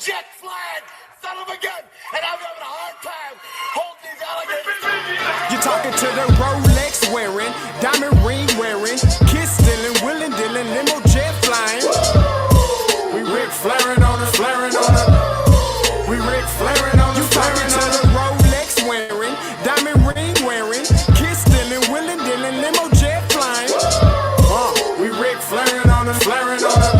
jet flying son of a gun, and I'm having a hard time holding these alligators. You're talking to the Rolex wearing, diamond ring wearing, kiss stealing, willing dealing, limo jet flying. We Rick flaring on us, flaring on us. We Rick flaring on us. You talking to the Rolex wearing, diamond ring wearing, kiss stealing, willing dealing, limo jet flying. We Rick flaring on us, flaring on us.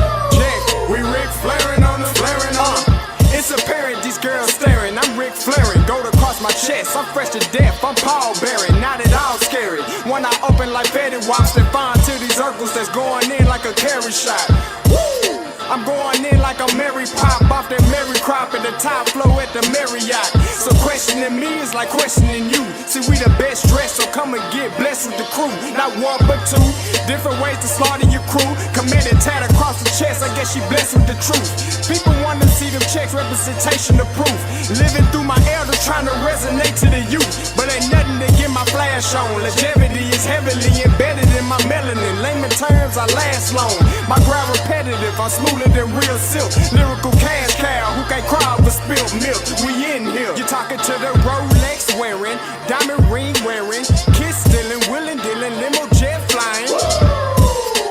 We Rick flaring on us, flaring on us. It's apparent these girls staring. I'm Rick flaring, gold across my chest. I'm fresh to death, I'm Paul Bearing. Not at all scary. When I open like Betty Wops and find to these Urkels that's going in like a carry shot. Woo! I'm going in like a Mary Pop off that Mary Crop at the top flow at the Marriott. So questioning me is like questioning you. See, we the best dressed, so come and get blessed with the crew. Not one but two, different ways to slaughter your crew. Committed tat across the chest, I guess she blessed with the truth. People want to see them checks, representation of proof. Living through my elders, trying to resonate to the youth. But ain't nothing to get my flash on. Longevity is heavily embedded in my melanin. Layman terms, I last long. My grind repetitive, I'm smoother than real silk. Lyrical cash cow who can't cry over spilled milk. We in here. You're talking to the Rolex wearing, diamond ring wearing, kiss stealing, willing dealing, limo jet flying.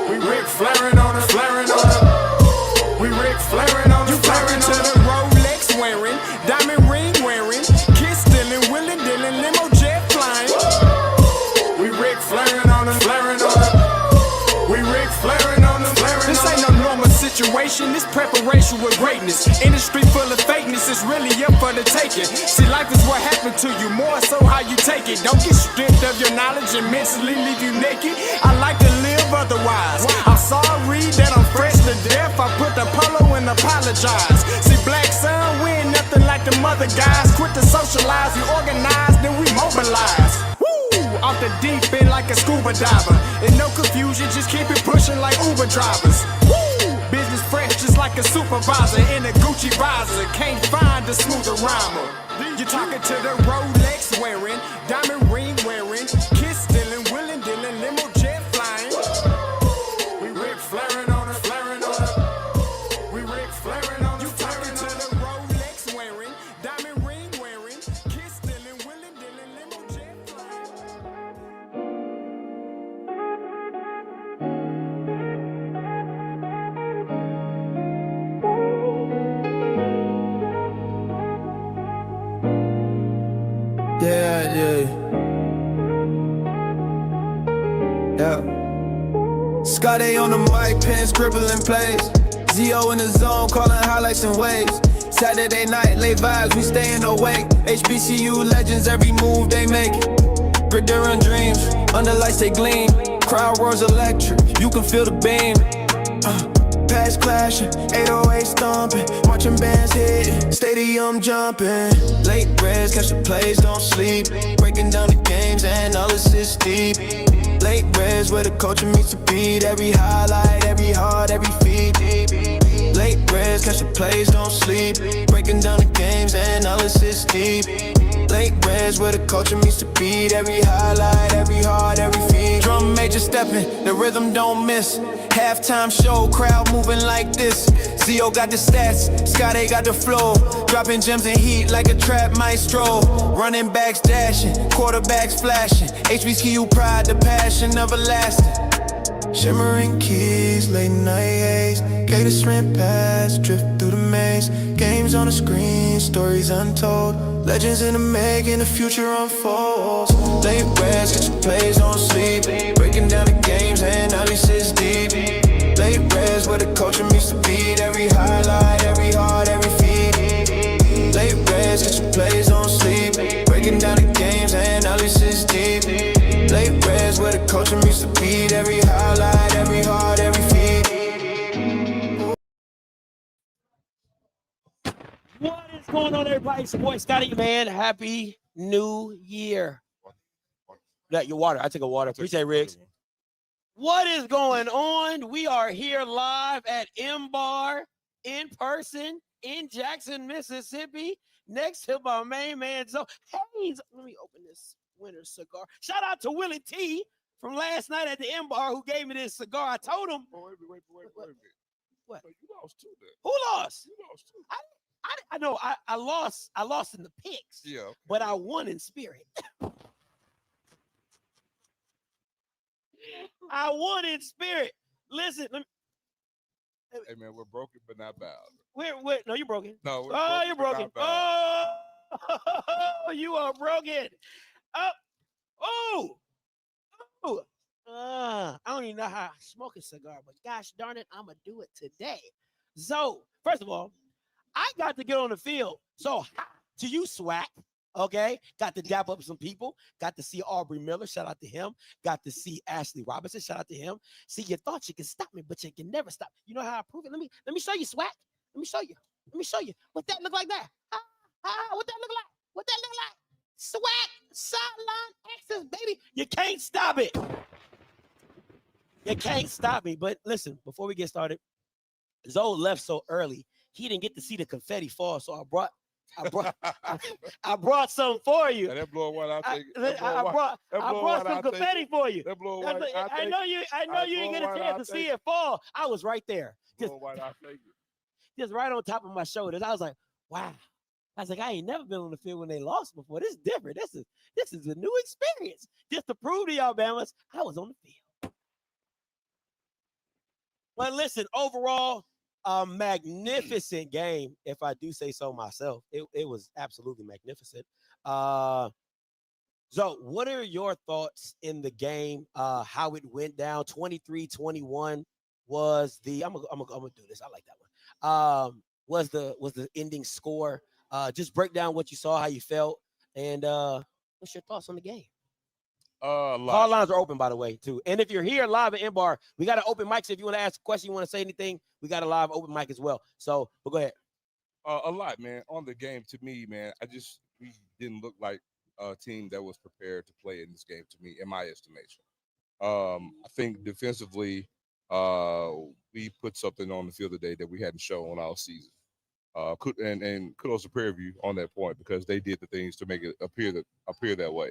We Rick flaring on us, flaring on us. We Rick flaring on us. You talking to the Rolex wearing, diamond ring wearing, kiss stealing, willing dealing, limo jet flying. We Rick flaring on us, flaring on us. We Rick flaring on us, flaring on us. This ain't no normal situation, this preparation with greatness. Industry full of fakeness, it's really up for the taking. See, life is what happened to you, more so how you take it. Don't get stripped of your knowledge and mentally leave you naked. I like to live otherwise. I'm sorry that I'm fresh to death. I put the polo and apologize. See, black son, we ain't nothing like the mother guys. Quit to socialize, we organize, then we mobilize. Off the deep end like a scuba diver. And no confusion, just keep it pushing like Uber drivers. Woo! Business fresh just like a supervisor in a Gucci visor. Can't find a smoother rhymer. You're talking to the Rolex wearing, diamond ring wearing, kiss stealing, willing dealing, limo jet flying. We Rick flaring on us, flaring on us. We Rick flaring on us. You talking to the Rolex wearing, diamond ring wearing, kiss stealing, willing dealing, limo jet flying. Scotty on the mic, pen scribbling plays. Zio in the zone, calling highlights and waves. Saturday night, late vibes, we staying awake. HBCU legends, every move they make. Brick during dreams, under lights they gleam. Crowd roars electric, you can feel the beam. Pass clashing, 808 stomping, watching bands hitting, stadium jumping. Late Readz, catch the plays, don't sleep. Breaking down the games and all assists deep. Late Readz, where the culture meets the beat. Every highlight, every heart, every feed. Late Readz, catch the plays, don't sleep. Breaking down the games and all assists deep. Late Readz, where the culture meets the beat. Every highlight, every heart, every feed. Drum major stepping, the rhythm don't miss. Halftime show, crowd moving like this. Zio got the stats, Scotty got the flow. Dropping gems and heat like a trap maestro. Running backs dashing, quarterbacks flashing. HBCU pride, the passion everlasting. Shimmering keys, late night haze. Gator shrimp pass, drift through the maze. Games on the screen, stories untold. Legends in the making, the future unfolds. Late Readz, get your plays, don't sleep. Breaking down the games and all these is deep. Late Readz, where the culture meets the beat. Every highlight, every heart, every feed. Late Readz, get your plays, don't sleep. Breaking down the games and all this is deep. Late Readz, where the culture meets the beat. Every highlight, every heart, every feed. What is going on, everybody? It's your boy Scotty, man. Happy New Year. That your water. I took a water. Appreciate it, Riggs. What is going on? We are here live at MBAR in person in Jackson, Mississippi, next to my main man, Zoe. Hey, let me open this winter cigar. Shout out to Willie T from last night at the MBAR who gave me this cigar. I told him. Oh, wait a minute. What? You lost too, then. Who lost? You lost too. I I know I lost in the picks. Yeah. Okay. But I won in spirit. I won in spirit. Listen, Hey man, we're broken but not bowed. No, you're broken. No, Oh, you're broken. Oh, you are broken. I don't even know how I smoke a cigar, but gosh darn it, I'm gonna do it today. So, first of all, I got to get on the field. So, to you, SWAC, okay? Got to dap up some people. Got to see Aubrey Miller. Shout out to him. Got to see Ashley Robinson. Shout out to him. See, you thought you could stop me, but you can never stop. You know how I prove it? Let me show you, SWAC. Let me show you. Let me show you. What that look like there? What that look like? What that look like? SWAC sideline access, baby. You can't stop it. You can't stop me. But listen, before we get started, Zoe left so early, he didn't get to see the confetti fall. So I brought some for you. And that blow white, I brought some confetti for you. That blow white, I know you didn't get a chance to see it fall. I was right there. Just right on top of my shoulders. I was like, wow. I was like, I ain't never been on the field when they lost before. This is different. This is a new experience. Just to prove to y'all Bamas, I was on the field. But listen, overall, a magnificent game, if I do say so myself. It was absolutely magnificent. So what are your thoughts in the game? How it went down? 23-21 was the I'm gonna do this. I like that one. Was the ending score? Just break down what you saw, how you felt, and what's your thoughts on the game? Call lines are open, by the way, too. And if you're here live at MBAR, we got an open mic. So if you want to ask a question, you want to say anything, we got a live open mic as well. So, but go ahead. A lot, man. On the game, to me, man, we didn't look like a team that was prepared to play in this game, to me, in my estimation. I think defensively, we put something on the field today that we hadn't shown all season. And kudos to Prairie on that point, because they did the things to make it appear that way.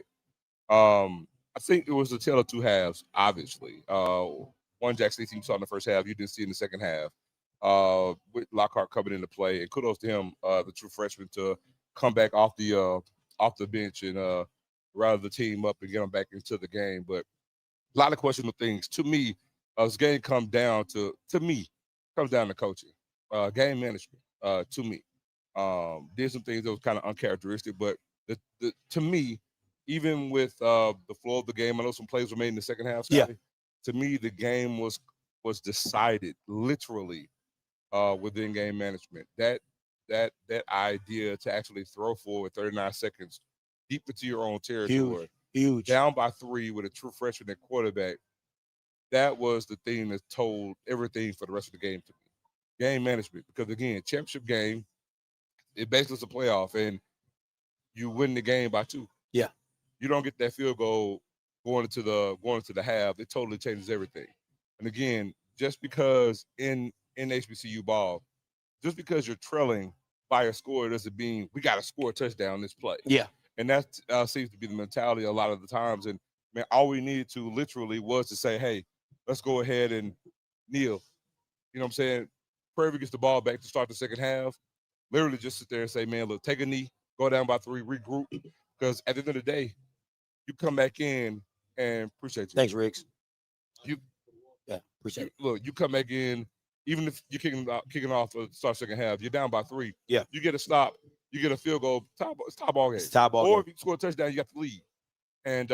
I think it was a tale of two halves, obviously. One Jackson team saw in the first half, you didn't see in the second half. With Lockhart coming into play, and kudos to him, the true freshman, to come back off the bench and rile the team up and get them back into the game. But a lot of questionable things. To me, this game comes down to coaching, game management. To me, did some things that was kind of uncharacteristic, but to me, even with the flow of the game, I know some plays were made in the second half, Scotty. Yeah. To me, the game was decided literally within game management. That idea to actually throw forward 39 seconds deep into your own territory, huge, down by 3 with a true freshman at quarterback, that was the thing that told everything for the rest of the game to me. Game management, because again, championship game, it basically is a playoff, and you win the game by 2. Yeah, you don't get that field goal going into the half. It totally changes everything. And again, just because in HBCU ball, just because you're trailing by a score doesn't mean we got to score a touchdown this play. Yeah, and that seems to be the mentality a lot of the times. And man, all we needed to literally was to say, hey, let's go ahead and kneel. You know what I'm saying? Prairie gets the ball back to start the second half. Literally just sit there and say, man, look, take a knee, go down by 3, regroup. Because at the end of the day, you come back in and appreciate you. Thanks, Riggs. Appreciate it. Look, you come back in, even if you're kicking off the start second half, you're down by 3. Yeah. You get a stop, you get a field goal, it's tie ball game. It's tie ball or game. If you score a touchdown, you got the lead. And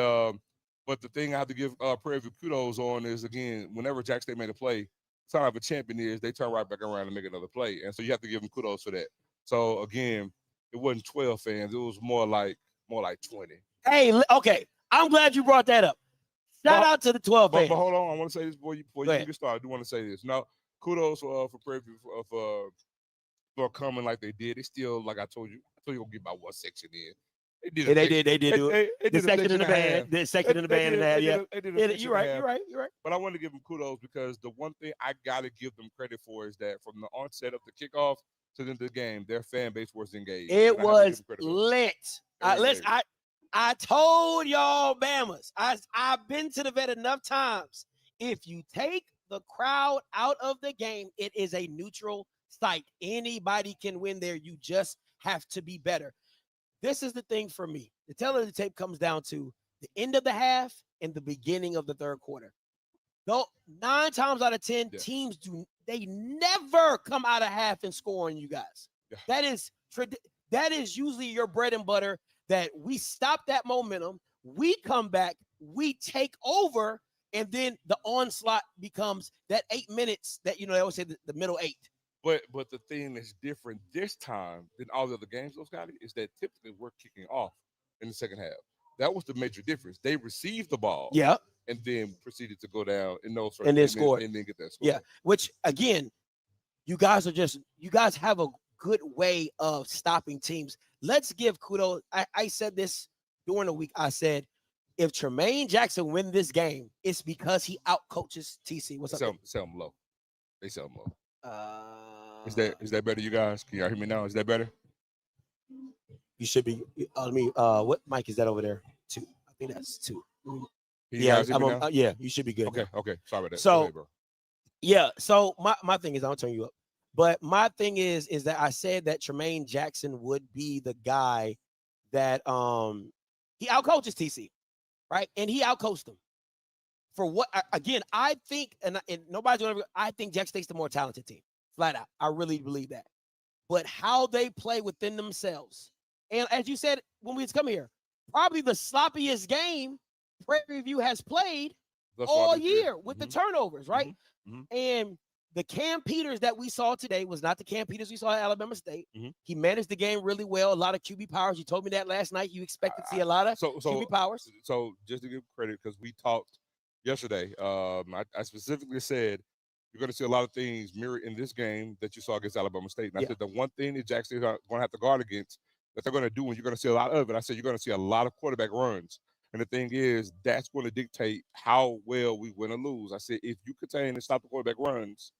but the thing I have to give Prairie kudos on is, again, whenever Jack State made a play, sign of a champion is they turn right back around and make another play. And so you have to give them kudos for that. So again, it wasn't 12 fans, it was more like 20. Hey, okay. I'm glad you brought that up. Shout out to the 12 fans. But hold on, I want to say this before you get started. I do want to say this. Now, kudos for Prairie for coming like they did. They still, like I told you we'll get about one section in. They did do it. The section in the band. The section in the band and that. Yeah. You're right. But I want to give them kudos, because the one thing I gotta give them credit for is that from the onset of the kickoff to the end of the game, their fan base was engaged. It was lit. I told y'all Bamas, I've been to the vet enough times. If you take the crowd out of the game, it is a neutral sight. Anybody can win there. You just have to be better. This is the thing for me. The tale of the tape comes down to the end of the half and the beginning of the third quarter. Though 9 times out of 10, teams they never come out of half and score on you guys. Yeah. That is usually your bread and butter, that we stop that momentum, we come back, we take over, and then the onslaught becomes that 8 minutes that, they always say the middle 8. But the thing that's different this time than all the other games, though, Scotty, is that typically we're kicking off in the second half. That was the major difference. They received the ball, and then proceeded to go down in those first, and then score, and then get that score. Yeah, which again, you guys have a good way of stopping teams. Let's give kudos. I said this during the week. I said, if Tremaine Jackson win this game, it's because he outcoaches TC. What's up? Sell him low. They sell him low. Is that better, you guys? Can y'all hear me now? Is that better? You should be. What mic is that over there? 2. I think that's 2. Yeah, yeah, you should be good. Okay. Sorry about that. So, ahead, bro. Yeah. So my thing is, I'll turn you up. But my thing is that I said that Tremaine Jackson would be the guy that he outcoaches TC, right? And he outcoached him. For what? Again, I think, and nobody's gonna. I think Jackson State's the more talented team, flat out. I really believe that. But how they play within themselves, and as you said when we come here, probably the sloppiest game Prairie View has played all year with the turnovers, right? And the Cam Peters that we saw today was not the Cam Peters we saw at Alabama State. He managed the game really well. A lot of QB powers. You told me that last night. You expected to see a lot of QB powers. So just to give credit, because we talked yesterday, I specifically said you're going to see a lot of things mirrored in this game that you saw against Alabama State. And I said the one thing that Jackson is going to have to guard against that they're going to do, and you're going to see a lot of it, I said you're going to see a lot of quarterback runs. And the thing is, that's going to dictate how well we win or lose. I said, if you contain and stop the quarterback runs,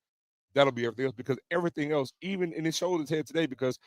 that'll be everything else, because everything else, even in his shoulders head today, because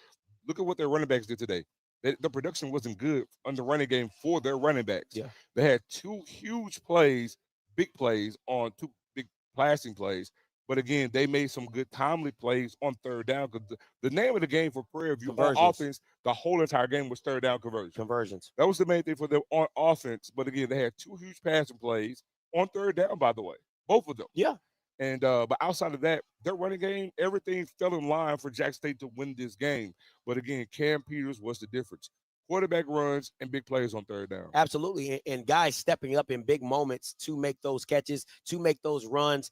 look at what their running backs did today. The production wasn't good on the running game for their running backs. Yeah. They had 2 huge plays, big plays on 2 big passing plays. But again, they made some good timely plays on third down, because the name of the game for Prairie View on offense, the whole entire game was third down conversions. That was the main thing for them on offense. But again, they had 2 huge passing plays on third down, by the way, both of them. Yeah. And but outside of that, their running game, everything fell in line for Jackson State to win this game. But again, Cam Peters was the difference. Quarterback runs and big plays on third down. Absolutely. And guys stepping up in big moments to make those catches, to make those runs.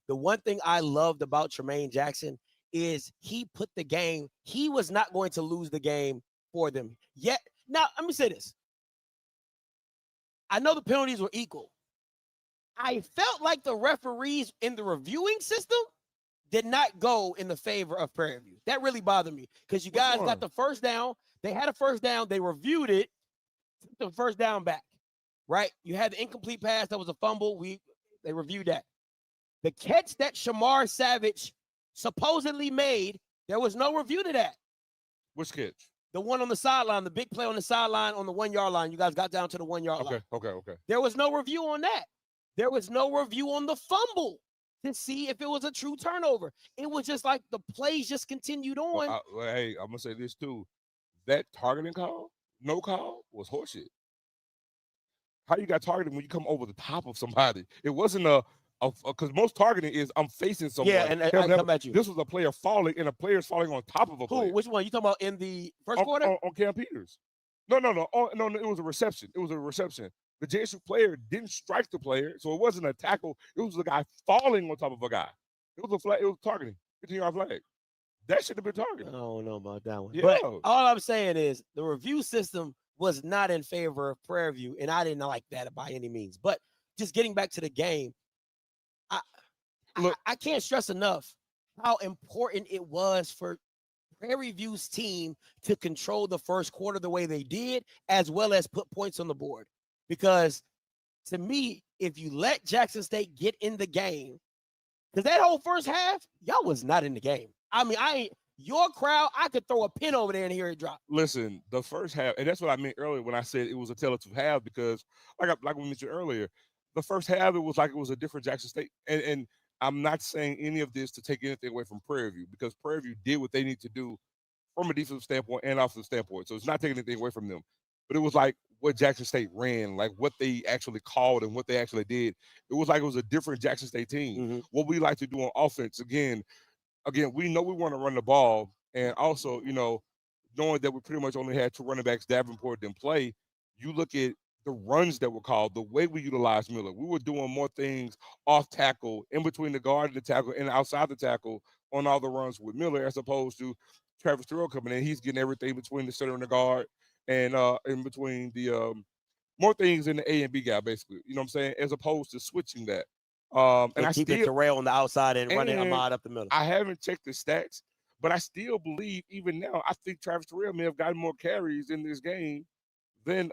The one thing I loved about Tremaine Jackson is he put the game, he was not going to lose the game for them yet. Now, let me say this. I know the penalties were equal. I felt like the referees in the reviewing system did not go in the favor of Prairie View. That really bothered me, because you guys got the first down. They had a first down. They reviewed it, took the first down back, right? You had the incomplete pass. That was a fumble. They reviewed that. The catch that Shamar Savage supposedly made, there was no review to that. Which catch? The one on the sideline, the big play on the sideline on the 1-yard line. You guys got down to the 1-yard line. Okay. There was no review on that. There was no review on the fumble to see if it was a true turnover. It was just like the plays just continued on. Hey, I'm going to say this too. That targeting call, no call, was horseshit. How you got targeted when you come over the top of somebody? It wasn't because most targeting is I'm facing someone. Yeah, and I come at you. This was a player falling, and a player's falling on top of a player. Which one? You talking about in the first quarter? On Cam Peters. No. No, it was a reception. The JSU player didn't strike the player, so it wasn't a tackle. It was a guy falling on top of a guy. It was a flag. It was targeting. 15-yard flag. That should have been targeted. I don't know about that one. Yeah. But all I'm saying is the review system was not in favor of Prairie View, and I didn't like that by any means. But just getting back to the game, I can't stress enough how important it was for Prairie View's team to control the first quarter the way they did, as well as put points on the board. Because to me, if you let Jackson State get in the game, because that whole first half, y'all was not in the game. I mean, your crowd, I could throw a pin over there and hear it drop. Listen, the first half, and that's what I meant earlier when I said it was a tale of 2 halves, because like we mentioned earlier, the first half, it was like it was a different Jackson State. And I'm not saying any of this to take anything away from Prairie View, because Prairie View did what they need to do from a defensive standpoint and offensive standpoint. So it's not taking anything away from them. But it was like what Jackson State ran, like what they actually called and what they actually did. It was like it was a different Jackson State team. Mm-hmm. What we like to do on offense, again, we know we want to run the ball. And also, knowing that we pretty much only had 2 running backs, Davenport, didn't play, you look at the runs that were called, the way we utilized Miller. We were doing more things off tackle, in between the guard and the tackle, and outside the tackle on all the runs with Miller, as opposed to Travis Terrell coming in. He's getting everything between the center and the guard, and in between the more things in the A and B guy, basically. You know what I'm saying? As opposed to switching that. And I keeping still Terrell on the outside and running Ahmad up the middle. I haven't checked the stats, but I still believe, even now, I think Travis Terrell may have gotten more carries in this game than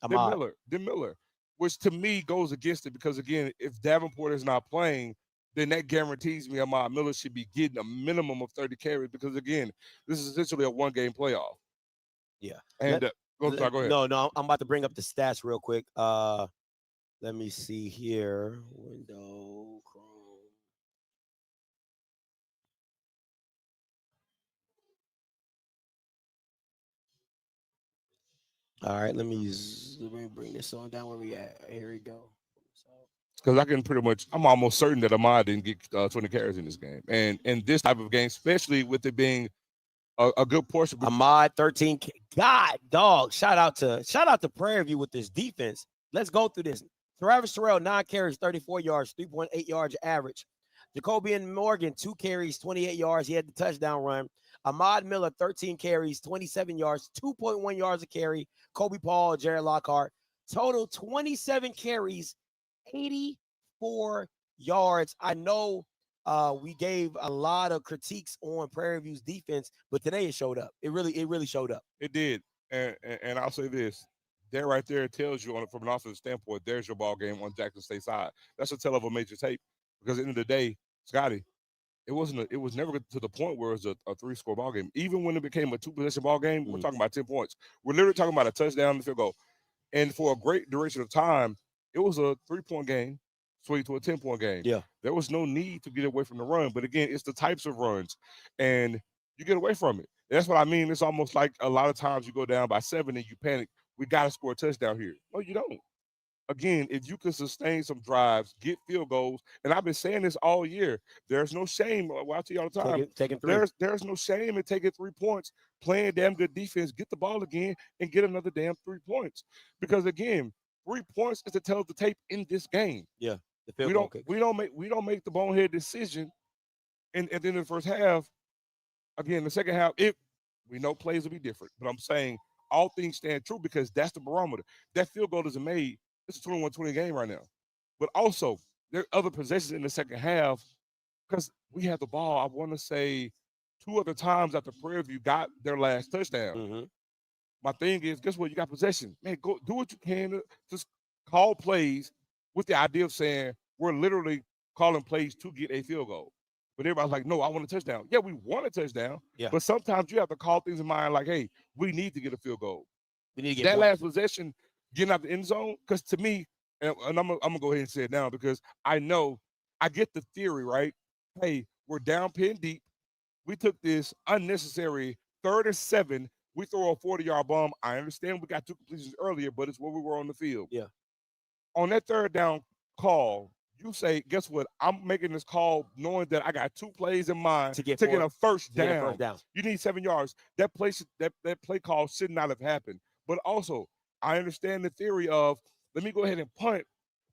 Miller, which to me goes against it, because again, if Davenport is not playing, then that guarantees me Ahmad Miller should be getting a minimum of 30 carries, because again, this is essentially a 1-game playoff. Yeah. And go ahead. No, I'm about to bring up the stats real quick. Let me see here. Window, Chrome. All right, let me bring this on down where we at. Here we go. Because I'm almost certain that Ahmad didn't get 20 carries in this game. And in this type of game, especially with it being a good portion. Ahmad, 13. God, dog. Shout out to Prairie View with this defense. Let's go through this. Travis Terrell, 9 carries, 34 yards, 3.8 yards average. Jacobian Morgan, 2 carries, 28 yards. He had the touchdown run. Ahmad Miller, 13 carries, 27 yards, 2.1 yards a carry. Kobe Paul, Jared Lockhart. Total 27 carries, 84 yards. I know we gave a lot of critiques on Prairie View's defense, but today it showed up. It really showed up. It did. And I'll say this. That right there tells you, from an offensive standpoint, there's your ball game on Jackson State side. That's a tell of a major tape, because at the end of the day, Scotty, it was never to the point where it was a 3-score ball game. Even when it became a 2-possession ball game, we're talking about 10 points. We're literally talking about a touchdown and a field goal. And for a great duration of time, it was a 3-point game, swing to a 10-point game. Yeah. There was no need to get away from the run. But again, it's the types of runs, and you get away from it. And that's what I mean. It's almost like a lot of times you go down by 7 and you panic. We got to score a touchdown here. No, you don't. Again, if you can sustain some drives, get field goals, and I've been saying this all year, there's no shame. Well, I tell you all the time, taking 3. There's no shame in taking 3 points, playing damn good defense, get the ball again, and get another damn 3 points. Because again, 3 points is the tell of the tape in this game. Yeah, we don't make the bonehead decision, and then in the first half. Again, the second half, we know plays will be different, but I'm saying all things stand true, because that's the barometer. That field goal isn't made. It's a 21-20 game right now. But also, there are other possessions in the second half, because we had the ball, I want to say, 2 other times after Prairie View got their last touchdown. Mm-hmm. My thing is, guess what? You got possession. Man, go do what you can to just call plays with the idea of saying we're literally calling plays to get a field goal. But everybody's like, no, I want a touchdown. Yeah, we want a touchdown. Yeah. But sometimes you have to call things in mind like, hey, we need to get a field goal. We need to get that last possession, getting out the end zone, because to me, and I'm gonna go ahead and say it now, because I know I get the theory, right? Hey, we're down pin deep. We took this unnecessary 3rd and 7. We throw a 40-yard bomb. I understand we got 2 completions earlier, but it's where we were on the field. Yeah. On that 3rd down call, you say, guess what? I'm making this call knowing that I got 2 plays in mind to get a first down. You need 7 yards. That play call should not have happened. But also, I understand the theory of, let me go ahead and punt.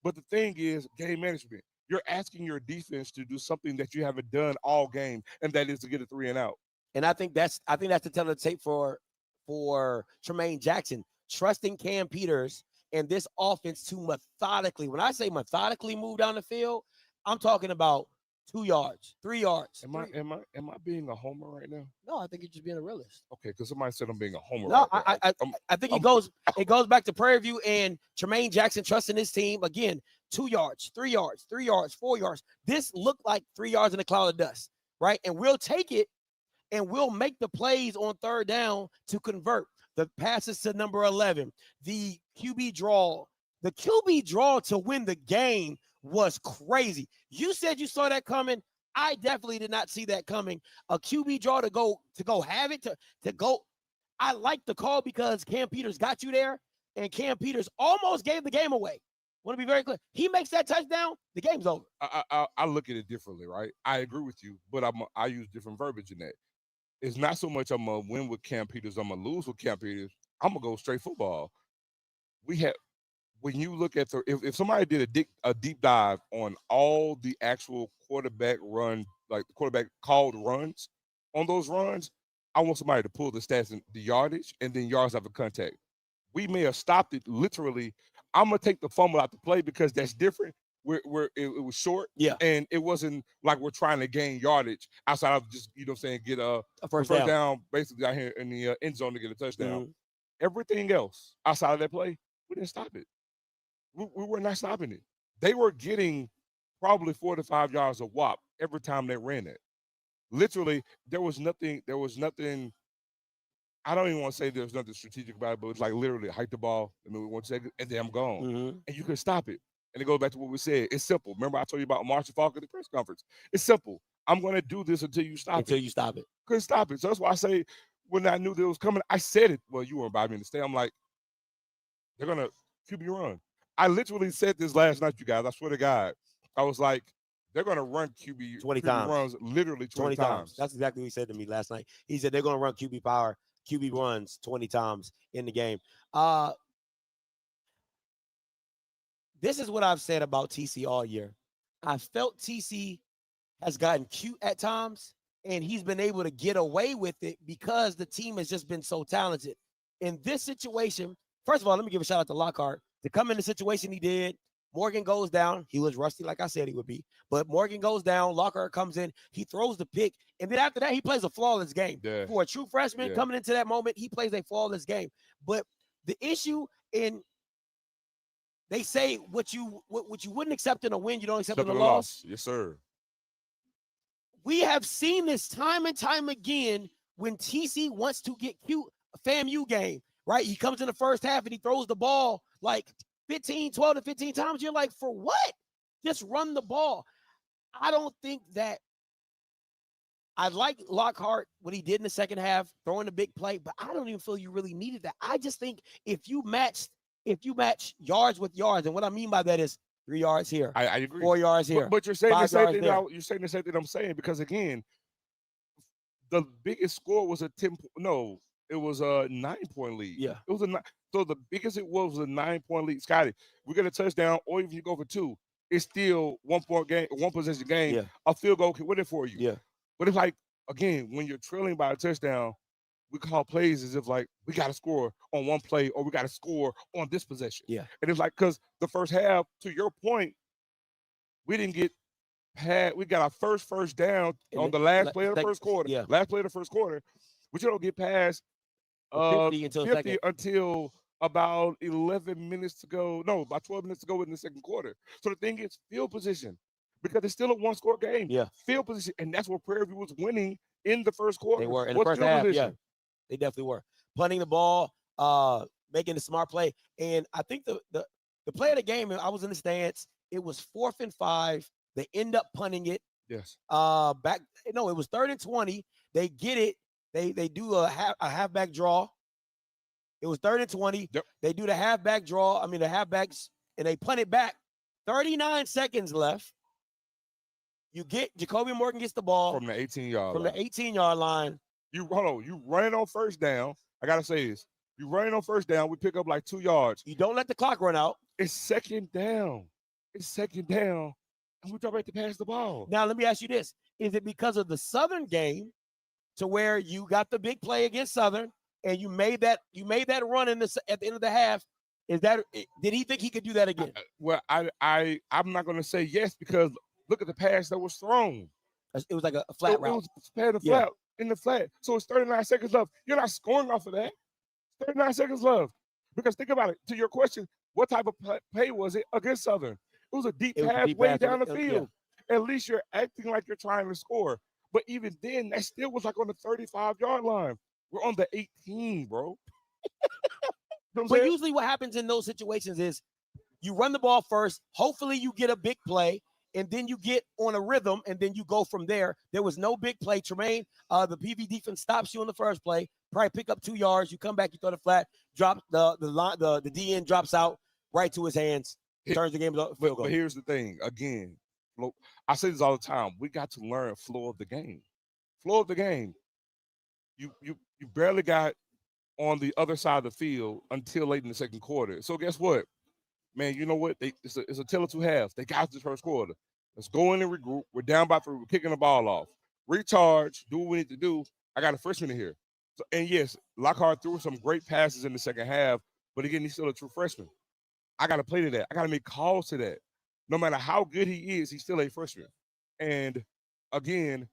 But the thing is, game management. You're asking your defense to do something that you haven't done all game, and that is to get a 3 and out. And I think that's the tell of the tape for Tremaine Jackson, trusting Cam Peters and this offense to methodically, when I say methodically move down the field, I'm talking about 2 yards, 3 yards. Am I being a homer right now? No, I think you're just being a realist. Okay, because somebody said I'm being a homer. No, right I think it goes back to Prairie View and Tremaine Jackson trusting his team. Again, 2 yards, 3 yards, 3 yards, 4 yards. This looked like 3 yards in a cloud of dust, right? And we'll take it, and we'll make the plays on 3rd down to convert. The passes to number 11, the QB draw to win the game was crazy. You said you saw that coming. I definitely did not see that coming. A QB draw to go have it to go. I like the call because Cam Peters got you there, and Cam Peters almost gave the game away. Want to be very clear. He makes that touchdown, the game's over. I look at it differently, right? I agree with you, but I use different verbiage in that. It's not so much I'm gonna win with Cam Peters, I'm gonna lose with Cam Peters. I'm gonna go straight football. When you look at if somebody did a deep dive on all the actual quarterback run, like the quarterback called runs on those runs, I want somebody to pull the stats and the yardage and then yards after contact. We may have stopped it literally. I'm gonna take the fumble out the play because that's different. Where it was short, and it wasn't like we're trying to gain yardage outside of just get a first down basically out here in the end zone to get a touchdown. Everything else outside of that play, we didn't stop it. We were not stopping it. They were getting probably 4 to 5 yards of whop every time they ran it. Literally, there was nothing. I don't even want to say there's nothing strategic about it, but it's like literally hike the ball, and then 1 second, and then I'm gone. And you can stop it. And it goes back to what we said. It's simple. Remember I told you about Marshall Falk at the press conference. It's simple. I'm going to do this until you stop it. Until you stop it. Couldn't stop it. So that's why I say when I knew that it was coming, I said it. Well, you weren't by me in the stand. I'm like, they're going to QB run. I literally said this last night, you guys. I swear to God. I was like, they're going to run QB 20 QB times. runs literally 20 times. That's exactly what he said to me last night. He said they're going to run QB runs 20 times in the game. This is what I've said about TC all year. I felt TC has gotten cute at times, and he's been able to get away with it because the team has just been so talented. In this situation, first of all, let me give a shout out to Lockhart. To come in the situation he did, Morgan goes down. He was rusty like I said he would be, but Morgan goes down. Lockhart comes in. He throws the pick, and then after that, he plays a flawless game. Yeah. For a true freshman coming into that moment, he plays a flawless game. But the issue they say what you wouldn't accept in a win, you don't accept in a loss. Yes, sir. We have seen this time and time again when TC wants to get cute, a FAMU game, right? He comes in the first half and he throws the ball like 12 to 15 times. You're like, for what? Just run the ball. I don't think that I like Lockhart, what he did in the second half, throwing the big play, but I don't even feel you really needed that. I just think if you match yards with yards, and what I mean by that is 3 yards here, I agree. 4 yards here. But you're saying the same thing. You're saying the same thing I'm saying because again, the biggest score was a 10. No, it was a 9-point lead. Yeah, it was so the biggest it was a 9-point lead. Scotty, we get a touchdown, or even if you go for 2, it's still 1 point game, 1 possession game. Yeah. A field goal can win it for you. Yeah, but it's like again when you're trailing by a touchdown. We call plays as if like we got to score on 1 play or we got to score on this possession. Yeah. And it's like because the first half, to your point, we didn't get we got our first down on the last play of the first quarter. Yeah. Last play of the first quarter, but you don't get past 50 until about 11 minutes to go. No, about 12 minutes to go in the second quarter. So the thing is field position because it's still a 1-score game. Yeah. Field position, and that's what Prairie was winning in the first quarter. They were in the first half. Position? Yeah. They definitely were punting the ball, making the smart play. And I think the play of the game, I was in the stands. It was 4th and 5. They end up punting it. Yes. It was 3rd and 20. They get it. They do a halfback draw. It was 3rd and 20. Yep. They do the halfback draw. I mean the halfbacks, and they punt it back. 39 seconds left. You get Jacoby Morgan gets the ball from the 18-yard line. The 18-yard line. You run it on first down. I gotta say this. You run it on first down. We pick up like 2 yards. You don't let the clock run out. It's second down. And we drop back to pass the ball. Now let me ask you this: is it because of the Southern game, to where you got the big play against Southern, and you made that run at the end of the half? Did he think he could do that again? I'm not gonna say yes because look at the pass that was thrown. It was like a flat route. It was flat. In the flat. So it's 39 seconds left. You're not scoring off of that. 39 seconds left. Because think about it. To your question, what type of play was it against Southern? It was a deep pass way down the field. At least you're acting like you're trying to score. But even then, that still was like on the 35-yard line. We're on the 18, bro. But usually what happens in those situations is You run the ball first. Hopefully you get a big play, and then you get on a rhythm, and then you go from there. There was no big play. Tremaine, the PV defense stops you on the first play, probably pick up 2 yards. You come back, you throw the flat, drop the DN drops out right to his hands, turns the game field goal. But here's the thing. Again, I say this all the time. We got to learn flow of the game. Flow of the game. You barely got on the other side of the field until late in the second quarter. So guess what? Man, you know what? It's a tale of two halves. They got this first quarter. Let's go in and regroup. We're down by 3. We're kicking the ball off. Recharge. Do what we need to do. I got a freshman in here. So, and yes, Lockhart threw some great passes in the second half, but again, he's still a true freshman. I got to play to that. I got to make calls to that. No matter how good he is, he's still a freshman. And again,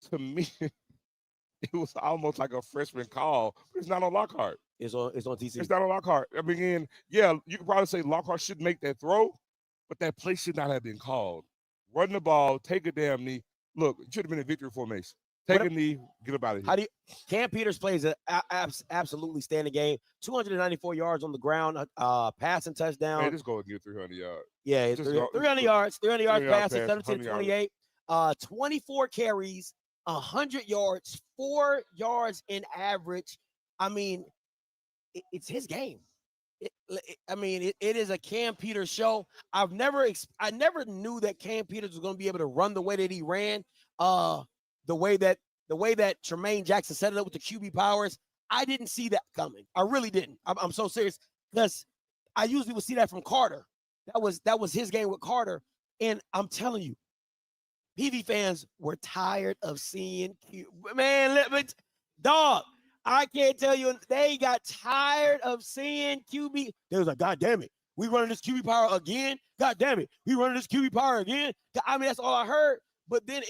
to me, it was almost like a freshman call, but it's not on Lockhart. It's on TC. It's not on Lockhart. I mean, yeah, you could probably say Lockhart should make that throw, but that play should not have been called. Run the ball, take a damn knee. Look, it should have been a victory formation. Take a knee, get up out of here. Cam Peters plays an absolutely standing game. 294 yards on the ground, passing touchdown. Man, just go and get 300 yards. Yeah, 300 yards. 300 yards passing, 17-28. 24 carries, 100 yards, 4 yards in average. I mean, it's his game. It is a Cam Peters show. I never knew that Cam Peters was going to be able to run the way that he ran. The way that Tremaine Jackson set it up with the QB powers, I didn't see that coming. I really didn't. I'm so serious because I usually would see that from Carter. That was his game with Carter, and I'm telling you, PV fans were tired of seeing dog. I can't tell you, they got tired of seeing QB. They was like, God damn it, we running this QB power again. God damn it, we running this QB power again. I mean, that's all I heard. But then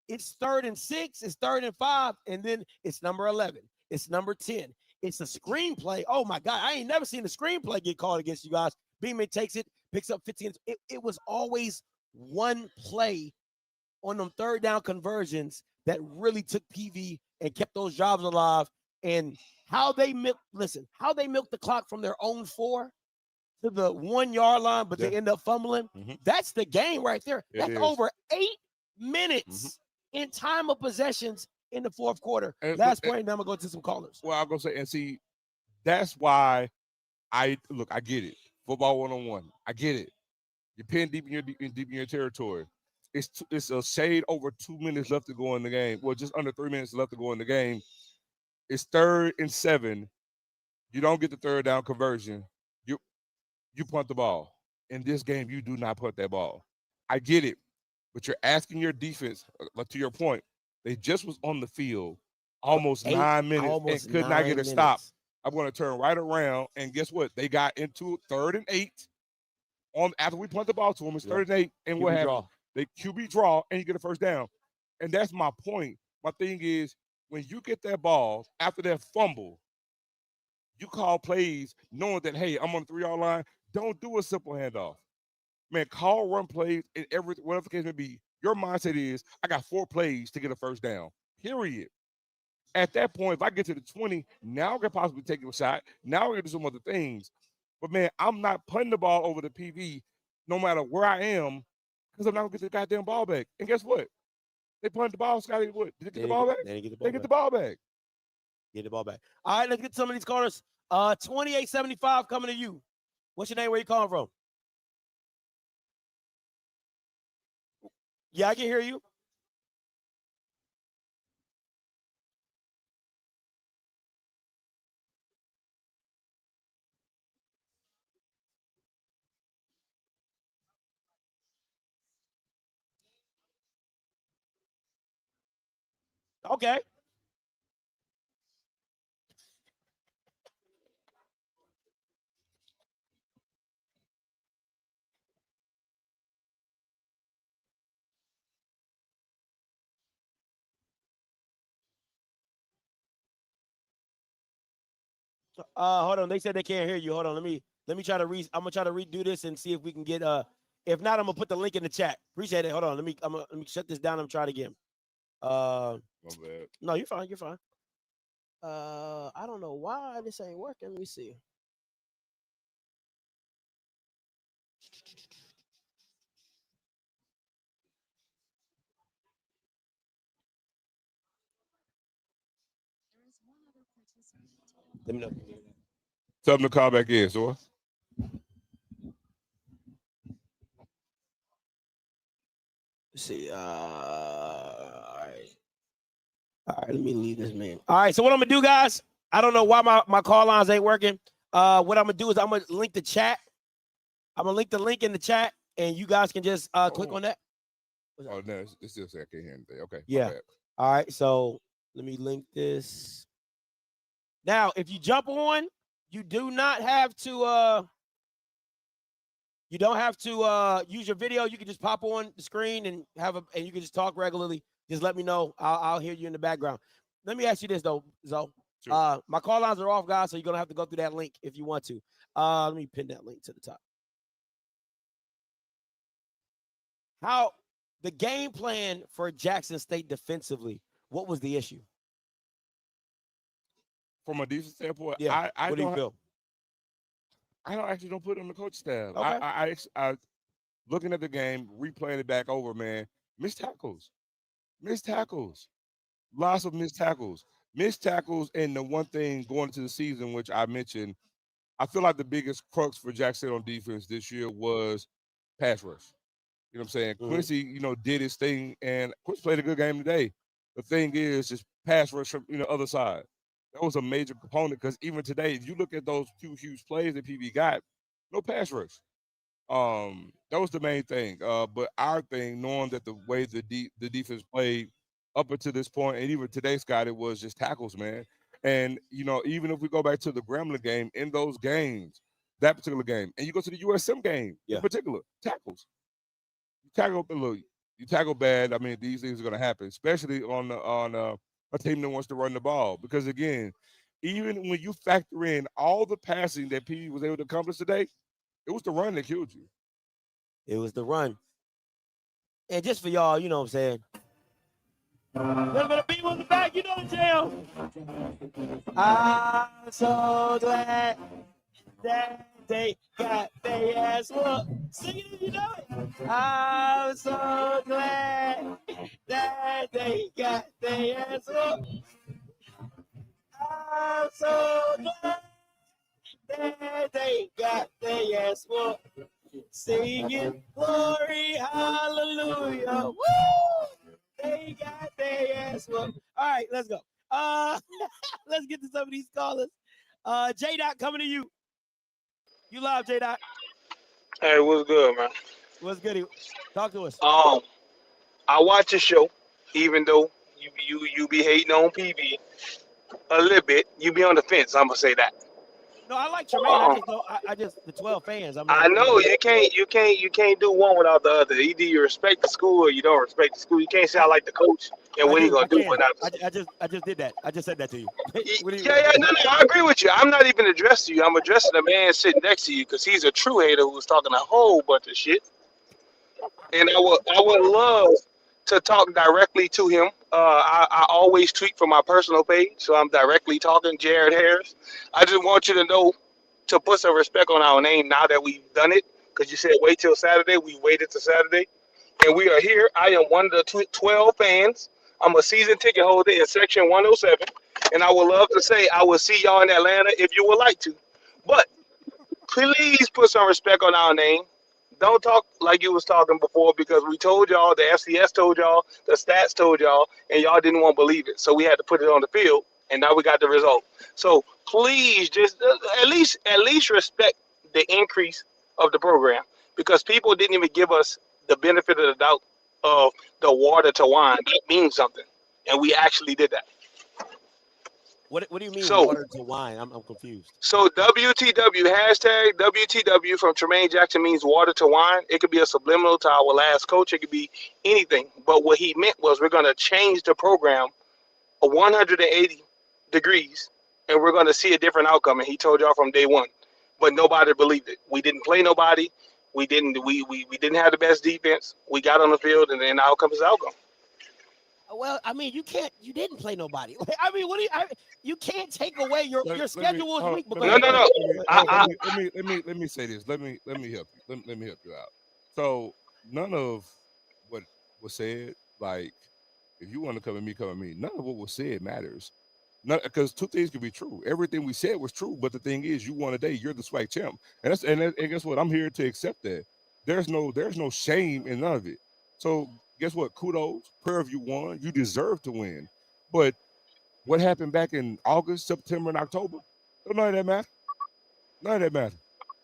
it's 3rd and 6, it's 3rd and 5, and then it's number 11, it's number 10. It's a screenplay. Oh my God, I ain't never seen a screenplay get called against you guys. Beeman takes it, picks up 15. It was always one play on them 3rd down conversions that really took PV and kept those drives alive. And how they milk the clock from their own 4 to the 1 yard line, but they end up fumbling. Mm-hmm. That's the game right there. That's over 8 minutes in time of possessions in the 4th quarter. Last point, and I'm gonna go to some callers. Well, I'll go say, and see, that's why I get it. Football 101. I get it. You're pinned deep in your territory. It's a shade over 2 minutes left to go in the game. Well, just under 3 minutes left to go in the game. It's 3rd and 7. You don't get the 3rd down conversion. You punt the ball. In this game, you do not punt that ball. I get it, but you're asking your defense, to your point, they just was on the field almost 9 minutes and could not get a stop. I'm going to turn right around, and guess what? They got into 3rd and 8 after we punt the ball to them. It's 3rd and 8, and what happened? They QB draw, and you get a 1st down. And that's my point. My thing is, when you get that ball after that fumble, you call plays knowing that, hey, I'm on the 3-yard line. Don't do a simple handoff. Man, call run plays in whatever the case may be. Your mindset is, I got 4 plays to get a 1st down, period. At that point, if I get to the 20, now I can possibly take a shot. Now we're going to do some other things. But, man, I'm not putting the ball over the PV no matter where I am because I'm not going to get the goddamn ball back. And guess what? They punted the ball, Scotty. What? Did they get the ball back? They get the ball back. Get the ball back. All right, let's get some of these callers. 2875 coming to you. What's your name? Where you calling from? Yeah, I can hear you. Okay. Hold on. They said they can't hear you. Hold on. Let me try to I'm gonna try to redo this and see if we can get if not, I'm gonna put the link in the chat. Appreciate it. Hold on. Let me shut this down and try it again. My bad. No, you're fine. You're fine. I don't know why this ain't working. Let me see. Let me know. Tell them to call back in, so. Let's see. All right, let me leave this man. All right, so what I'm gonna do, guys? I don't know why my call lines ain't working. What I'm gonna do is I'm gonna link the chat. I'm gonna link the link in the chat, and you guys can just click on that. Oh no, it's still saying I can't hear anything. Okay. Yeah. All right, so let me link this. Now, if you jump on, you do not have to. You don't have to use your video. You can just pop on the screen and and you can just talk regularly. Just let me know. I'll hear you in the background. Let me ask you this though, Zoe. Sure. My call lines are off, guys, so you're gonna have to go through that link if you want to. Let me pin that link to the top. How the game plan for Jackson State defensively? What was the issue? From a defense standpoint, yeah. What do you feel? I don't put it on the coach staff. Okay. I looking at the game, replaying it back over, man. Missed tackles, lots of missed tackles, and the one thing going into the season, which I mentioned, I feel like the biggest crux for Jackson on defense this year was pass rush. You know what I'm saying? Mm-hmm. Quincy, did his thing, and Quincy played a good game today. The thing is just pass rush from other side. That was a major component because even today, if you look at those two huge plays that PV got, no pass rush. That was the main thing. But our thing, knowing that the way the defense played up until this point, and even today, Scott, it was just tackles, man. And even if we go back to the Gremlin game, in those games, that particular game, and you go to the USM game in particular, tackles. You tackle bad. I mean, these things are going to happen, especially on a team that wants to run the ball. Because again, even when you factor in all the passing that PV was able to accomplish today, it was the run that killed you. It was the run. And just for y'all, you know what I'm saying? Little bit of people in the back, you know the jam. I'm so glad that they got their ass whooped. Sing it if you know it. I'm so glad that they got their ass whooped. I'm so glad that they got their ass whooped. Singing glory, hallelujah. Woo! They got their ass whooped. All right, let's go. Let's get to some of these callers. J-Dot, coming to you. You live, J-Dot. Hey, what's good, man? What's good? Talk to us. I watch your show, even though you be hating on PV a little bit. You be on the fence. I'm gonna say that. No, I like Tremaine. I just the 12 fans. I know you can't do one without the other. Either you respect the school or you don't respect the school. You can't say I like the coach and what he gonna do without the school. I just did that. I just said that to you. No, I agree with you. I'm not even addressing you. I'm addressing the man sitting next to you because he's a true hater who's talking a whole bunch of shit. And I would love to talk directly to him. I always tweet from my personal page, so I'm directly talking Jared Harris. I just want you to know to put some respect on our name now that we've done it, because you said wait till Saturday. We waited till Saturday, and we are here. I am one of the 12 fans. I'm a season ticket holder in Section 107, and I would love to say I will see y'all in Atlanta if you would like to. But please put some respect on our name. Don't talk like you was talking before because we told y'all, the FCS told y'all, the stats told y'all, and y'all didn't want to believe it. So we had to put it on the field, and now we got the result. So please just at least respect the increase of the program because people didn't even give us the benefit of the doubt of the water to wine. That means something, and we actually did that. What do you mean water to wine? I'm confused. So WTW, hashtag WTW from Tremaine Jackson means water to wine. It could be a subliminal to our last coach. It could be anything. But what he meant was we're going to change the program 180 degrees, and we're going to see a different outcome. And he told y'all from day one. But nobody believed it. We didn't play nobody. We didn't have the best defense. We got on the field, and then the outcome is the outcome. Well, I mean, you didn't play nobody. I mean, you can't take away your schedule is weak. No. Let me say this. Let me help you. Let me help you out. So none of what was said, like if you want to come at me, none of what was said matters. Because two things can be true. Everything we said was true, but the thing is, you won today. You're the SWAC champ, and guess what? I'm here to accept that. There's no shame in none of it. So guess what? Kudos. Prairie View won. You deserve to win. But what happened back in August, September, and October? None of that matter. None of that matter.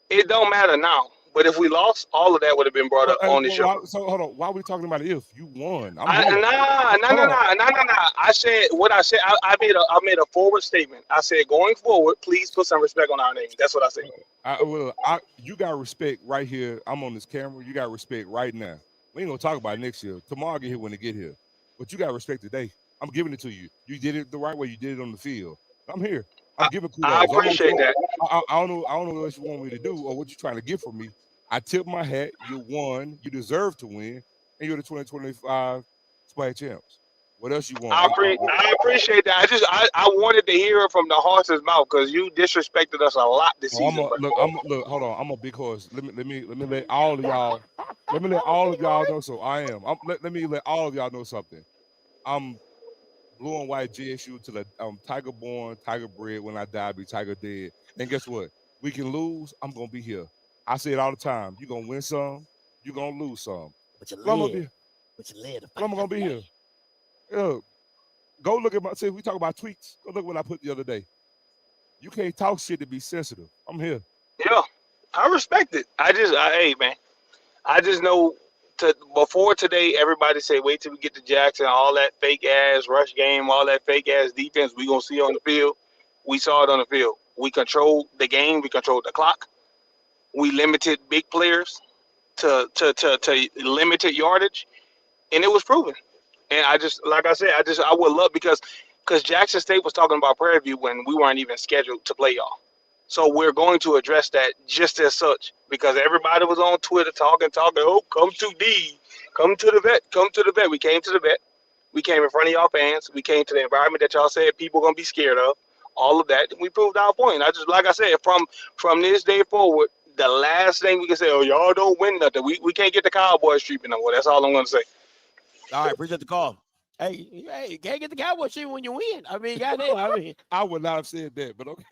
It don't matter now. But if we lost, all of that would have been brought up on the show. So hold on. Why are we talking about if you won? Nah. I said what I said. I made a forward statement. I said going forward, please put some respect on our name. That's what I said. You got respect right here. I'm on this camera. You got respect right now. We ain't gonna talk about it next year. Tomorrow get here when they get here. But you got respect today. I'm giving it to you. You did it the right way. You did it on the field. I'm here. I'm giving kudos. I appreciate that. I don't know what you want me to do or what you're trying to get from me. I tip my hat. You won. You deserve to win, and you're the 2025 SWAC champs. What else you want? I appreciate that. I wanted to hear it from the horse's mouth because you disrespected us a lot this season. Look, hold on. I'm a big horse. Let me let all of y'all. Let me let all of y'all know. So I am. Let me let all of y'all know something. I'm blue and white JSU to the Tiger born, Tiger bred. When I die, be Tiger dead. And guess what? We can lose. I'm gonna be here. I say it all the time. You're gonna win some, you're gonna lose some. But you live. I'm gonna be here. Yeah. Go look at my see. We talk about tweets. Go look what I put the other day. You can't talk shit to be sensitive. I'm here. Yeah, I respect it. Hey man, I just know before today, everybody say wait till we get to Jackson, all that fake ass rush game, all that fake ass defense we gonna see on the field. We saw it on the field. We controlled the game. We controlled the clock. We limited big players to limited yardage, and it was proven. And I would love because Jackson State was talking about Prairie View when we weren't even scheduled to play y'all. So we're going to address that just as such because everybody was on Twitter talking. Oh, come to the vet. We came to the vet. We came in front of y'all fans. We came to the environment that y'all said people gonna be scared of. All of that, we proved our point. Like I said, from this day forward, the last thing we can say, oh, y'all don't win nothing. We can't get the Cowboys treatment no more. That's all I'm gonna say. All right, appreciate the call. Hey, you can't get the Cowboys treatment when you win. I mean, goddamn. I would not have said that, but okay.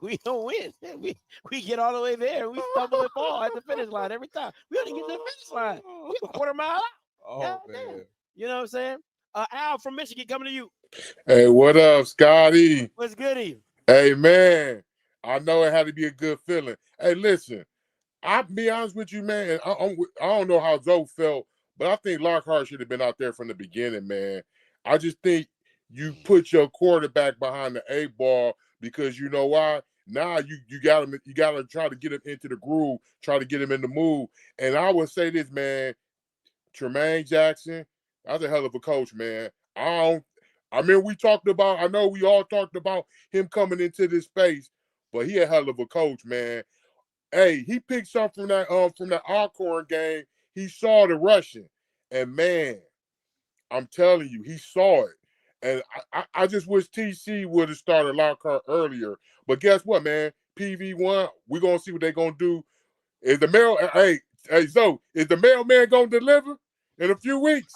We don't win. We get all the way there. We stumble and fall at the finish line every time. We only get to the finish line. We a quarter mile out. Oh man. You know what I'm saying? Al from Michigan coming to you. Hey, what up, Scotty? What's goody? Hey, man. I know it had to be a good feeling. Hey, listen, I'll be honest with you, man. I don't know how Zoe felt, but I think Lockhart should have been out there from the beginning, man. I just think you put your quarterback behind the 8-ball because you know why? Now you gotta try to get him into the groove, try to get him in the move. And I would say this, man, Tremaine Jackson, that's a hell of a coach, man. I know we all talked about him coming into this space, but he a hell of a coach, man. Hey, he picked something from that Alcorn game. He saw the rushing, and man, I'm telling you, he saw it. And I just wish TC would have started Lockhart earlier. But guess what, man? PV1, we're gonna see what they're gonna do. Is the Zoe, is the mailman gonna deliver in a few weeks?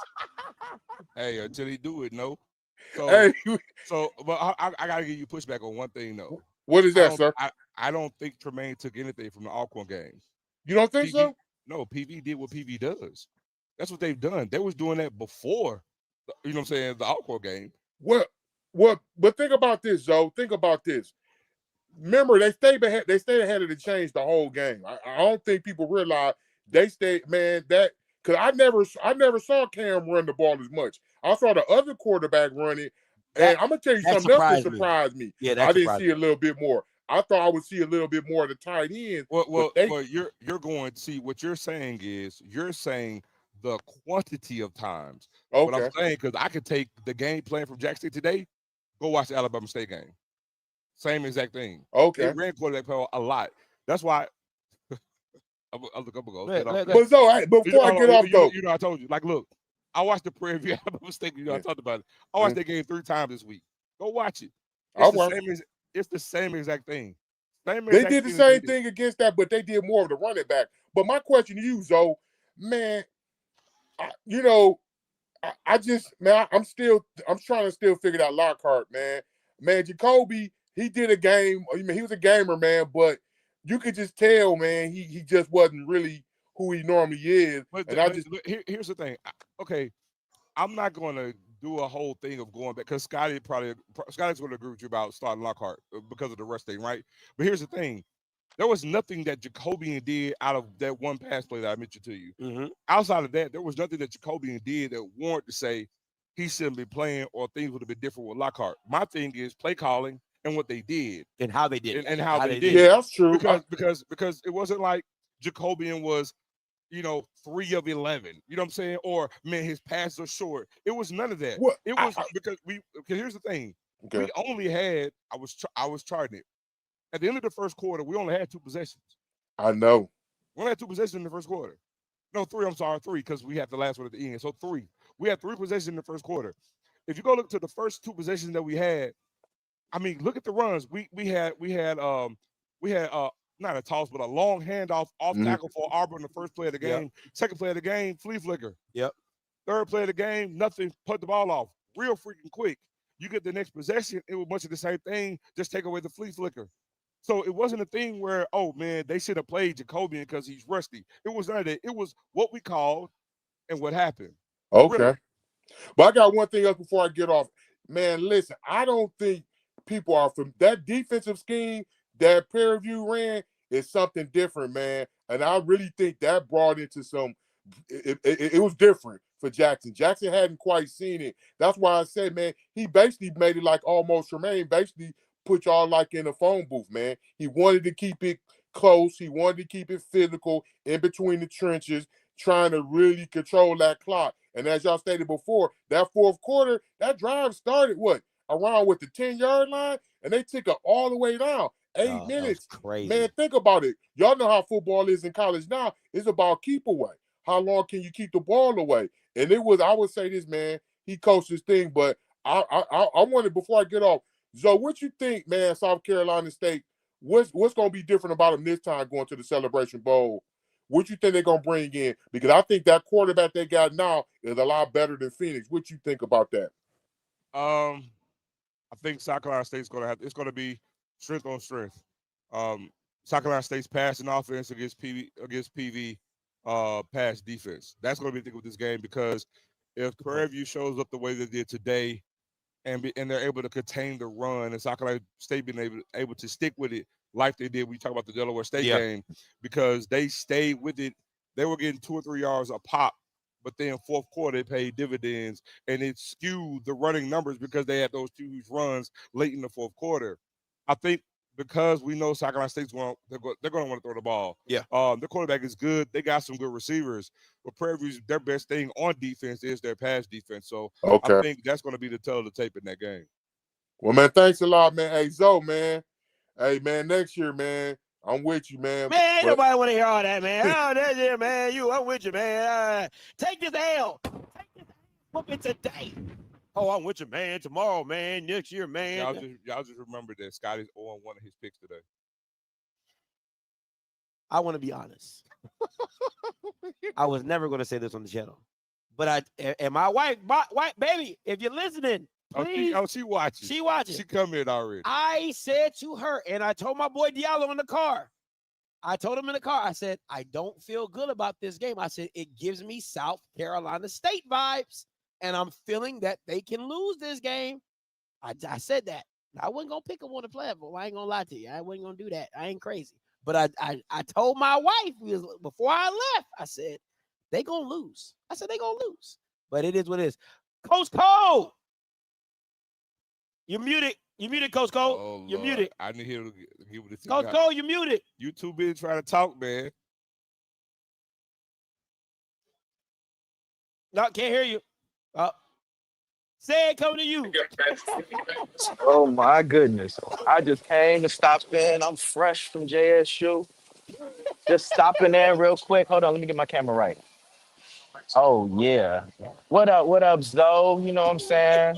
Hey, until he do it, no. But I gotta give you pushback on one thing though. What is that, sir? I don't think Tremaine took anything from the Alcorn game. You don't think so? No, PV did what PV does. That's what they've done. They was doing that before, you know what I'm saying, the Alcorn game. But think about this, Zoe. Think about this. Remember, they stayed ahead of the change the whole game. I don't think people realize they stayed, man, because I never saw Cam run the ball as much. I saw the other quarterback run it, and I'm gonna tell you something else that surprised me. I didn't see a little bit more. I thought I would see a little bit more of the tight end. Well, you're going to see what you're saying is you're saying the quantity of times. Okay. What I'm saying, because I could take the game plan from Jackson State today, go watch the Alabama State game. Same exact thing. Okay. They ran quarterback play a lot. That's why. I'm gonna go. But so, before I get off though, you know, I told you. Like, look, I watched the Prairie View Alabama State. You know, I talked about it. I watched that game 3 times this week. Go watch it. It's the same exact thing. They did the same thing against that, but they did more of the running back. But my question to you, Zoe, man, I just, man, I'm trying to still figure out Lockhart, man. Man, Jacoby, he did a game. I mean, he was a gamer, man, but you could just tell, man, he just wasn't really who he normally is. But, And here's the thing. Okay, I'm not going to do a whole thing of going back because Scotty's going to agree with you about starting Lockhart because of the rest thing, right? But here's the thing. There was nothing that Jacobian did out of that one pass play that I mentioned to you. Mm-hmm. Outside of that, there was nothing that Jacobian did that warranted to say he shouldn't be playing or things would have been different with Lockhart. My thing is play calling and what they did. And how they did it. And how they did yeah, that's true. Because it wasn't like Jacobian was, 3 of 11. You know what I'm saying? Or, man, his passes are short. It was none of that. What? It was because here's the thing. Okay. We only had, I was charting it. At the end of the first quarter, we only had 2 possessions. I know. We only had 2 possessions in the first quarter. No, 3. I'm sorry, 3 because we had the last one at the end. So 3. We had 3 possessions in the first quarter. If you go look to the first 2 possessions that we had, I mean, look at the runs. We had not a toss, but a long handoff off tackle for Arbor in the first play of the game. Yep. Second play of the game, flea flicker. Yep. Third play of the game, nothing. Put the ball off real freaking quick. You get the next possession, it was much of the same thing. Just take away the flea flicker. So it wasn't a thing where, oh, man, they should have played Jacobian because he's rusty. It was none of that. It was what we called and what happened. Okay. Really. But I got one thing else before I get off. Man, listen, I don't think people are from that defensive scheme that Prairie View ran is something different, man. And I really think that brought into it was different for Jackson. Jackson hadn't quite seen it. That's why I said, man, he basically made it like almost Tremaine basically put y'all like in a phone booth, man. He wanted to keep it close. He wanted to keep it physical in between the trenches, trying to really control that clock. And as y'all stated before, that fourth quarter, that drive started around the 10-yard line, and they took it all the way down. 8 minutes. Crazy. Man, think about it. Y'all know how football is in college now. It's about keep away. How long can you keep the ball away? And I would say this, man, he coached his thing, but I wanted, before I get off, Zoe, what you think, man, South Carolina State, what's going to be different about them this time going to the Celebration Bowl? What you think they're going to bring in? Because I think that quarterback they got now is a lot better than Phoenix. What you think about that? I think South Carolina State's it's going to be strength on strength. South Carolina State's passing offense against PV pass defense. That's going to be the thing with this game because if Prairie View shows up the way they did today and they're able to contain the run and South Carolina State being able to stick with it like they did when you talk about the Delaware State game because they stayed with it. They were getting 2 or 3 yards a pop, but then fourth quarter they paid dividends and it skewed the running numbers because they had those 2 huge runs late in the fourth quarter. I think because we know South Carolina State's they're going to want to throw the ball. Yeah. Their quarterback is good. They got some good receivers. But Prairie View's their best thing on defense is their pass defense. So I think that's going to be the tell of the tape in that game. Well, man, thanks a lot, man. Hey, Zoe, man. Hey, man, next year, man, I'm with you, man. Man, ain't nobody want to hear all that, man. Oh, that year, man. I'm with you, man. Take this L. Take this L. It today. Oh, I'm with you, man. Tomorrow, man. Next year, man. Y'all just remember that Scotty's on one of his picks today. I want to be honest. I was never going to say this on the channel. But my wife, baby, if you're listening, please. She watching. She watching. She come in already. I said to her, and I told my boy Diallo in the car. I told him in the car, I said, I don't feel good about this game. I said, it gives me South Carolina State vibes. And I'm feeling that they can lose this game. I said that. I wasn't going to pick them on the platform. I ain't going to lie to you. I wasn't going to do that. I ain't crazy. But I told my wife before I left, I said, they going to lose. I said, they going to lose. But it is what it is. Coach Cole. You're muted. You muted, Coach Cole. Oh, you're Lord. muted. I didn't hear it. Coach Cole, you're muted. You too busy trying to talk, man. No, can't hear you. Say it coming to you. Oh my goodness. I just came to stop in. I'm fresh from JSU. Just stopping there real quick. Hold on, let me get my camera right. Oh yeah. What up, Zoe? You know what I'm saying?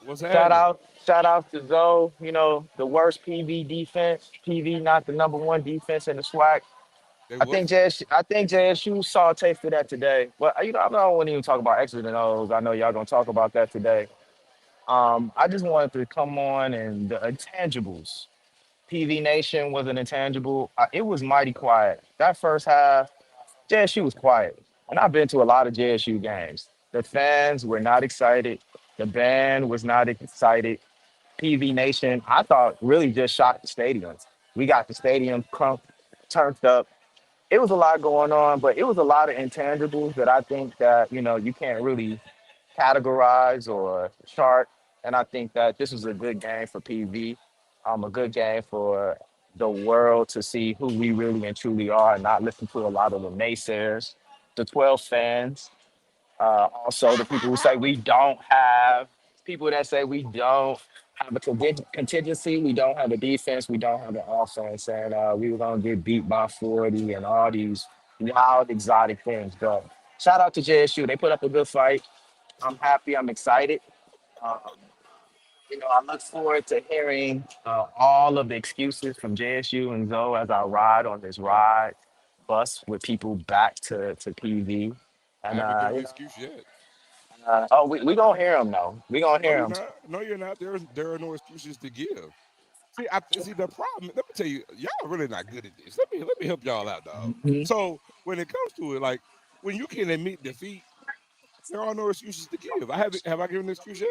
What's happening? Shout out to Zoe. You know, the worst PV defense. PV not the #1 defense in the SWAC. I think JSU saw a taste of that today. Well, I don't want to even talk about X's and O's. I know y'all gonna talk about that today. I just wanted to come on and the intangibles. PV Nation was an intangible. It was mighty quiet. That first half, JSU was quiet. And I've been to a lot of JSU games. The fans were not excited. The band was not excited. PV Nation, I thought, really just shocked the stadium. We got the stadium turned up. It was a lot going on, but it was a lot of intangibles that I think that, you can't really categorize or chart. And I think that this was a good game for PV, a good game for the world to see who we really and truly are and not listen to a lot of the naysayers, the 12 fans, also the people who say we don't have, people that say we don't have a contingency, we don't have a defense, we don't have an offense, and we were going to get beat by 40 and all these wild, exotic things. But shout out to JSU. They put up a good fight. I'm happy. I'm excited. Um, I look forward to hearing all of the excuses from JSU and Zoe as I ride on this ride bus with people back to PV. I And haven't given an excuse yet. we gonna hear them though. We gonna No, hear you're them. not. No, you're not. There are no excuses to give. See the problem. Let me tell you, y'all are really not good at this. Let me help y'all out, dog. So when it comes to it, like when you can admit defeat, there are no excuses to give. Have I given an excuse yet?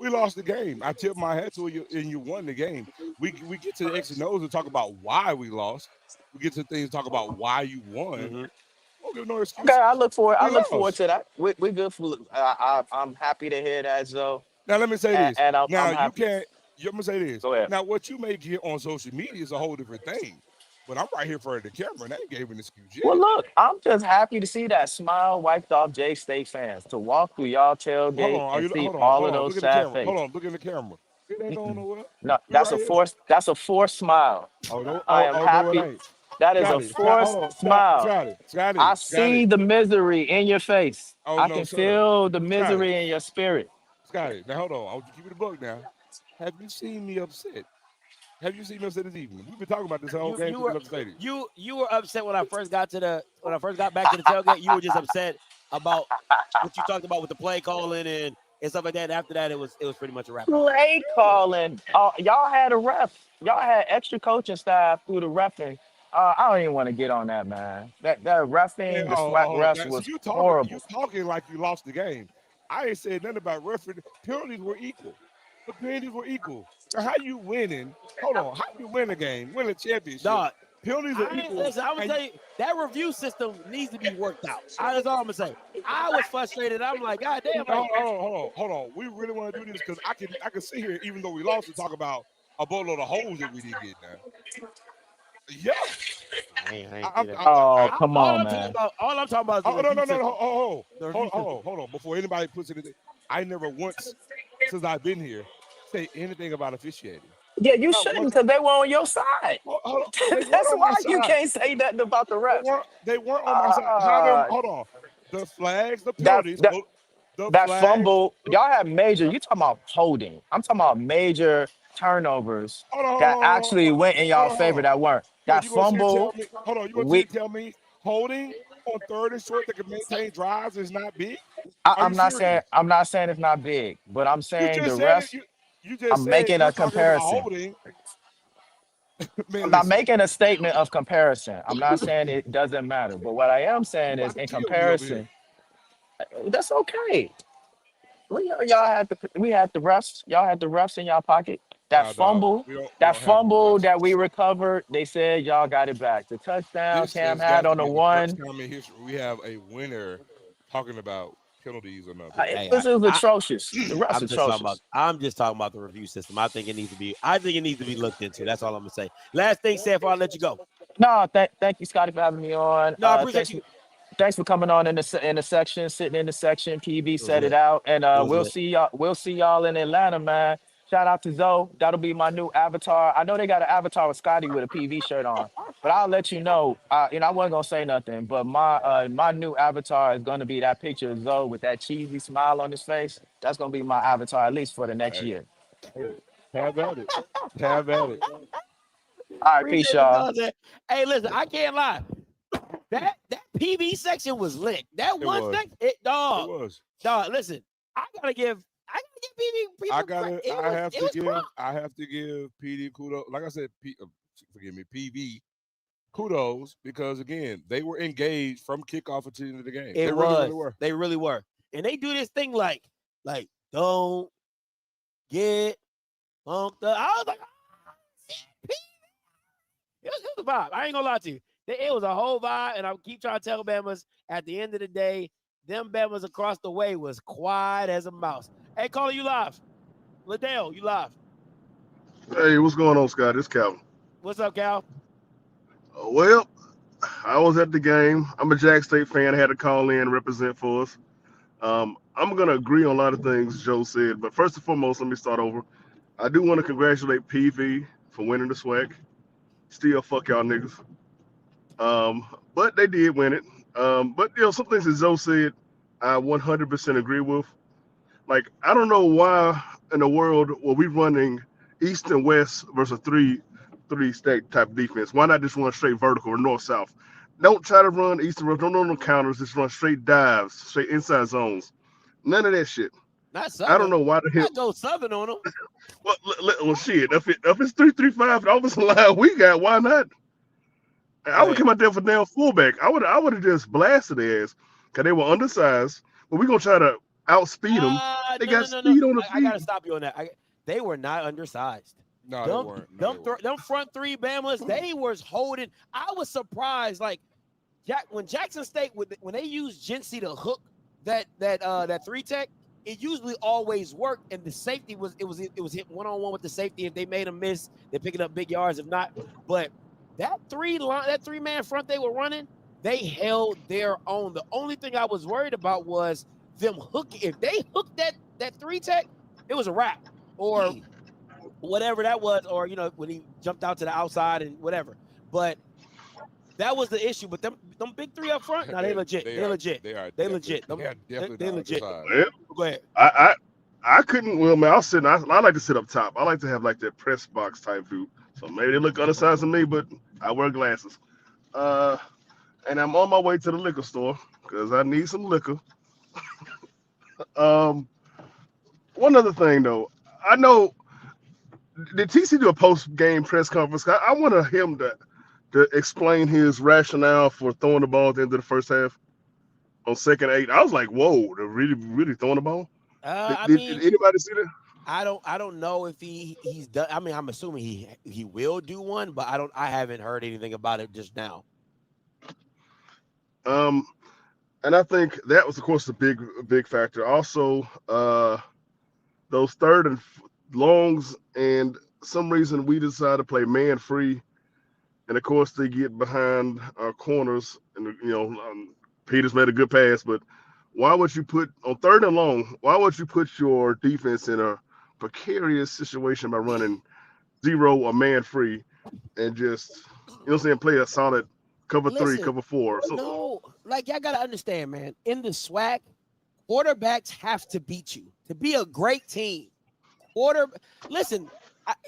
We lost the game. I tipped my hat to you, and you won the game. We get to the X and O's and talk about why we lost. We get to things to talk about why you won. Don't give no excuse. Okay, I look forward lost. to that. We good for. I'm happy to hear that, Zoe. Now let me say this. And I'm Now you happy. can't. I'm gonna say this. Go ahead. Now what you may get on social media is a whole different thing. But I'm right here for the camera, and I ain't gave an excuse yet. Well, look, I'm just happy to see that smile wiped off J State fans to walk through y'all tailgate and see all of those sad faces. Hold on, look in the camera. It ain't going nowhere. No, that's a forced. That's a forced smile. I am happy. No, it ain't. That is a Scotty, forced smile. Scotty, I see the misery in your face. Oh, I no, can sir. feel the misery in your spirit. Scotty, now hold on. I want you to keep it a buck now. Have you seen me upset? Have you seen me upset this evening? We've been talking about this whole game. You were upset when I first got back to the tailgate. You were just upset about what you talked about with the play calling and stuff like that. And after that, it was pretty much a wrap. Play calling. Y'all had a ref. Y'all had extra coaching staff through the reffing. I don't even want to get on that, man. That reffing, the SWAC refs was horrible. You talking like you lost the game. I ain't said nothing about refereeing. Penalties were equal. The penalties were equal. Now, how you winning? Hold on. How you win a game? Win a championship? Dog, penalties are equal. Listen, I'm gonna tell you that review system needs to be worked out. That's all I'm gonna say. I was frustrated. I'm like, God damn. Hold on. We really want to do this because I can sit here, even though we lost, to talk about a boatload of holes that we didn't get now. Yeah. Come on, man. All I'm talking about is hold on. Before anybody puts anything, I never once, since I've been here, say anything about officiating. Yeah, you shouldn't because they were on your side. That's why you can't say nothing about the refs. They weren't on my side. Hold on. The flags, the penalties. That fumble, y'all have major. You talking about holding? I'm talking about major turnovers that actually went in y'all favor that weren't. That fumble. Hold on, you want to tell me holding on third and short that can maintain drives is not big? I'm not saying it's not big, but I'm saying the refs. I'm making a comparison. I'm not making a statement of comparison. I'm not saying it doesn't matter, but what I am saying is in comparison. That's okay. We had the refs. Y'all had the refs in y'all pocket. That fumble that we recovered, they said y'all got it back. The touchdown Cam had on the one. We have a winner talking about penalties or nothing. It was atrocious. The refs atrocious. I'm just talking about the review system. I think it needs to be looked into. That's all I'm gonna say. Last thing, Seth, before I let you go. No, thank you, Scotty, for having me on. No, I appreciate you. Thanks for coming on in the section, sitting in the section. PB set it out, and we'll see y'all in Atlanta, man. Shout out to Zoe. That'll be my new avatar. I know they got an avatar with Scotty with a PV shirt on, but I'll let you know. I wasn't gonna say nothing, but my new avatar is gonna be that picture of Zoe with that cheesy smile on his face. That's gonna be my avatar at least for the next year. Have at it. All right, peace, y'all. Hey, listen, I can't lie. That PV section was lit. That It one was. section, It dog. was. Listen, I gotta give PV people credit. I have crunk. to give PD kudos. Like I said, forgive me, PV kudos, because again, they were engaged from kickoff until the end of the game. They really were. They really were. And they do this thing like don't get punked up. I was like, it was a vibe. I ain't gonna lie to you. It was a whole vibe, and I keep trying to tell Bamas at the end of the day, them Bamas across the way was quiet as a mouse. Hey, Caller, you live. Liddell, you live. Hey, what's going on, Scott? It's Calvin. What's up, Cal? Well, I was at the game. I'm a Jack State fan. I had to call in and represent for us. I'm going to agree on a lot of things Joe said, but first and foremost, let me start over. I do want to congratulate PV for winning the SWAC. Still, fuck y'all niggas. But they did win it. But, some things that Joe said, I 100% agree with. Like, I don't know why in the world were we running east and west versus three stack type defense. Why not just run straight vertical or north-south? Don't try to run east and west. Don't run no counters. Just run straight dives, straight inside zones. None of that shit. Not Southern. I don't know why the hell. I go Southern on them. Well, shit. If it's 3-3-5, the offensive line we got, why not? I would come out there for damn fullback. I would have just blasted their ass because they were undersized. But we're gonna try to outspeed them. They got speed on the feet. I gotta stop you on that. They were not undersized. No, they weren't. Them front three Bamas, they was holding. I was surprised, like when Jackson State when they used Gency to hook that 3-tech, it usually always worked, and the safety was hit one-on-one with the safety. If they made a miss, they're picking up big yards. If not, but that three-man front they were running, they held their own. The only thing I was worried about was them hooking. If they hooked that 3-tech, it was a wrap, or whatever that was, or when he jumped out to the outside and whatever. But that was the issue. But them big three up front, no, they legit. They're legit. They legit. They legit. Yeah. Go ahead. I couldn't. Well, man, I like to sit up top. I like to have like that press box type view. So maybe they look undersized to me, but I wear glasses. And I'm on my way to the liquor store because I need some liquor. One other thing though, I know. Did TC do a post-game press conference? I want him to explain his rationale for throwing the ball at the end of the first half on 2nd and 8. I was like, whoa, they're really throwing the ball? Did anybody see that? I don't know if he's done. I mean, I'm assuming he will do one, but I haven't heard anything about it just now. And I think that was, of course, a big factor. Also, those 3rd and longs, and some reason we decided to play man free, and of course they get behind our corners, and Peters made a good pass, but why would you put on 3rd and long? Why would you put your defense in a precarious situation by running 0 or man free and just play a solid cover 3, cover 4? No, like y'all gotta understand, man. In the SWAC, quarterbacks have to beat you to be a great team. Listen,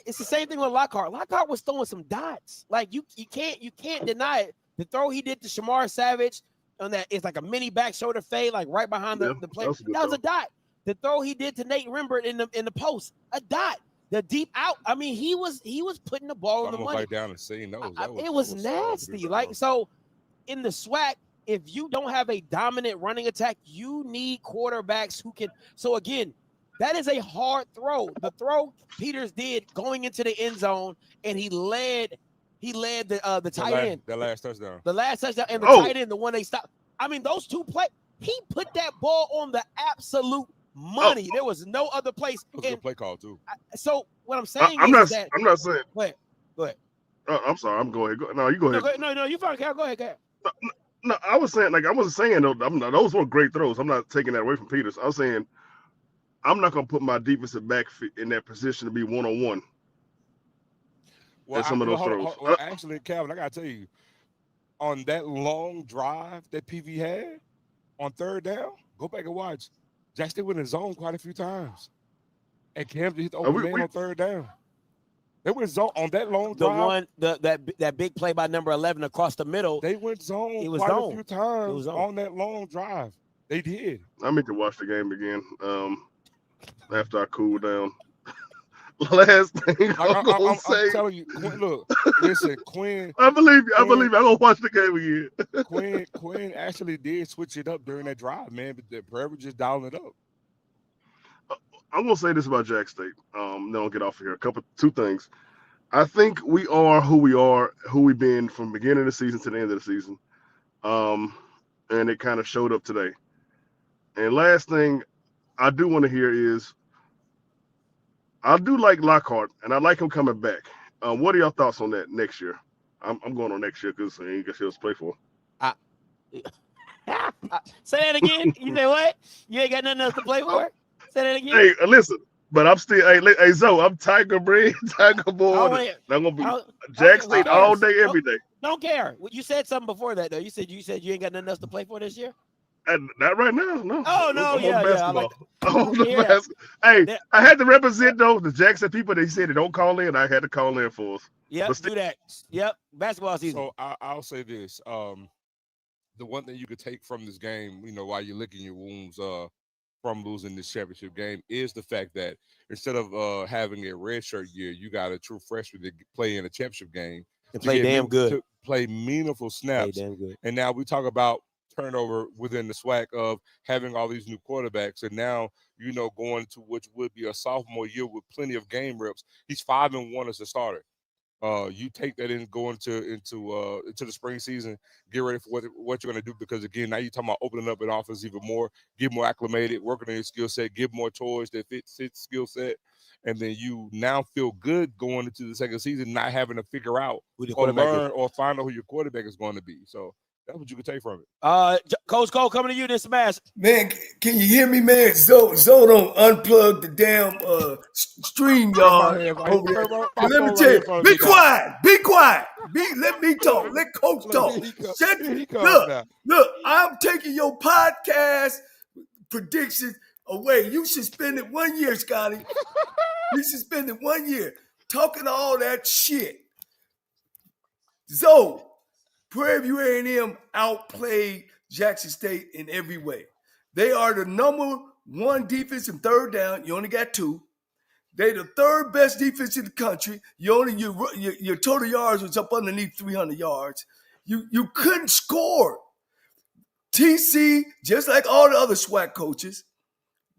it's the same thing with Lockhart. Lockhart was throwing some dots. Like you can't deny it. The throw he did to Shamar Savage on that is like a mini back shoulder fade, like right behind the play. That was a dot. The throw he did to Nate Rembert in the post, a dot. The deep out. I mean, he was putting the ball on the money. Right down and seeing those. It was nasty. Like so, in the SWAC, if you don't have a dominant running attack, you need quarterbacks who can. So again. That is a hard throw. The throw Peters did going into the end zone, and he led the tight end. The last touchdown. The last touchdown and the tight end, the one they stopped. I mean, those two plays. He put that ball on the absolute money. There was no other place. It was a play call too. So what I'm saying I'm not saying. Go ahead. I'm sorry. I'm going. No, you go ahead. No, you fine, Cal. Go ahead. No, I was saying I wasn't saying those were great throws. I'm not taking that away from Peters. I was saying. I'm not going to put my defensive back in that position to be one-on-one. Well, some of those throws. Well, actually, Calvin, I got to tell you, on that long drive that PV had on 3rd down, go back and watch. Jackson went in the zone quite a few times. And Cam hit the open man on 3rd down. They went zone on that long The drive. one, that big play by number 11 across the middle. They went zone It was quite zone. a few It times was zone. on that long drive. They did. I need to watch the game again. After I cool down. Last thing I'm gonna say. I'm telling you, Quinn, look, listen, Quinn. I believe you. I'm gonna watch the game again. Quinn actually did switch it up during that drive, man. But the Prairie was just dialing it up. I'm gonna say this about Jack State. Then I'll get off of here. Two things. I think we are who we've been from the beginning of the season to the end of the season. And it kind of showed up today. And last thing I do want to hear is, I do like Lockhart, and I like him coming back. What are your thoughts on that next year? I'm going on next year because he ain't got shit to play for. Say that again. You say what? You ain't got nothing else to play for? Say that again. Hey, listen, but I'm still, hey, Zoe, I'm Tiger Bread, Tiger Boy. I'm going to be Jack State all day, every day. Don't care. You said something before that, though. You said you ain't got nothing else to play for this year? Not right now, no. Oh, no, Hey, I had to represent the Jackson people. They said they don't call in. I had to call in for us. Yep, do that. Yep, basketball season. So I'll say this. The one thing you could take from this game, while you're licking your wounds from losing this championship game, is the fact that instead of having a redshirt year, you got a true freshman that play in a championship game. And play damn good. To play meaningful snaps. Play damn good. And now we talk about turnover within the SWAC of having all these new quarterbacks, and now going to which would be a sophomore year with plenty of game reps. He's 5-1 as a starter. You take that in going into the spring season, get ready for what you're going to do, because again, now you're talking about opening up an offense even more, get more acclimated, working on your skill set, give more toys that fit skill set, and then you now feel good going into the second season, not having to figure out or learn or find out who your quarterback is going to be. So that's what you can take from it. Coach Cole, coming to you this smash. Man, can you hear me, man? Zoe don't unplug the damn stream, y'all. Let me tell you, be quiet. Let me talk. Let Coach talk. Look, I'm taking your podcast predictions away. You should spend it 1 year, Scotty. You should spend it 1 year talking all that shit. Zoe, Prairie View A&M outplayed Jackson State in every way. They are the number one defense in third down. You only got 2. They're the third best defense in the country. Your total yards was up underneath 300 yards. You couldn't score. TC, just like all the other SWAC coaches,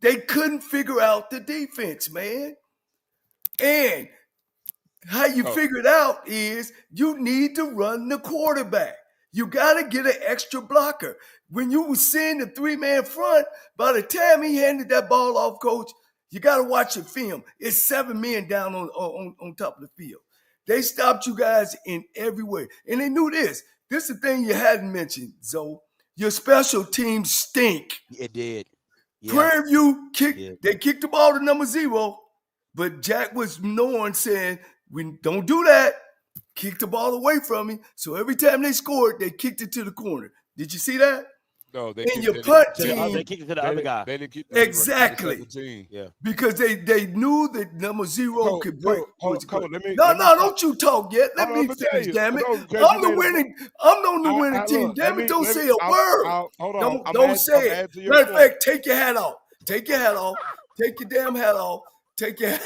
they couldn't figure out the defense, man. And how you figure it out is you need to run the quarterback. You got to get an extra blocker. When you were seeing the 3-man front, by the time he handed that ball off, Coach, you got to watch your film. It's 7 men down on top of the field. They stopped you guys in every way. And they knew this. This is the thing you hadn't mentioned, Zoe. Your special teams stink. It did. Yeah. Prairie View they kicked the ball to number 0, but Jack was knowing, saying, we don't do that. Kick the ball away from me. So every time they scored, they kicked it to the corner. Did you see that? No, they kicked it to the other guy. They didn't kick exactly. Yeah. Because they knew that number 0 could break. No, don't you talk yet. Let me finish, damn it. I'm the winning team. Damn it, don't say a word. Don't say it. Matter of fact, take your hat off. Take your hat off. Take your damn hat off. Hey, let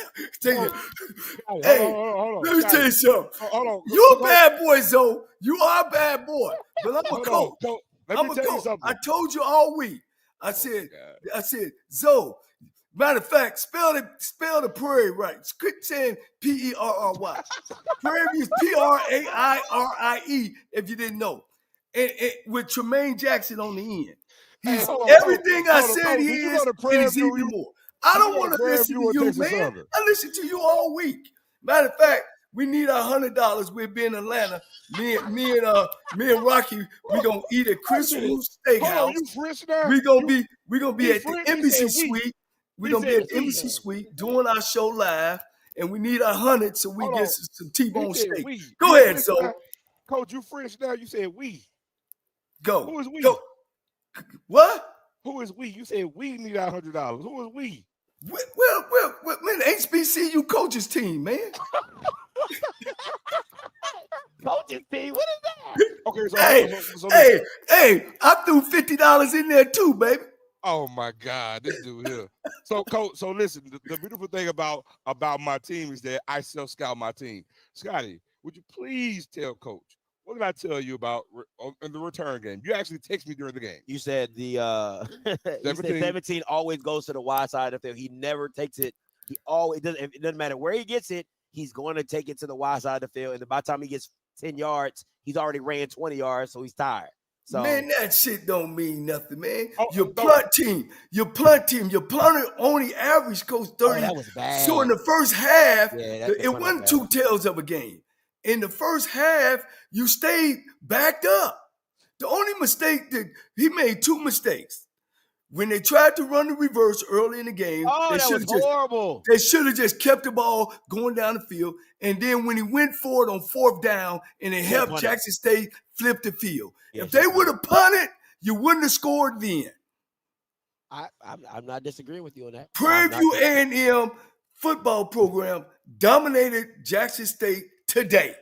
me tell you something. You're a bad boy, Zoe. You are a bad boy. But I'm a coach. I'm a coach. I told you all week. I said, Zoe. Matter of fact, spell the Prairie right. Quit saying P-E-R-R-Y. Prairie is P-R-A-I-R-I-E, if you didn't know. And with Tremaine Jackson on the end. He's everything I said he is, and he's even more. I don't want to listen to you, man. I listen to you all week. Matter of fact, we need $100. We'll be in Atlanta. Me and Rocky, we're gonna eat at Chris Rue's Steakhouse. We're gonna be at the Embassy Suite. We're gonna be at the Embassy Suite doing our show live, and we need 100 so we get some T-bone steak. Go ahead, so. Coach, you French now. You said we. Go. Who is we? Go. What? Who is we? You said we need $100. Who is we? Well, man, HBCU coaches team, man. coach's team. What is that? Okay, so hey, I threw $50 in there too, baby. Oh my God, this dude here. So, Coach. So listen, the beautiful thing about my team is that I self-scout my team. Scotty, would you please tell Coach what did I tell you about in the return game? You actually text me during the game. You said you said 17 always goes to the wide side of the field. He never takes it. He always doesn't. It doesn't matter where he gets it. He's going to take it to the wide side of the field, and by the time he gets 10 yards, he's already ran 20 yards, so he's tired. So man, that shit don't mean nothing, man. Your punt team, your punter only averaged Coach 30. That was bad. So in the first half, it wasn't two tails of a game. In the first half, you stayed backed up. The only mistake that he made, two mistakes. When they tried to run the reverse early in the game, that was horrible. They should have just kept the ball going down the field. And then when he went for it on fourth down and it helped Jackson State flip the field. Yeah, if they would have punted, you wouldn't have scored then. I'm not disagreeing with you on that. Prairie View A&M football program dominated Jackson State today.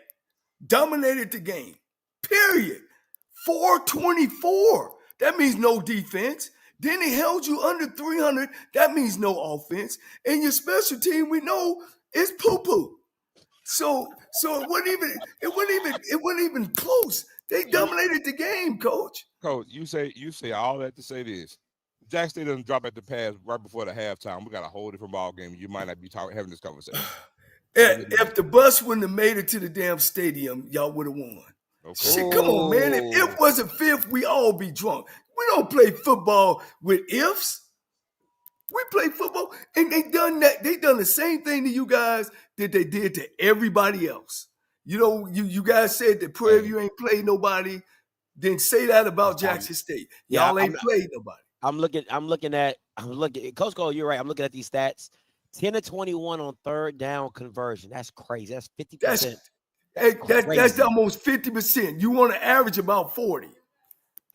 Dominated the game. Period. 424. That means no defense. Then they held you under 300. That means no offense. And your special team, we know, is poo-poo. So it wasn't even close. They dominated the game, Coach. Coach, you say all that to say this. Jackson State doesn't drop at the pass right before the halftime. We got a whole different ball game. You might not be having this conversation. If the bus wouldn't have made it to the damn stadium, y'all would have won. Okay. Shit, come on, man. If it wasn't fifth, we all be drunk. We don't play football with ifs. We play football, and they done that. They done the same thing to you guys that they did to everybody else. You know, you guys said that Prairie View ain't played nobody. Then say that about Jackson State. Y'all ain't played nobody. I'm looking at Coach Cole, you're right. I'm looking at these stats. 10-21 on third down conversion. That's crazy. That's 50%. That's almost 50%. You want to average about 40.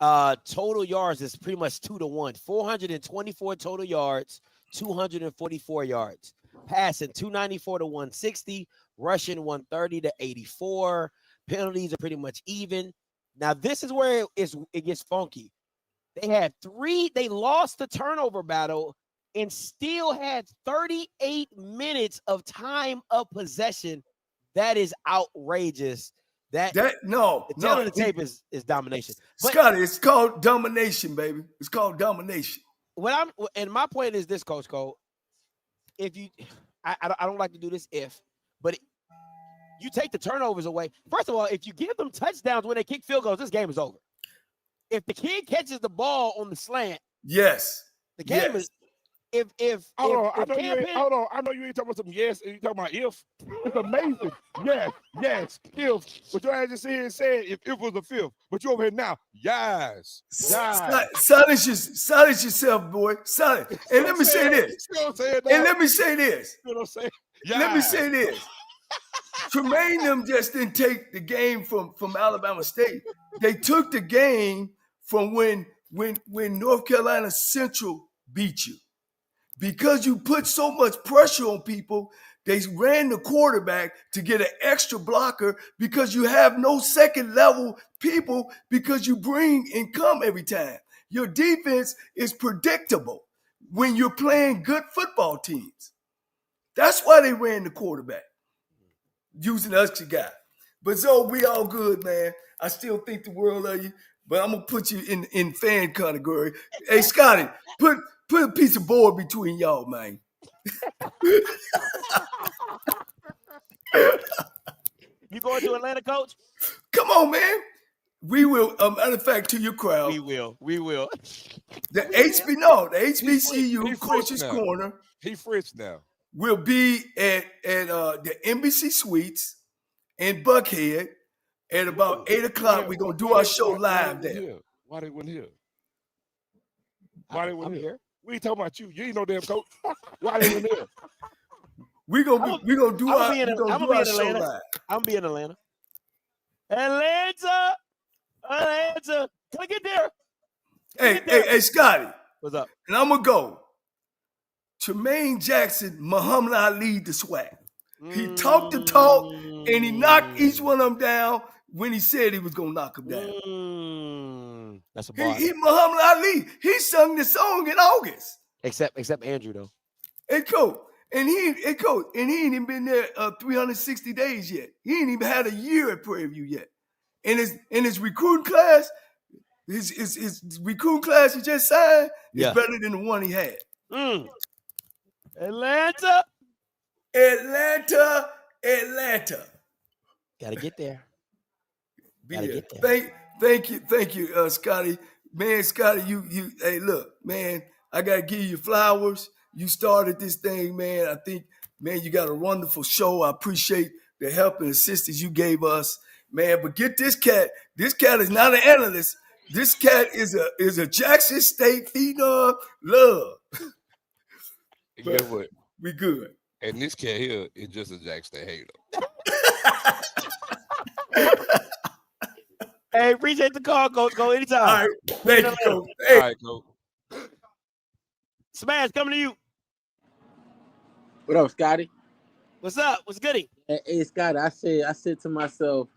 Total yards is pretty much 2-1. 424 total yards, 244 yards. Passing 294 to 160, rushing 130 to 84. Penalties are pretty much even. Now this is where it gets funky. They lost the turnover battle and still had 38 minutes of time of possession. That is outrageous. The tape is domination. But, Scotty, it's called domination, baby. It's called domination. And my point is this, Coach Cole. I don't like to do this but you take the turnovers away. First of all, if you give them touchdowns when they kick field goals, this game is over. If the kid catches the ball on the slant, yes, the game is. Hold on, I know you ain't talking about some yes, and you talking about if. It's amazing. Yes, if. But your ass just here and said if it was a fifth. But you over here now, yes. Silence yourself, boy. Silence. And let me say this. Let me say this. Tremaine them just didn't take the game from Alabama State. They took the game from when North Carolina Central beat you. Because you put so much pressure on people, they ran the quarterback to get an extra blocker because you have no second level people because you bring and come every time. Your defense is predictable when you're playing good football teams. That's why they ran the quarterback, using us extra guy. But so we all good, man. I still think the world of you, but I'm going to put you in fan category. Hey, Scotty, put a piece of board between y'all, man. You going to Atlanta, Coach? Come on, man. We will. Matter of fact, to your crowd. We will. The HBCU Coach's Corner. He Fritz now. Will be at the NBC Suites in Buckhead at about 8 o'clock. We're going to do our show live there. Why they went here? Here? We ain't talking about you. You ain't no damn coach. Why they in there? We're gonna do our show live. I'm be in Atlanta. Atlanta. Can I get there? Hey, Scotty. What's up? And I'm gonna go. Tremaine Jackson, Muhammad Ali, the SWAC. He talked the talk and he knocked each one of them down when he said he was gonna knock him down. That's a bar. He Muhammad Ali. He sung the song in August. Except Andrew though. And coach, and he ain't even been there 360 days yet. He ain't even had a year at Prairie View yet. In his recruiting class, his recruiting class he just signed is better than the one he had. Atlanta. Gotta get there. Get there. Thank you, Scotty. Man, Scotty, you hey, look, man, I gotta give you flowers. You started this thing, man. I think, man, you got a wonderful show. I appreciate the help and assistance you gave us, man. But get this cat. This cat is not an analyst. This cat is a Jackson State phenom. Love. You know what? We good. And this cat here is just a Jackson State hater. Hey, appreciate the call, Coach. Go anytime. All right. Thank you, Coach. Hey. All right, Coach. Smash, coming to you. What up, Scotty? What's up? What's goody? Hey, Scotty, I said to myself,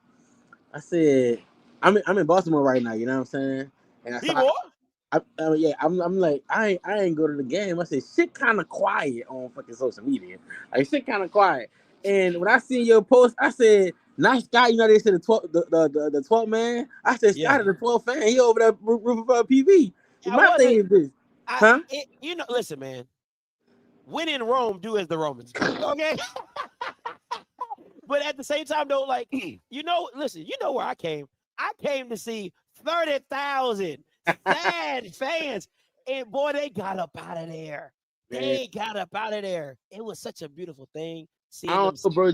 I'm in Baltimore right now, you know what I'm saying? And I'm like, I ain't go to the game. I said, shit kind of quiet on fucking social media. Like, shit kind of quiet. And when I seen your post, I said, nice guy, you know, they said the 12th man. I said, Scotty, the 12th fan, he over there rooting for PV. My thing is this. Listen, man. When in Rome, do as the Romans do. Okay. But at the same time, though, like, listen, you know where I came. I came to see 30,000 sad fans. And boy, they got up out of there. They got up out of there. It was such a beautiful thing. I don't know, bro.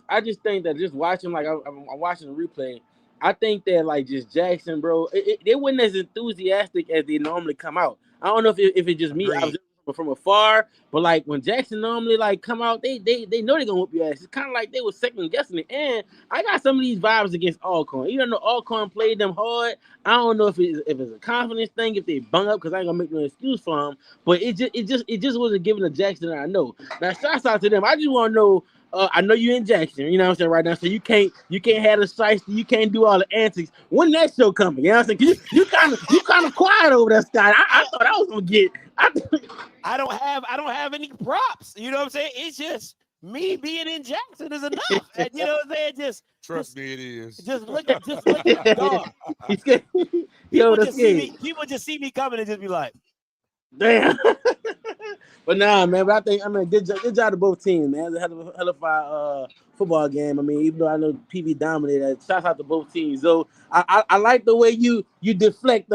I just think that just watching, like, I'm watching the replay. I think that, like, just Jackson, bro, they weren't as enthusiastic as they normally come out. I don't know if it's just me. I was from afar, but like when Jackson normally like come out, they know they're gonna whoop your ass. It's kind of like they were second guessing it. And I got some of these vibes against Alcorn. Even though Alcorn played them hard, I don't know if it's a confidence thing, if they bung up, because I ain't gonna make no excuse for them. But it just wasn't giving a Jackson that I know. Now shouts out to them. I just want to know. I know you in Jackson, you know what I'm saying, right now. So you can't have the sights, you can't do all the antics. When that show coming, you know what I'm saying? You kind of quiet over there, Scott. I thought I was gonna get. I don't have any props. You know what I'm saying? It's just me being in Jackson is enough. And, you know what I'm saying? Trust me, it is. Just look at dog. People just see me coming and just be like, damn. But nah, man. But I mean, good job to both teams, man. It was a hell of a football game. I mean, even though I know PV dominated, shout out to both teams. So I like the way you deflect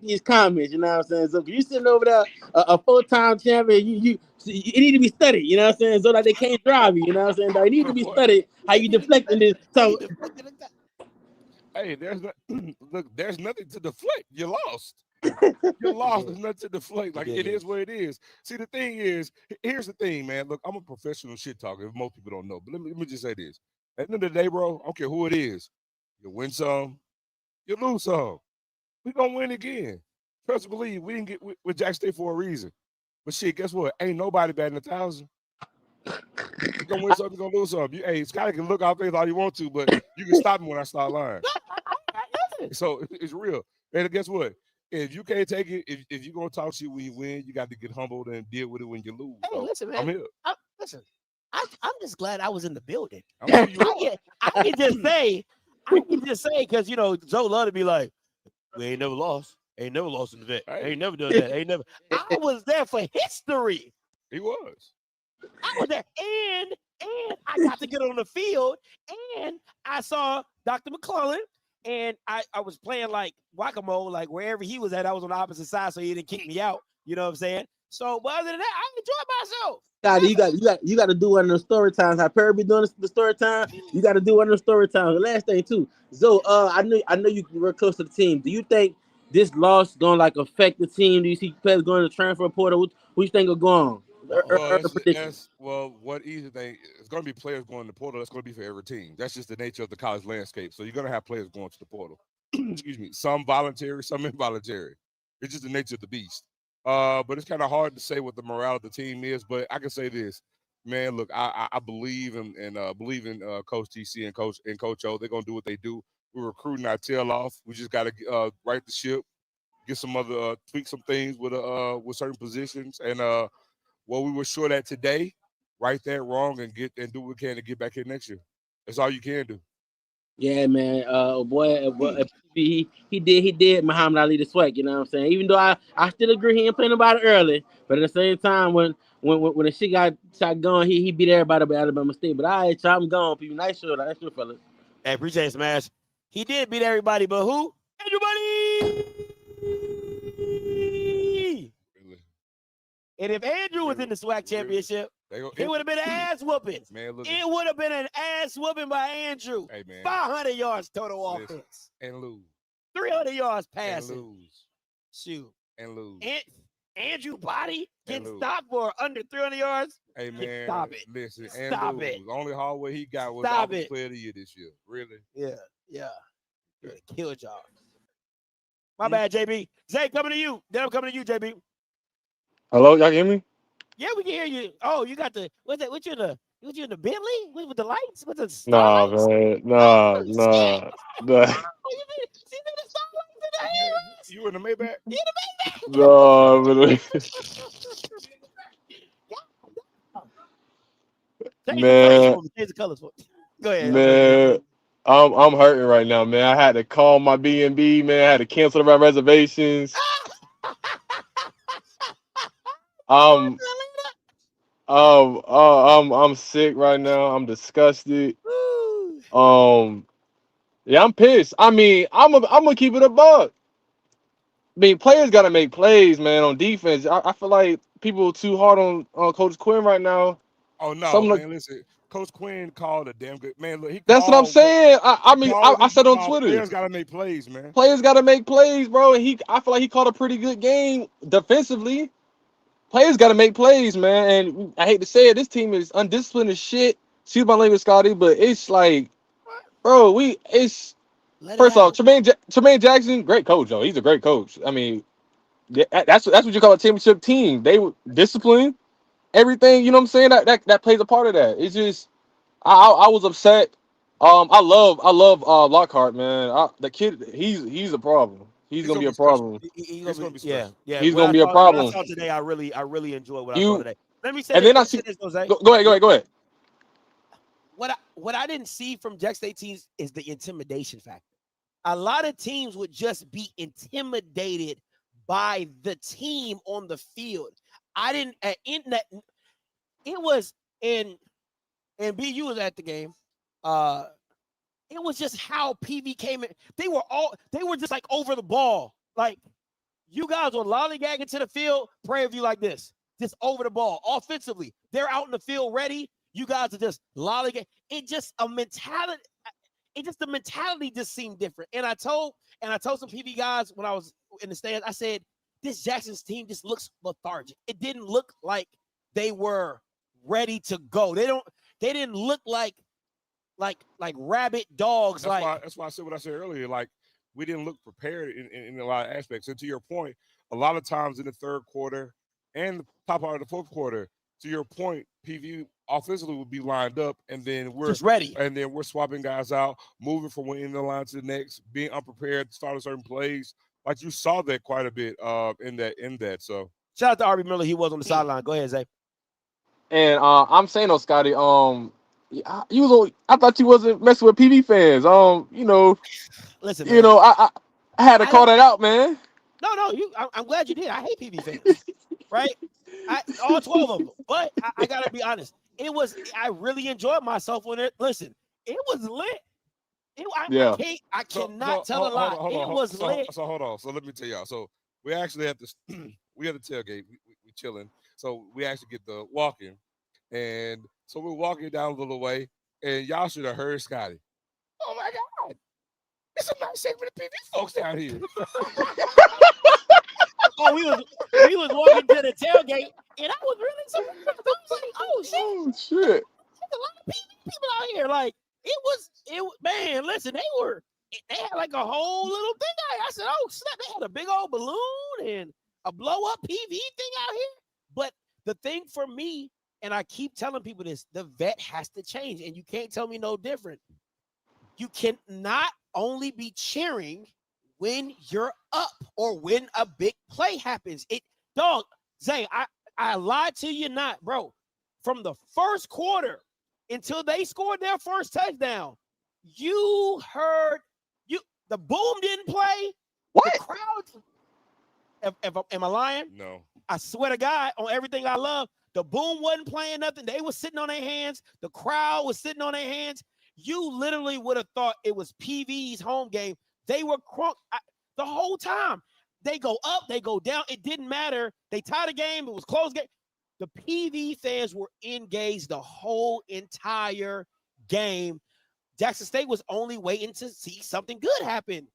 these comments. You know what I'm saying? So if you sitting over there, a full-time champion, you need to be studied. You know what I'm saying? So that they can't drive you. You know what I'm saying? It need to be studied how you deflecting this. So hey, there's nothing to deflect. You lost. You're lost. There's nothing to deflate. Like, it is what it is. See, the thing is, here's the thing, man. Look, I'm a professional shit talker, if most people don't know. But let me just say this. At the end of the day, bro, I don't care who it is. You win some, you lose some. We're going to win again. Trust and believe, we didn't get with Jack State for a reason. But shit, guess what? Ain't nobody batting 1,000. You're going to win some, you're going to lose some. Hey, Scotty can look out things all you want to, but you can stop me when I start lying. So it's real. And guess what? If you can't take it, if you're going to talk shit when you win, you got to get humbled and deal with it when you lose. Hey, so, listen, man. I'm here. I'm just glad I was in the building. I can just say, because, you know, Joe love to be like, we ain't never lost. Ain't never lost in the vet. Ain't never done that. Ain't never. I was there for history. He was. I was there. And I got to get on the field. And I saw Dr. McClellan. And I was playing like whack-a-mole, like wherever he was at, I was on the opposite side, so he didn't kick me out. You know what I'm saying? So, but other than that, I enjoyed myself. God, you got to do one of those story times. How Prairie be doing the story time, you got to do one of those story times. The last thing too, Zoe, I know you were close to the team. Do you think this loss gonna like affect the team? Do you see players going to transfer portal? Who you think will go on? What easy thing, it's going to be players going to the portal. That's going to be for every team. That's just the nature of the college landscape. So you're going to have players going to the portal. Excuse me. Some voluntary, some involuntary. It's just the nature of the beast. But it's kind of hard to say what the morale of the team is. But I can say this. Man, look, I believe in Coach TC and Coach O. They're gonna do what they do. We're recruiting our tail off. We just gotta right the ship, get some other tweak some things with certain positions, and what we were short at today, right that wrong, and do what we can to get back here next year. That's all you can do. Yeah, man. He did Muhammad Ali the SWAC. You know what I'm saying? Even though I still agree he ain't playing about it early, but at the same time when the shit got going, he beat everybody but Alabama State. But all right, I'm gone. People, nice show, fellas. Hey, appreciate it, Smash. He did beat everybody, but who? Everybody. And if Andrew was in the SWAC championship, it would have been an ass whooping. Man, it would have been an ass whooping by Andrew. Hey, man. 500 yards total offense. And lose. 300 yards passing. And lose. Shoot. And lose. Andrew Body gets stopped for under 300 yards. Hey, man. Stop it. Listen, Stop it. The only hallway he got was the player of the year this year. Really? Yeah. You're a kill job. My bad, JB. Zay, coming to you. Then I'm coming to you, JB. Hello, y'all hear me? Yeah, we can hear you. Oh, you got the what's that? What you in the Bentley with the lights? With the Nah, starlights? man. Nah. You in the Maybach? No, man. Change the colors for me. Go ahead. Man, I'm hurting right now, man. I had to call my B&B, man. I had to cancel my reservations. I'm sick right now. I'm disgusted. Yeah, I'm pissed. I mean, I'm gonna keep it a buck. I mean, players gotta make plays, man, on defense. I feel like people are too hard on Coach Quinn right now. Oh no, man! Listen, Coach Quinn called a damn good man. Look, that's what I'm saying. I said on Twitter, players gotta make plays, man. Players gotta make plays, bro. And I feel like he called a pretty good game defensively. Players got to make plays, man. And I hate to say it, this team is undisciplined as shit. Excuse my language, Scotty, but it's like, bro, first off, Tremaine Jackson, great coach, though. He's a great coach. I mean, that's what you call a championship team. They were disciplined, everything. You know what I'm saying? That plays a part of that. It's just, I was upset. I love Lockhart, man. The kid, he's a problem. He's gonna be a problem. He's gonna be special. Yeah. He's gonna be a problem. What I saw today, I really enjoyed what I saw today. Let me say and this. Then I see. Go ahead. What I didn't see from Jack State teams is the intimidation factor. A lot of teams would just be intimidated by the team on the field. I didn't. It was in BU was at the game. It was just how PV came in. They were just like over the ball. Like, you guys were lollygagging to the field, Prairie view like this, just over the ball. Offensively, they're out in the field ready. You guys are just lollygagging. The mentality just seemed different. And I told some PV guys when I was in the stands, I said, this Jackson's team just looks lethargic. It didn't look like they were ready to go. They didn't look like rabid dogs. That's why I said what I said earlier. Like, we didn't look prepared in a lot of aspects. And to your point, a lot of times in the third quarter and the top part of the fourth quarter, to your point, PV offensively would be lined up, and then we're just ready. And then we're swapping guys out, moving from one end of the line to the next, being unprepared, starting certain plays. Like, you saw that quite a bit in that. So shout out to RB Miller. He was on the sideline. Go ahead, Zay. And I'm saying though, Scotty, I thought you wasn't messing with PV fans. Listen, man, I had to call that out, man. No, I'm glad you did. I hate PV fans, right? All 12 of them. But I gotta be honest. I really enjoyed myself when it was lit. I cannot tell a lie. It was lit. So hold on. So let me tell y'all. So we actually have to. We have the tailgate. We chilling. So we actually get the walking, and so we're walking down a little way, and y'all should have heard Scotty. Oh my God! It's a nice segment of PV folks down here. Oh, we was walking to the tailgate, and I was really surprised. I was like, oh shit! There's a lot of people out here. Like, man, listen, they had like a whole little thing out here. I said, oh snap, they had a big old balloon and a blow up PV thing out here. But the thing for me and I keep telling people this, the vet has to change, and you can't tell me no different. You cannot only be cheering when you're up or when a big play happens. Zay, I lied to you not, bro. From the first quarter until they scored their first touchdown, you heard the boom didn't play. What? The crowd. Am I lying? No. I swear to God, on everything I love, the boom wasn't playing nothing. They were sitting on their hands. The crowd was sitting on their hands. You literally would have thought it was PV's home game. They were crunk the whole time. They go up, they go down. It didn't matter. They tied the game. It was close game. The PV fans were engaged the whole entire game. Jackson State was only waiting to see something good happen.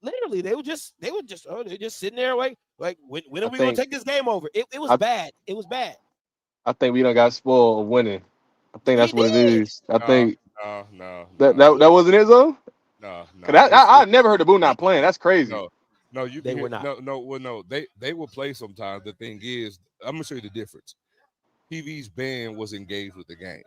Literally, they were just sitting there like when are we gonna take this game over? It was bad. It was bad. I think we done got spoiled winning. I think that's what it is. I think no. That wasn't it though. No. I never heard the Boo not playing. That's crazy. No, they were not. No. They will play sometimes. The thing is, I'm gonna show you the difference. PV's band was engaged with the game.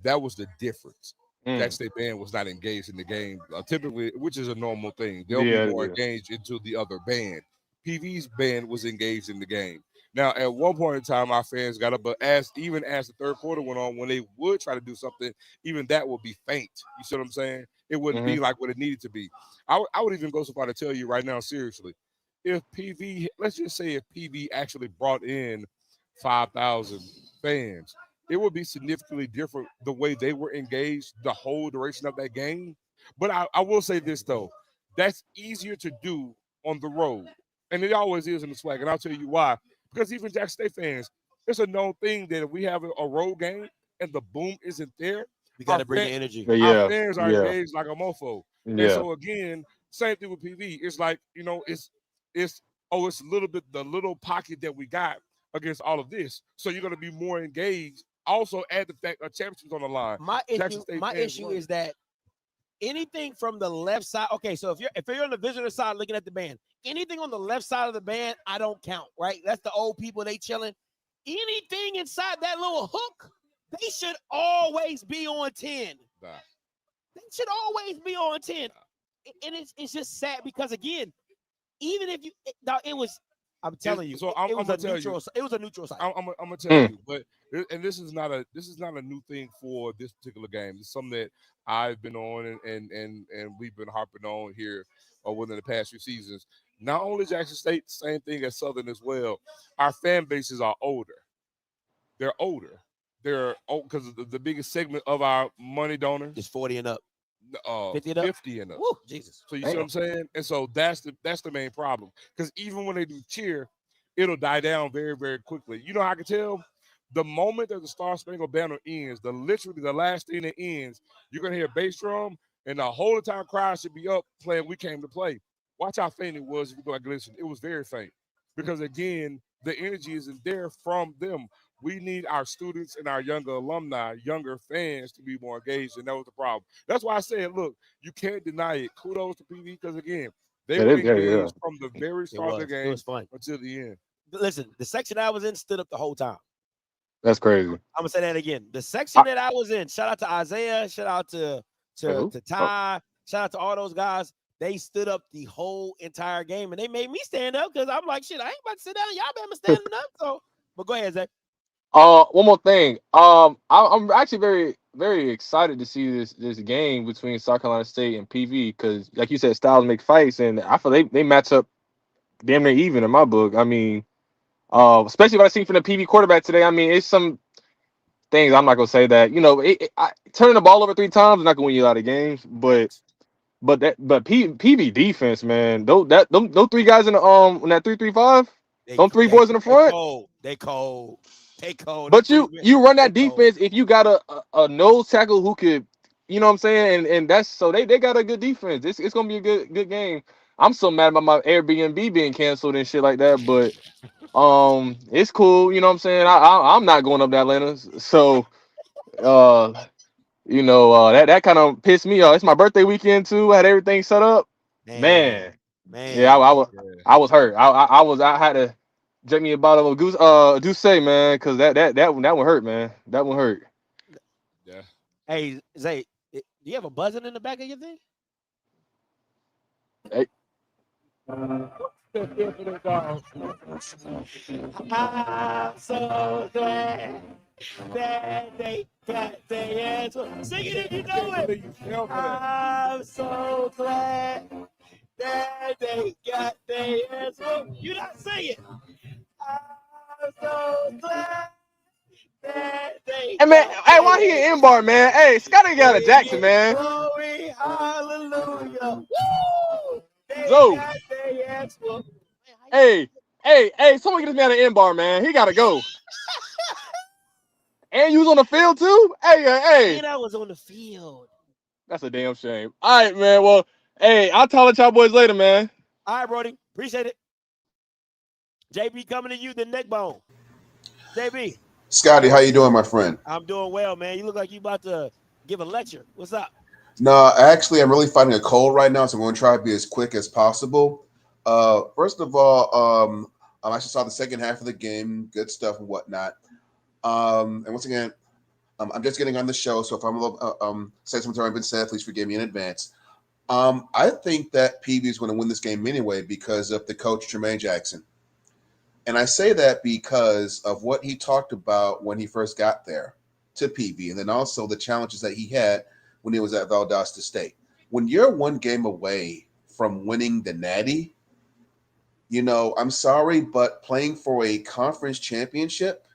That was the difference. Jackson State band was not engaged in the game, typically, which is a normal thing. They'll be more engaged into the other band. PV's band was engaged in the game. Now, at one point in time, our fans got up, but even as the third quarter went on, when they would try to do something, even that would be faint. You see what I'm saying? It wouldn't be like what it needed to be. I would even go so far to tell you right now, seriously, if PV, let's just say if PV actually brought in 5,000 fans, it would be significantly different the way they were engaged the whole duration of that game. But I will say this, though. That's easier to do on the road. And it always is in the SWAC. And I'll tell you why. Because even Jackson State fans, it's a known thing that if we have a road game and the boom isn't there, we got to bring the energy. Our fans are engaged like a mofo. Yeah. And so, again, same thing with PV. It's like, it's a little bit the little pocket that we got against all of this. So you're going to be more engaged. Also, add the fact a championship's on the line. My issue is that anything from the left side. Okay, so if you're on the visitor side looking at the band, anything on the left side of the band, I don't count. Right? That's the old people. They chilling. Anything inside that little hook, they should always be on 10. Nah. They should always be on 10. And it's just sad because again, even if it was. I'm telling you. So it was a neutral site. I'm gonna tell you, but this is not a new thing for this particular game. It's something that I've been on and we've been harping on here within the past few seasons. Not only Jackson State, same thing as Southern as well. Our fan bases are older. They're older. They're old because the biggest segment of our money donors is 40 and up. 50 and up. Woo, Jesus. So you see what I'm saying? And so that's the main problem. Because even when they do cheer, it'll die down very, very quickly. You know how I can tell? The moment that the Star Spangled Banner ends, literally the last thing that ends, you're gonna hear bass drum, and the whole entire crowd should be up playing "We Came to Play." Watch how faint it was if you go back and listen. It was very faint. Because again, the energy isn't there from them. We need our students and our younger alumni, younger fans to be more engaged, and that was the problem. That's why I said, look, you can't deny it. Kudos to PV because, again, they were engaged from the very start of the game until the end. Listen, the section I was in stood up the whole time. That's crazy. I'm going to say that again. The section that I was in, shout out to Isaiah, shout out to Ty, shout out to all those guys. They stood up the whole entire game, and they made me stand up because I'm like, shit, I ain't about to sit down. Y'all better standing up. So, but go ahead, Zach. One more thing. I'm actually very, very excited to see this game between South Carolina State and PV because, like you said, styles make fights, and I feel they match up damn near even in my book. I mean, especially what I see from the PV quarterback today. I mean, it's some things I'm not gonna say that turning the ball over 3 times is not gonna win you a lot of games, but PV defense, man, those 3 guys in the in that 3-3-5, those 3 boys in the front, they cold. But you run that defense if you got a nose tackle who could, you know what I'm saying, and that's so they got a good defense. It's gonna be a good game. I'm so mad about my Airbnb being canceled and shit like that, but it's cool. You know what I'm saying. I'm not going up to Atlanta, so that kind of pissed me off. It's my birthday weekend too. I had everything set up. Man. Yeah, I was hurt. I had to. Jamie a bottle of goose. Do say, man, because that one hurt, man. That one hurt. Yeah. Hey, Zay, do you have a buzzing in the back of your thing? Hey. I'm so glad that they got their answer. Sing it if you know it. I'm so glad that they got their answer. You not sing it. I'm so glad that they. Hey man, hey, why he in MBAR, man? Hey, Scotty got a Jackson, man. Glory, hallelujah. Woo! They Zo. got their answer. Hey, someone get this man an MBAR, man. He gotta go. And you was on the field too? Hey. And I was on the field. That's a damn shame. All right, man. Well, hey, I'll talk to y'all boys later, man. All right, Brody. Appreciate it. JB coming to you, the neck bone. JB. Scotty, how you doing, my friend? I'm doing well, man. You look like you about to give a lecture. What's up? No, actually, I'm really fighting a cold right now, so I'm going to try to be as quick as possible. First of all, I actually saw the second half of the game, good stuff and whatnot. And once again, I'm just getting on the show, so if I'm a little say something's already been said, please forgive me in advance. I think that PV is going to win this game anyway because of the coach Tremaine Jackson. And I say that because of what he talked about when he first got there to PV, and then also the challenges that he had when he was at Valdosta State. When you're one game away from winning the Natty, I'm sorry, but playing for a conference championship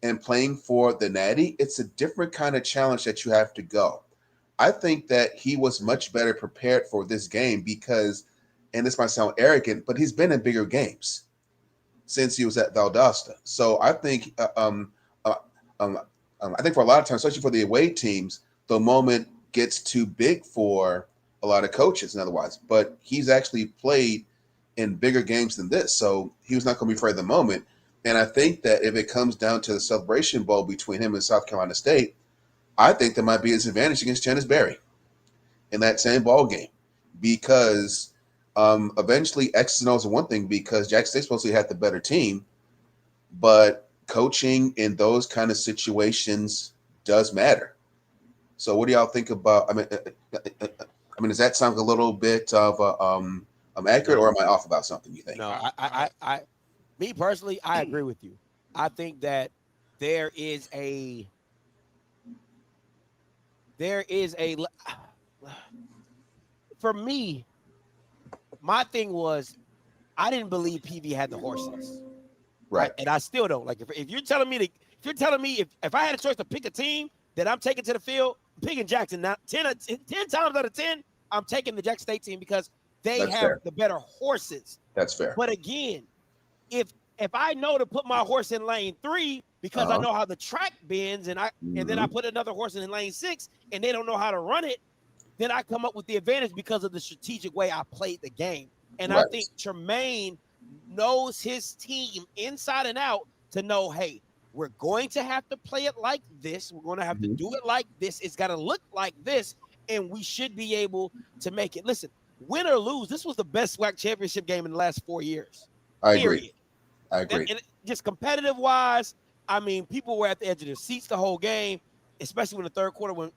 and playing for the Natty, it's a different kind of challenge that you have to go. I think that he was much better prepared for this game because, and this might sound arrogant, but he's been in bigger games since he was at Valdosta. So I think I think for a lot of times, especially for the away teams, the moment gets too big for a lot of coaches and otherwise. But he's actually played in bigger games than this, so he was not going to be afraid of the moment. And I think that if it comes down to the Celebration Bowl between him and South Carolina State, I think that might be his advantage against Janice Berry in that same ball game because eventually X's and O's are one thing because Jackson State supposedly had the better team, but coaching in those kind of situations does matter. So what do y'all think about? I mean, does that sound a little bit of accurate, or am I off about something? You think? No, I me personally, I agree with you. I think that there is a for me. My thing was, I didn't believe PV had the horses, right? And I still don't. Like, if you're telling me if I had a choice to pick a team that I'm taking to the field, I'm picking Jackson. Now, 10 times out of 10, I'm taking the Jackson State team because they have the better horses. That's fair. But again, if I know to put my horse in lane 3 because I know how the track bends, and then I put another horse in lane 6, and they don't know how to run it, then I come up with the advantage because of the strategic way I played the game. And I think Tremaine knows his team inside and out to know, hey, we're going to have to play it like this. We're going to have to do it like this. It's got to look like this, and we should be able to make it. Listen, win or lose, this was the best SWAC championship game in the last 4 years. I agree. And just competitive-wise, I mean, people were at the edge of their seats the whole game, especially in the third quarter when,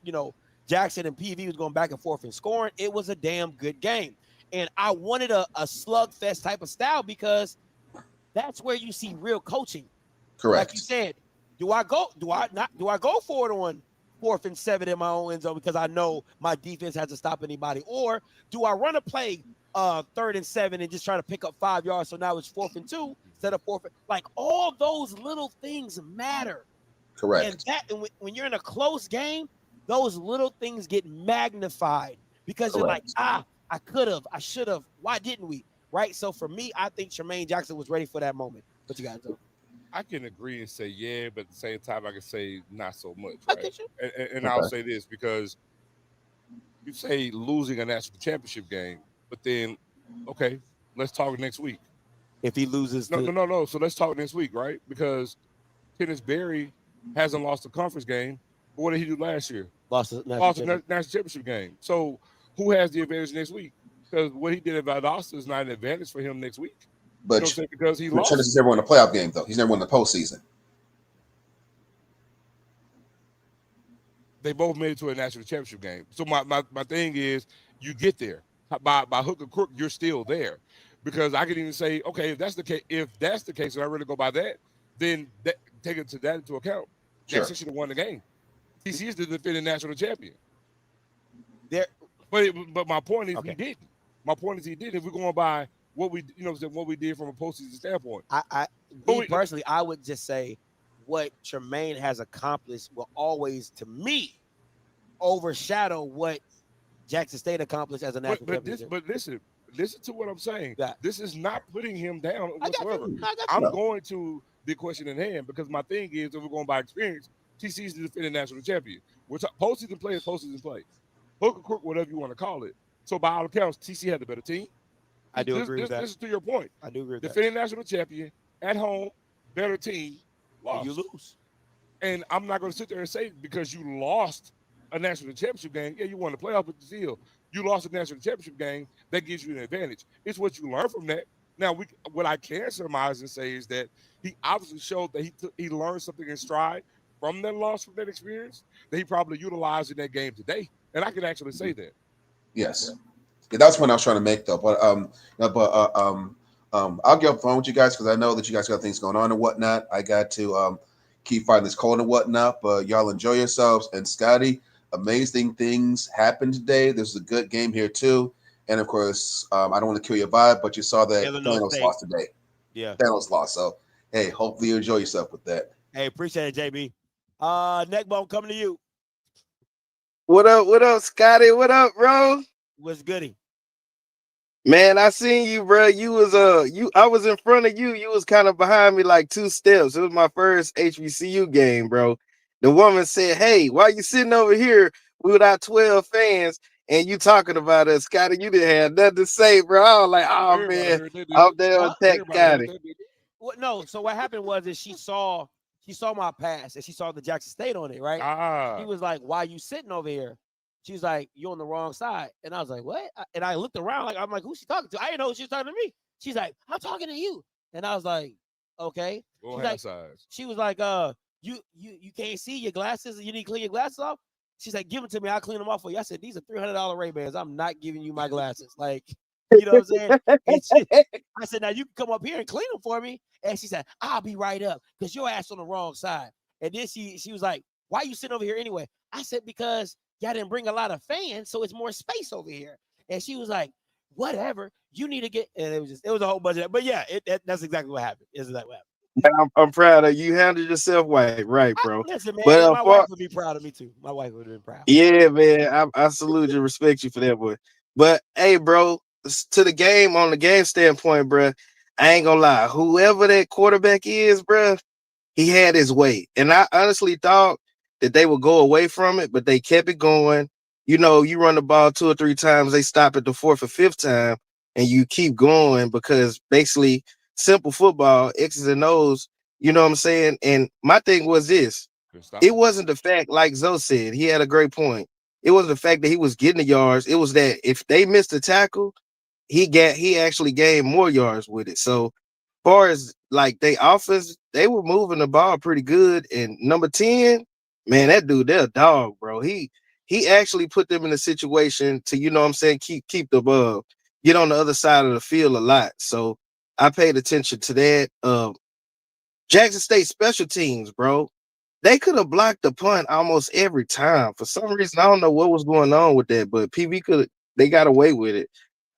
Jackson and PV was going back and forth and scoring. It was a damn good game. And I wanted a slugfest type of style because that's where you see real coaching. Correct. Like you said, do I go for it on 4th and 7 in my own end zone because I know my defense has to stop anybody? Or do I run a play 3rd and 7 and just try to pick up 5 yards so now it's 4th and 2 instead of 4th? Like, all those little things matter. Correct. And when you're in a close game, those little things get magnified because you're like, I could have, I should have. Why didn't we? Right? So for me, I think Tremaine Jackson was ready for that moment. What you guys do? I can agree and say yeah, but at the same time, I can say not so much. Right? And I'll say this because you say losing a national championship game, but then, okay, let's talk next week. If he loses, no. So let's talk next week, right? Because Janice Berry hasn't lost a conference game. But what did he do last year? Lost the national championship game. So who has the advantage next week? Because what he did at Valdosta is not an advantage for him next week. But because he Trent lost. has never won a playoff game though. He's never won the postseason. They both made it to a national championship game. So my thing is, you get there by hook or crook, you're still there, because I could even say, okay, if that's the case, and I really go by that, then take it to that into account. Sure. Jackson should have won the game. TC is the defending national champion. There, but my point is okay. he didn't. My point is he did. If we're going by what we what we did from a postseason standpoint, personally, I would just say what Tremaine has accomplished will always, to me, overshadow what Jackson State accomplished as a national championship. But listen to what I'm saying. Yeah. This is not putting him down whatsoever. I'm going to the question in hand, because my thing is, if we're going by experience, TC is the defending national champion. We're postseason play is postseason play. Hook or crook, whatever you want to call it. So by all accounts, TC had the better team. I do agree with that. This is to your point. I do agree with defending national champion, at home, better team, lost. And you lose. And I'm not going to sit there and say because you lost a national championship game, yeah, you won the playoff, but still, you lost a national championship game, that gives you an advantage. It's what you learn from that. Now, what I can surmise and say is that he obviously showed that he learned something in stride from that loss, from that experience, that he probably utilized in that game today. And I can actually say that. Yes. Yeah, that's what I was trying to make, though. But I'll get up phone with you guys because I know that you guys got things going on and whatnot. I got to keep fighting this cold and whatnot. But y'all enjoy yourselves. And Scotty, amazing things happened today. This was a good game here too. And of course, I don't want to kill your vibe, but you saw that Thanos lost today. Yeah, Thanos lost. So hey, hopefully you enjoy yourself with that. Hey, appreciate it, JB. Neckbone, coming to you. What up, Scotty? What up, bro? What's goody? Man, I seen you, bro. You was I was in front of you. You was kind of behind me like 2 steps. It was my first HBCU game, bro. The woman said, "Hey, why you sitting over here with our 12 fans and you talking about us, Scotty? You didn't have nothing to say, bro." I was like, "Oh man, I'm there on tech, Scotty." No, so what happened was she saw my pass and she saw the Jackson State on it, right? He was like, "Why you sitting over here?" She was like, "You're on the wrong side." And I was like, "What?" And I looked around I'm like, who's she talking to? I didn't know she was talking to me. She's like, "I'm talking to you." And I was like, "Okay." She was like, you can't see your glasses. You need to clean your glasses off. She's like, "Give them to me. I'll clean them off for you." I said, "These are $300 Ray-Bans. I'm not giving you my glasses." Like, you know what I'm saying? I said, "Now you can come up here and clean them for me." And she said, "I'll be right up because your ass on the wrong side." And then she was like, "Why you sitting over here anyway?" I said, "Because y'all didn't bring a lot of fans, so it's more space over here." And she was like, "Whatever, you need to get." And it was a whole bunch of that. But yeah, that's exactly what happened. Is that what happened? I'm proud of you. Handled yourself right, bro. Listen, man, but my wife would be proud of me too. My wife would have been proud. Yeah, man. I salute you, respect you for that, boy. But hey, bro, to the game, on the game standpoint, bro, I ain't gonna lie. Whoever that quarterback is, bro, he had his way. And I honestly thought that they would go away from it, but they kept it going. You know, you run the ball 2 or 3 times, they stop at the 4th or 5th time, and you keep going because basically simple football, X's and O's, you know what I'm saying? And my thing was this. It wasn't the fact, like Zoe said, he had a great point. It wasn't the fact that he was getting the yards. It was that if they missed a tackle, he actually gained more yards with it. So far as like they offense, they were moving the ball pretty good. And number 10, man, that dude, they're a dog, bro. He actually put them in a situation to, you know what I'm saying, keep the get on the other side of the field a lot. So I paid attention to that. Jackson State special teams, bro. They could have blocked the punt almost every time. For some reason, I don't know what was going on with that, but they got away with it.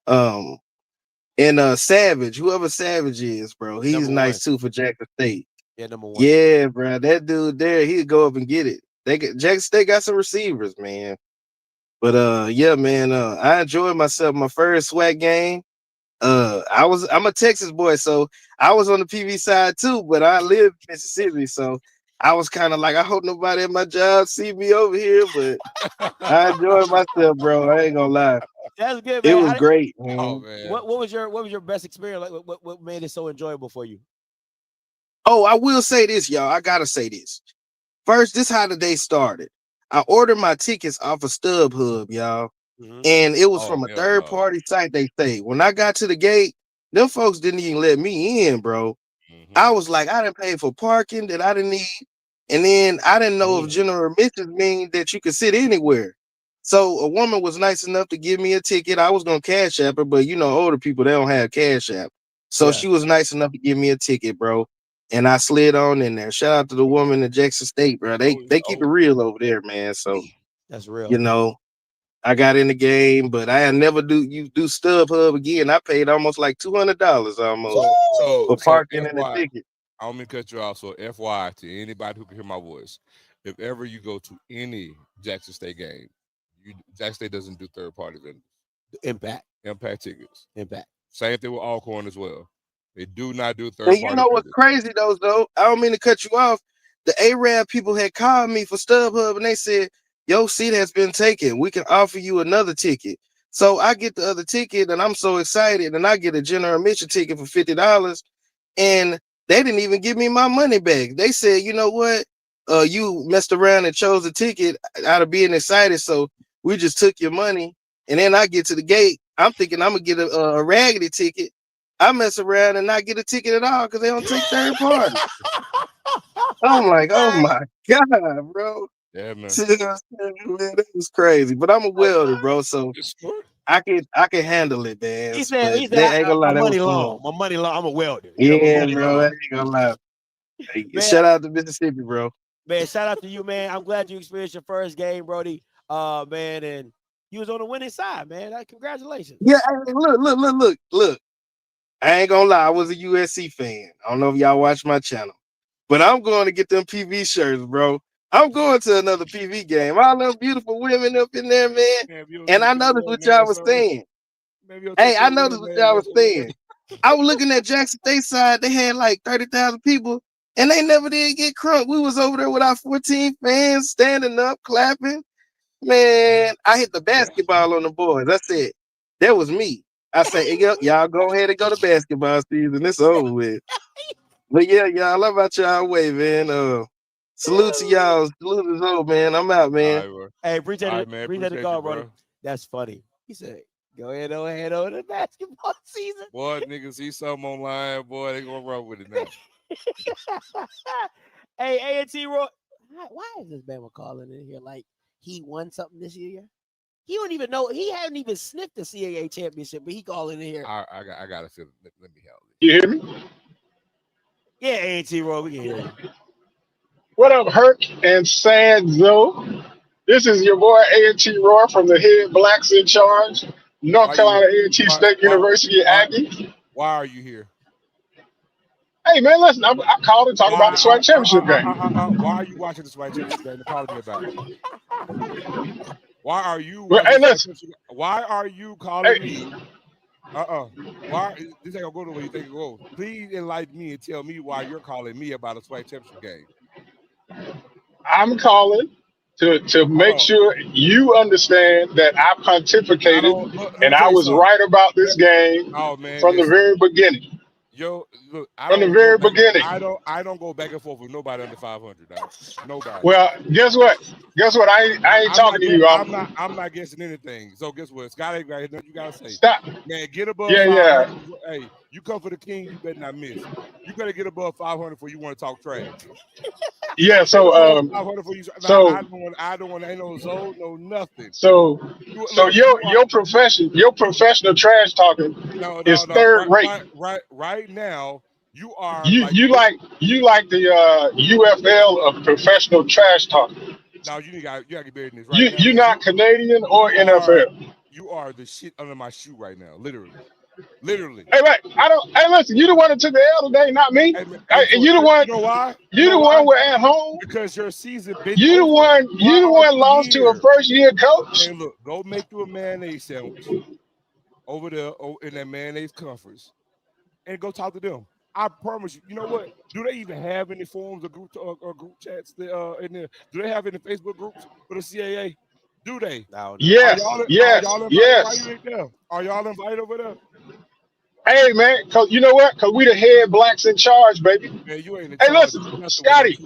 And Savage, whoever Savage is, bro, he's nice too for Jackson State. Yeah, number 1. Yeah, bro, that dude there, he'd go up and get it. Jackson State got some receivers, man. But yeah, man, I enjoyed myself. My first SWAC game. I'm a Texas boy, so I was on the PV side too, but I live in Mississippi, so I was kind of like, I hope nobody at my job see me over here, but I enjoyed myself, bro. I ain't gonna lie. That's good, man. It was great, man. Oh, man. What was your best experience? Like, what made it so enjoyable for you? Oh, I will say this, y'all. I gotta say this. First, this how the day started. I ordered my tickets off of StubHub, y'all. And it was from a third-party site, they say. When I got to the gate, them folks didn't even let me in, bro. I was like, I didn't pay for parking that I didn't need. And then I didn't know if general admissions mean that you could sit anywhere. So a woman was nice enough to give me a ticket. I was gonna cash app her, but you know, older people, they don't have cash app. So she was nice enough to give me a ticket, bro. And I slid on in there. Shout out to the woman in Jackson State, bro. They keep it real over there, man. So that's real. You know, I got in the game, but I never do StubHub again. I paid almost like $200 almost for parking and a ticket. I don't mean to cut you off. So FYI to anybody who can hear my voice, if ever you go to any Jackson State game, Jackson State doesn't do third-party vendors. Impact tickets. Same thing with Alcorn as well. They do not do third-party. And you know what's crazy though? I don't mean to cut you off. The Arab people had called me for StubHub and they said, your seat has been taken. We can offer you another ticket. So I get the other ticket and I'm so excited, and I get a general admission ticket for $50, and they didn't even give me my money back. They said, you know what? You messed around and chose a ticket out of being excited, so we just took your money. And then I get to the gate. I'm thinking I'm gonna get a raggedy ticket. I mess around and not get a ticket at all because they don't take third party. I'm like, oh my God, bro. Yeah, man. That was crazy. But I'm a welder, bro, so I can handle it, man. He said ain't gonna lie, my money long. My money long. I'm a welder. Yeah, bro. I ain't gonna lie. Hey, shout out to Mississippi, bro. Man, shout out to you, man. I'm glad you experienced your first game, Brody. Man, and you was on the winning side, man. Congratulations. Yeah, look. I ain't gonna lie, I was a USC fan. I don't know if y'all watch my channel, but I'm going to get them PV shirts, bro. I'm going to another PV game. All them beautiful women up in there, man. And I noticed what y'all was saying. Hey, I noticed what y'all was saying. I was looking at Jackson State side. They had like 30,000 people, and they never did get crunk. We was over there with our 14 fans standing up, clapping. Man, I hit the basketball on the boys. I said, that was me. I said, hey, y'all go ahead and go to basketball season. It's over with. But yeah, y'all, love about y'all way, man. Salute to y'all. Salute is over, man. I'm out, man. Right, hey, appreciate it. Man. Appreciate the call, bro. That's funny. He said, go ahead over the basketball season. Boy, niggas see something online, boy, they gonna run with it now. Hey, A&T Roy, why is this man calling in here like he won something this year? He don't even know. He hadn't even sniffed the CAA championship, but he calling in here. I got to feel it. Let me help you. You hear me? Yeah, A&T Roy, we can hear you. What up, Herc and Sanzo? This is your boy A&T Roy from the Head Blacks in Charge, North Carolina A&T State University Aggies. Why are you here? Hey, man, listen, I called to talk about the SWAC Championship game. Why are you watching the SWAC Championship game? Call me about it. Why are you? Hey, listen. Why are you calling me? Why this ain't gonna go the way you think it goes? Please enlighten me and tell me why you're calling me about a SWAC Championship game. I'm calling to make sure you understand that I pontificated and I was right about this game from the very beginning. Yo, look, from the very beginning. I don't go back and forth with nobody under 500. Dog. Nobody. Well, guess what? I ain't talking to you. I'm not guessing anything. So guess what? Scott ain't got nothing you gotta say. Stop. Man, get above 500. Yeah. Hey, you come for the king, you better not miss. You better get above 500 before you want to talk trash. Yeah, so I don't want ain't no zone, no nothing. So your professional trash talking is third rate. Right now, you are you like the UFL of professional trash talking. No, you gotta get better than this right now. You're not Canadian or NFL. You are the shit under my shoe right now, literally. Hey, right. Hey, listen. You the one that took the L today, not me. You the one. You know why? You the one we're at home. Because your season. You the one. You the one lost to a first-year coach. Hey, look, go make you a mayonnaise sandwich over there in that mayonnaise conference, and go talk to them. I promise you. You know what? Do they even have any forums or group chats in there? Do they have any Facebook groups for the CAA? Do they? Yes. Are y'all invited over there? Hey, man, because you know what? Because we the head blacks in charge, baby. Man, you ain't in charge. Hey, listen, Scotty.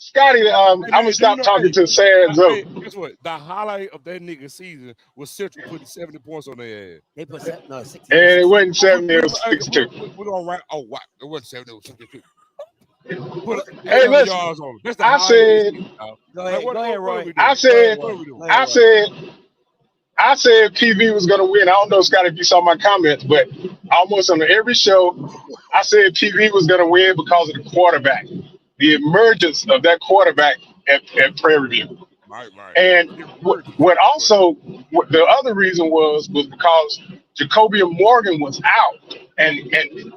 Scotty, I'm gonna stop talking to sad Zoe. Hey, guess what? The highlight of that nigga season was Central putting 70 points on their ass. They put 60. And it wasn't 70, it was We're 62. gonna write. Oh, wow. It wasn't 70, it was 62. Put Hey, 800 listen, yards on it. That's the I highlight of said, this season, dog. Go ahead, Like, go ahead, Roy. I said, What are we doing? I said PV was gonna win. I don't know, Scott, if you saw my comments, but almost on every show, I said PV was gonna win because of the quarterback, the emergence of that quarterback at Prairie View. Right. And what also, the other reason was because Jacoby Morgan was out, and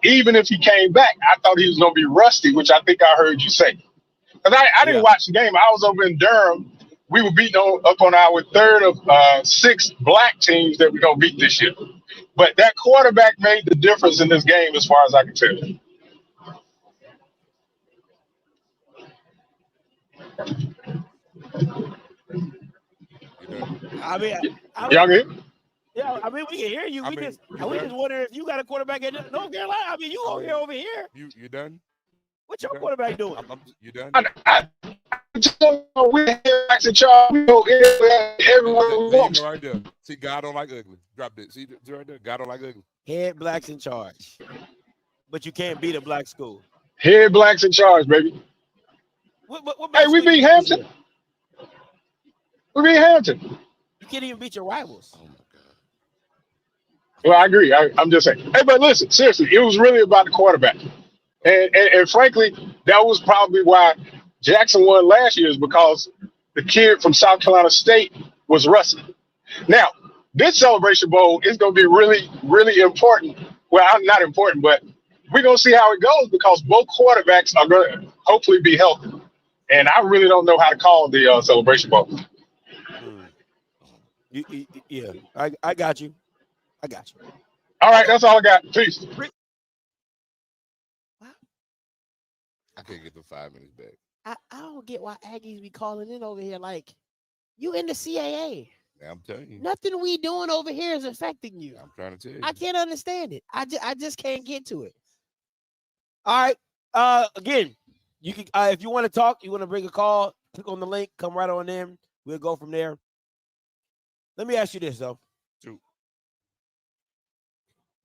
even if he came back, I thought he was gonna be rusty, which I think I heard you say. Because I didn't watch the game. I was over in Durham. We were beating up on our third of 6 black teams that we're going to beat this year. But that quarterback made the difference in this game as far as I can tell. Y'all good? Yeah, I mean, we can hear you. We just wonder if you got a quarterback in North Carolina. I mean, you over here. You done? What your quarterback doing? You done? We have in charge. We go everywhere we want. Right there. See, God don't like ugly. Drop it. See right there. God don't like ugly. Head blacks in charge, but you can't beat a black school. Head blacks in charge, baby. What hey, we beat Hampton. We beat Hampton. You can't even beat your rivals. Oh my God. Well, I agree. I'm just saying. Hey, but listen, seriously, it was really about the quarterback. And frankly, that was probably why Jackson won last year, is because the kid from South Carolina State was rusty. Now, this Celebration Bowl is going to be really, really important. Well, not important, but we're going to see how it goes because both quarterbacks are going to hopefully be healthy. And I really don't know how to call the Celebration Bowl. Yeah, I got you. All right, that's all I got. Peace. I can't get the 5 minutes back. I don't get why Aggies be calling in over here like you in the CAA. I'm telling you. Nothing we doing over here is affecting you. I'm trying to tell you. I can't understand it. I just can't get to it. All right. Again, you can if you want to talk, you want to bring a call, click on the link, come right on in. We'll go from there. Let me ask you this though. True.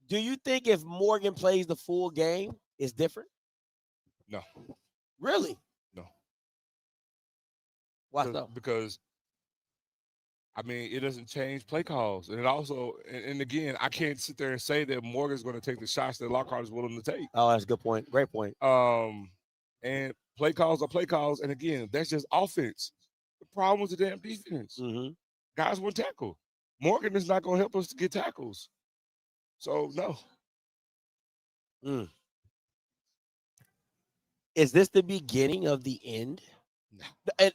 Do you think if Morgan plays the full game, it's different? No. Really? No. Why so? Because I mean, it doesn't change play calls. And it also, and again, I can't sit there and say that Morgan's going to take the shots that Lockhart is willing to take. Oh, that's a good point. Great point. And play calls are play calls. And again, that's just offense. The problem was the damn defense. Mm-hmm. Guys won't tackle. Morgan is not going to help us to get tackles. So, no. Is this the beginning of the end? No. And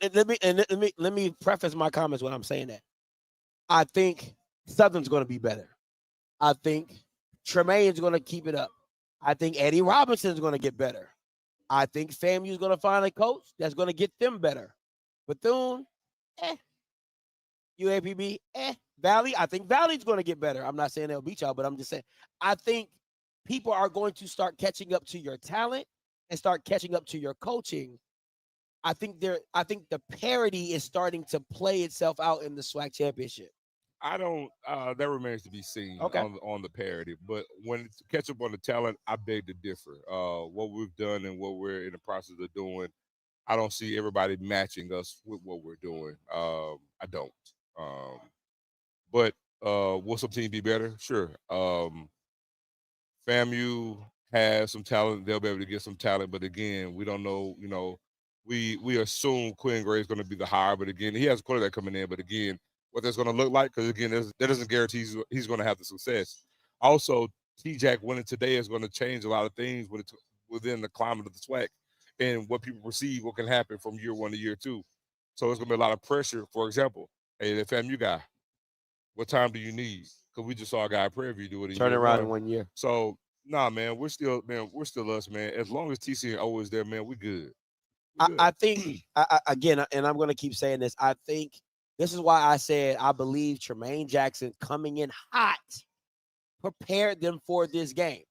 let me preface my comments when I'm saying that. I think Southern's going to be better. I think Tremaine's going to keep it up. I think Eddie Robinson's going to get better. I think FAMU's going to find a coach that's going to get them better. Bethune, UAPB, Valley. I think Valley's going to get better. I'm not saying they'll beat y'all, but I'm just saying I think people are going to start catching up to your talent and start catching up to your coaching. I think the parity is starting to play itself out in the SWAC championship. I don't. That remains to be seen on the parity. But when it's catch up on the talent, I beg to differ. What we've done and what we're in the process of doing, I don't see everybody matching us with what we're doing. I don't. But will some team be better? Sure. FAMU has some talent. They'll be able to get some talent. But again, we don't know. You know, we assume Quinn Gray is going to be the hire. But again, he has a quarterback coming in. But again, what that's going to look like, because again, that doesn't guarantee he's going to have the success. Also, T-Jack winning today is going to change a lot of things within the climate of the SWAC and what people perceive what can happen from year 1 to year 2. So it's going to be a lot of pressure. For example, hey, the FAMU guy, what time do you need? Because we just saw a guy at Prairie do it in turn around in 1 year. So nah, man, we're still us, man. As long as TC and O is there, man, we good. I think again, and I'm going to keep saying this. I think this is why I said I believe Tremaine Jackson coming in hot prepared them for this game.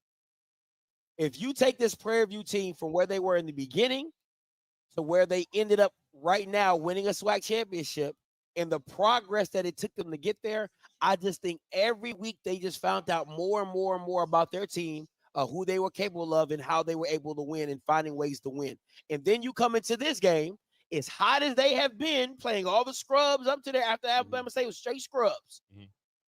If you take this Prairie View team from where they were in the beginning to where they ended up right now winning a SWAC championship and the progress that it took them to get there, I just think every week they just found out more and more and more about their team, who they were capable of and how they were able to win and finding ways to win. And then you come into this game, as hot as they have been, playing all the scrubs up to there after Alabama State was straight scrubs.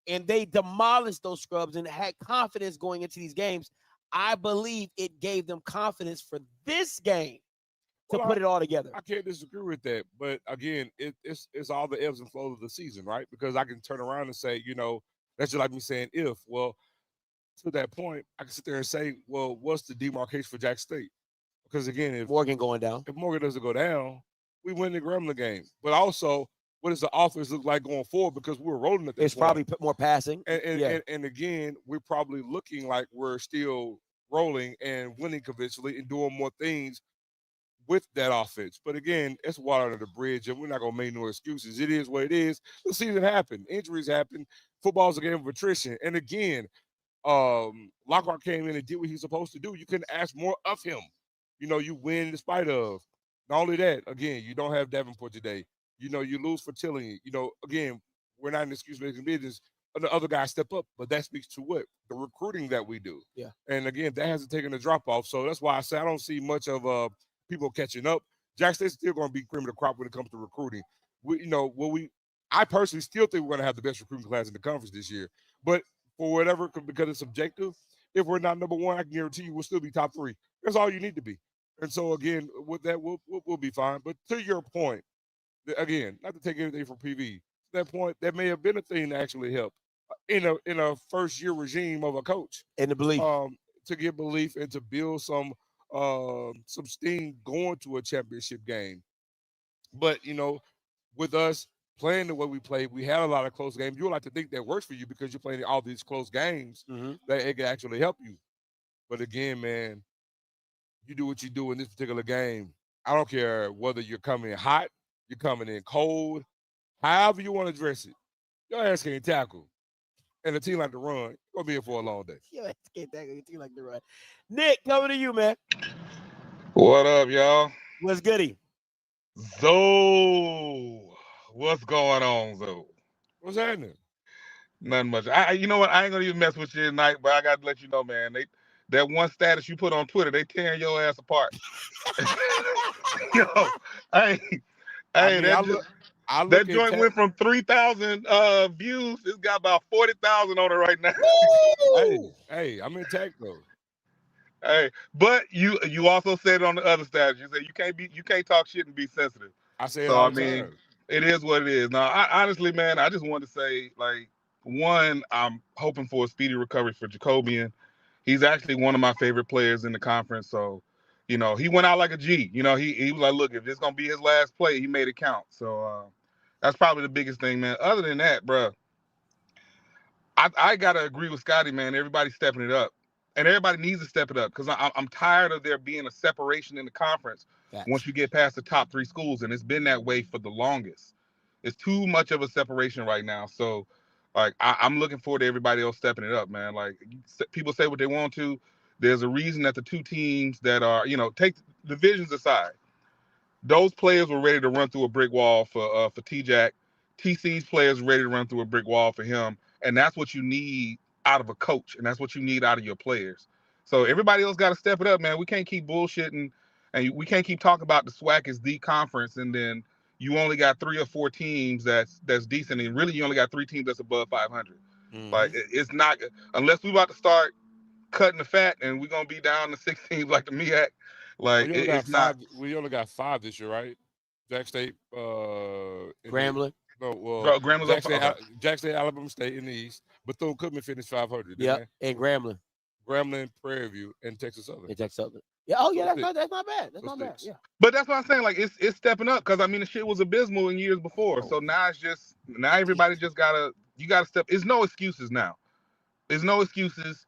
And they demolished those scrubs and had confidence going into these games. I believe it gave them confidence for this game to put it all together. I can't disagree with that. But again, it's all the ebbs and flows of the season, right? Because I can turn around and say, that's just like me saying if. Well, to that point, I can sit there and say, well, what's the demarcation for Jack State? Because again, if Morgan doesn't go down, we win the Gremlin game. But also, what does the offense look like going forward? Because we're rolling at this It's probably more passing. And again, we're probably looking like we're still rolling and winning conventionally and doing more things with that offense. But again, it's water under the bridge, and we're not going to make no excuses. It is what it is. The season happened. Injuries happen. Football's a game of attrition. And again, Lockhart came in and did what he's supposed to do. You couldn't ask more of him. You win in spite of. Not only that, again, you don't have Davenport today. You lose for Tilling. Again, we're not in excuse-making business. The other guys step up, but that speaks to what? The recruiting that we do. Yeah. And again, that hasn't taken a drop-off. So that's why I say I don't see much of people catching up. Jack State's still going to be cream of the crop when it comes to recruiting. I personally still think we're going to have the best recruiting class in the conference this year. But for whatever, because it's subjective, if we're not number one, I can guarantee you we'll still be top 3. That's all you need to be. And so, again, with that, we'll be fine. But to your point, again, not to take anything from PV, to that point, that may have been a thing to actually help in a first-year regime of a coach. And the belief. To get belief and to build some steam going to a championship game. But, with us playing the way we played, we had a lot of close games. You would like to think that works for you because you're playing all these close games that it can actually help you. But again, man, you do what you do in this particular game. I don't care whether you're coming in hot, you're coming in cold, however you want to dress it. Your ass can't tackle. And a team like to run, you're going to be here for a long day. Your ass can't tackle, a team like to run. Nick, coming to you, man. What up, y'all? What's goody? Zoe. What's going on, Zoe? What's happening? Nothing much. You know what? I ain't going to even mess with you tonight, but I got to let you know, man. That one status you put on Twitter, they tearing your ass apart. Yo, that joint went from 3,000 views. It's got about 40,000 on it right now. Hey, I'm in tech though. Hey, but you also said it on the other status. You said you can't talk shit and be sensitive. I said all the time. It is what it is. Now, honestly, man, I just wanted to say, one, I'm hoping for a speedy recovery for Jacobian. He's actually one of my favorite players in the conference. So, he went out like a G. He was like, look, if this is going to be his last play, he made it count. So that's probably the biggest thing, man. Other than that, bro, I got to agree with Scotty, man. Everybody's stepping it up. And everybody needs to step it up because I'm tired of there being a separation in the conference once you get past the top 3 schools. And it's been that way for the longest. It's too much of a separation right now. So, I'm looking forward to everybody else stepping it up, man. People say what they want to. There's a reason that the 2 teams that are, take divisions aside. Those players were ready to run through a brick wall for T-Jack. TC's players were ready to run through a brick wall for him. And that's what you need out of a coach. And that's what you need out of your players. So everybody else got to step it up, man. We can't keep bullshitting. And we can't keep talking about the SWAC as the conference. And then you only got 3 or 4 teams that's decent, and really you only got 3 teams that's above 500. It's not, unless we about to start cutting the fat and we're gonna be down to 6 teams like the MEAC. It's not. We only got 5 this year, right? Jack State, Grambling. Grambling, Jack State, Alabama State in the East. Bethune-Cookman finished 500. Yeah, and Grambling, Prairie View, and Texas Southern. Yeah. Oh yeah, that's not bad. That's not bad. Yeah. But that's what I'm saying. It's stepping up because the shit was abysmal in years before. So now everybody just gotta step. It's no excuses now. There's no excuses.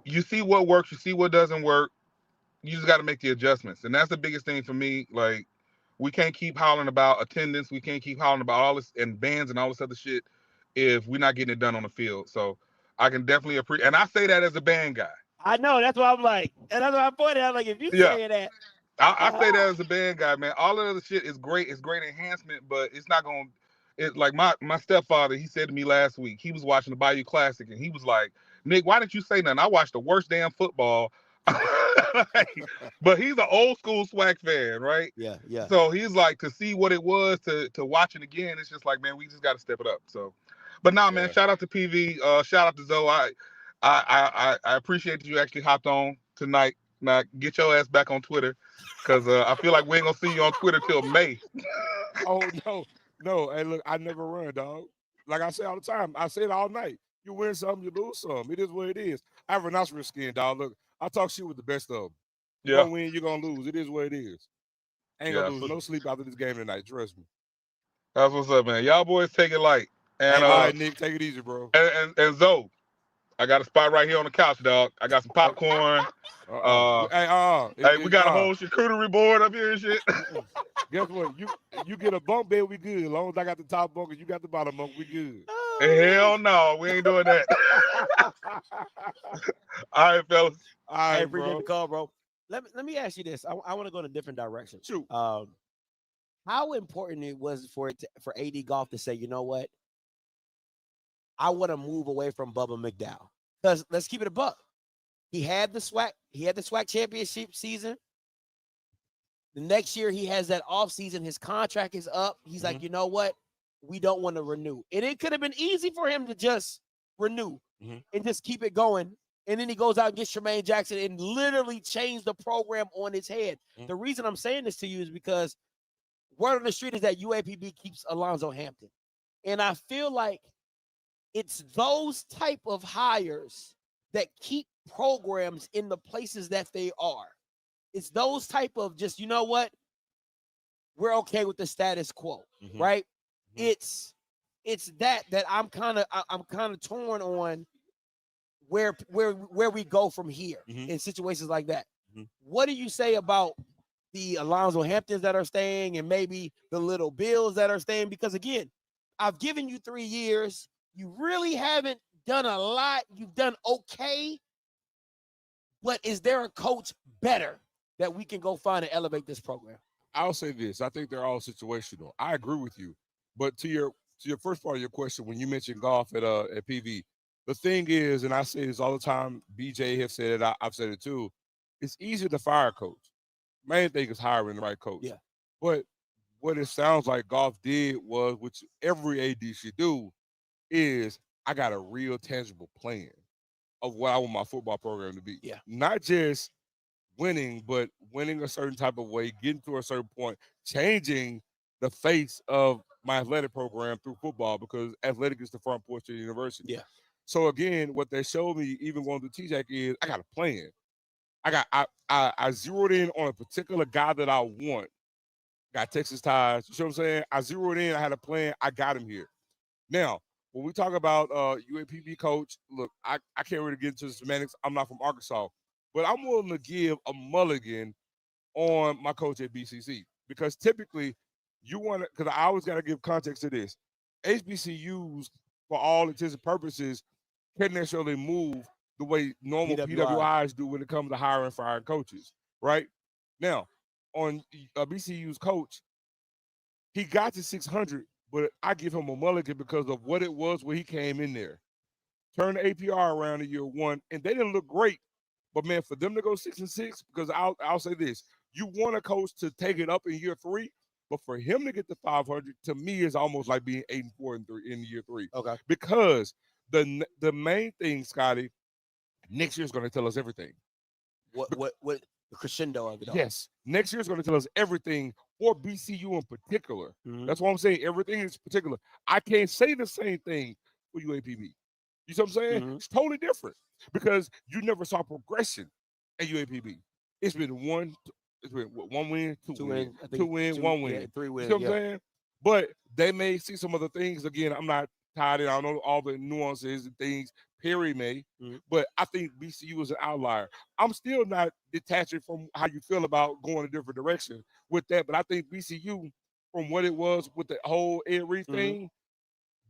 You see what works. You see what doesn't work. You just got to make the adjustments, and that's the biggest thing for me. We can't keep hollering about attendance. We can't keep hollering about all this and bands and all this other shit if we're not getting it done on the field. So I can definitely appreciate, and I say that as a band guy. I know. That's why I'm like, and that's why I pointed out. If you say that, I say that as a band guy, man. All of the shit is great. It's great enhancement, but it's not going to. It's like my stepfather, he said to me last week, he was watching the Bayou Classic, and he was like, Nick, why didn't you say nothing? I watched the worst damn football. But he's an old school SWAC fan, right? Yeah, yeah. So he's like, to see what it was to watch it again, it's just like, man, we just got to step it up. So, but nah, man, shout out to PV, shout out to Zoe. I appreciate that you actually hopped on tonight. Now get your ass back on Twitter, because I feel like we ain't gonna see you on Twitter till May. Oh no. Hey, look, I never run, dog. Like I say all the time, I say it all night. You win some, you lose some. It is what it is. I have rhinoceros skin, dog. Look, I talk shit with the best of them. You're gonna win, you're gonna lose. It is what it is. Ain't gonna lose no sleep after this game tonight. Trust me. That's what's up, man. Y'all boys take it light. And all right, Nick, take it easy, bro. And Zoe, I got a spot right here on the couch, dog. I got some popcorn. Hey, we got a whole charcuterie board up here and shit. Guess what? You get a bunk bed, we good. As long as I got the top bunk and you got the bottom bunk, we good. Hell no, we ain't doing that. All right, fellas. All right, appreciate the call, bro. Let me ask you this. I want to go in a different direction. Shoot. How important it was for AD Golf to say, you know what? I want to move away from Bubba McDowell. Because let's keep it a buck. He had the SWAC championship season. The next year he has that off season. His contract is up. He's like, you know what? We don't want to renew. And it could have been easy for him to just renew and just keep it going. And then he goes out and gets Tremaine Jackson and literally changed the program on its head. The reason I'm saying this to you is because word on the street is that UAPB keeps Alonzo Hampton. And I feel like it's those type of hires that keep programs in the places that they are. It's those type of just, you know what? We're okay with the status quo, right? It's that I'm kind of torn on where we go from here in situations like that. What do you say about the Alonzo Hamptons that are staying and maybe the Little Bills that are staying? Because again, I've given you 3 years. You really haven't done a lot. You've done okay. But is there a coach better that we can go find and elevate this program? I'll say this. I think they're all situational. I agree with you. But to your first part of your question, when you mentioned golf at PV, the thing is, and I say this all the time, BJ has said it, I've said it too, it's easier to fire a coach. Main thing is hiring the right coach. Yeah. But what it sounds like golf did was, which every AD should do, is I got a real tangible plan of what I want my football program to be. Yeah. Not just winning, but winning a certain type of way, getting to a certain point, changing the face of my athletic program through football, because athletic is the front porch of the university. Yeah. So again, what they showed me, even going to TJAC, is I got a plan. I zeroed in on a particular guy that I want. Got Texas ties. You know what I'm saying? I zeroed in. I had a plan. I got him here. Now, when we talk about UAPB coach, look, I can't really get into the semantics. I'm not from Arkansas, but I'm willing to give a mulligan on my coach at BCC, because typically you want to, because I always got to give context to this. HBCUs, for all intents and purposes, can't necessarily move the way normal PWIs do when it comes to hiring and firing coaches, right? Now, on BCU's coach, he got to 600, but I give him a mulligan because of what it was when he came in there. Turned the APR around in year one, and they didn't look great. But, man, for them to go 6-6, because I'll say this, you want a coach to take it up in year three, but for him to get to 500, to me, is almost like being 8-4 in year three. Okay. Because the main thing, Scotty, next year is going to tell us everything. What the crescendo of it all. Yes. Next year is going to tell us everything, for BCU in particular. That's why I'm saying everything is particular. I can't say the same thing for UAPB. You see what I'm saying? It's totally different, because you never saw progression at UAPB. It's been one win, two win, one win. Yeah, 3 wins. You know what I'm saying? But they may see some other things. Again, I'm not tied in. I don't know all the nuances and things. Prairie may, but I think BCU is an outlier. I'm still not detaching from how you feel about going a different direction with that, but I think BCU, from what it was with the whole Ed Reed thing,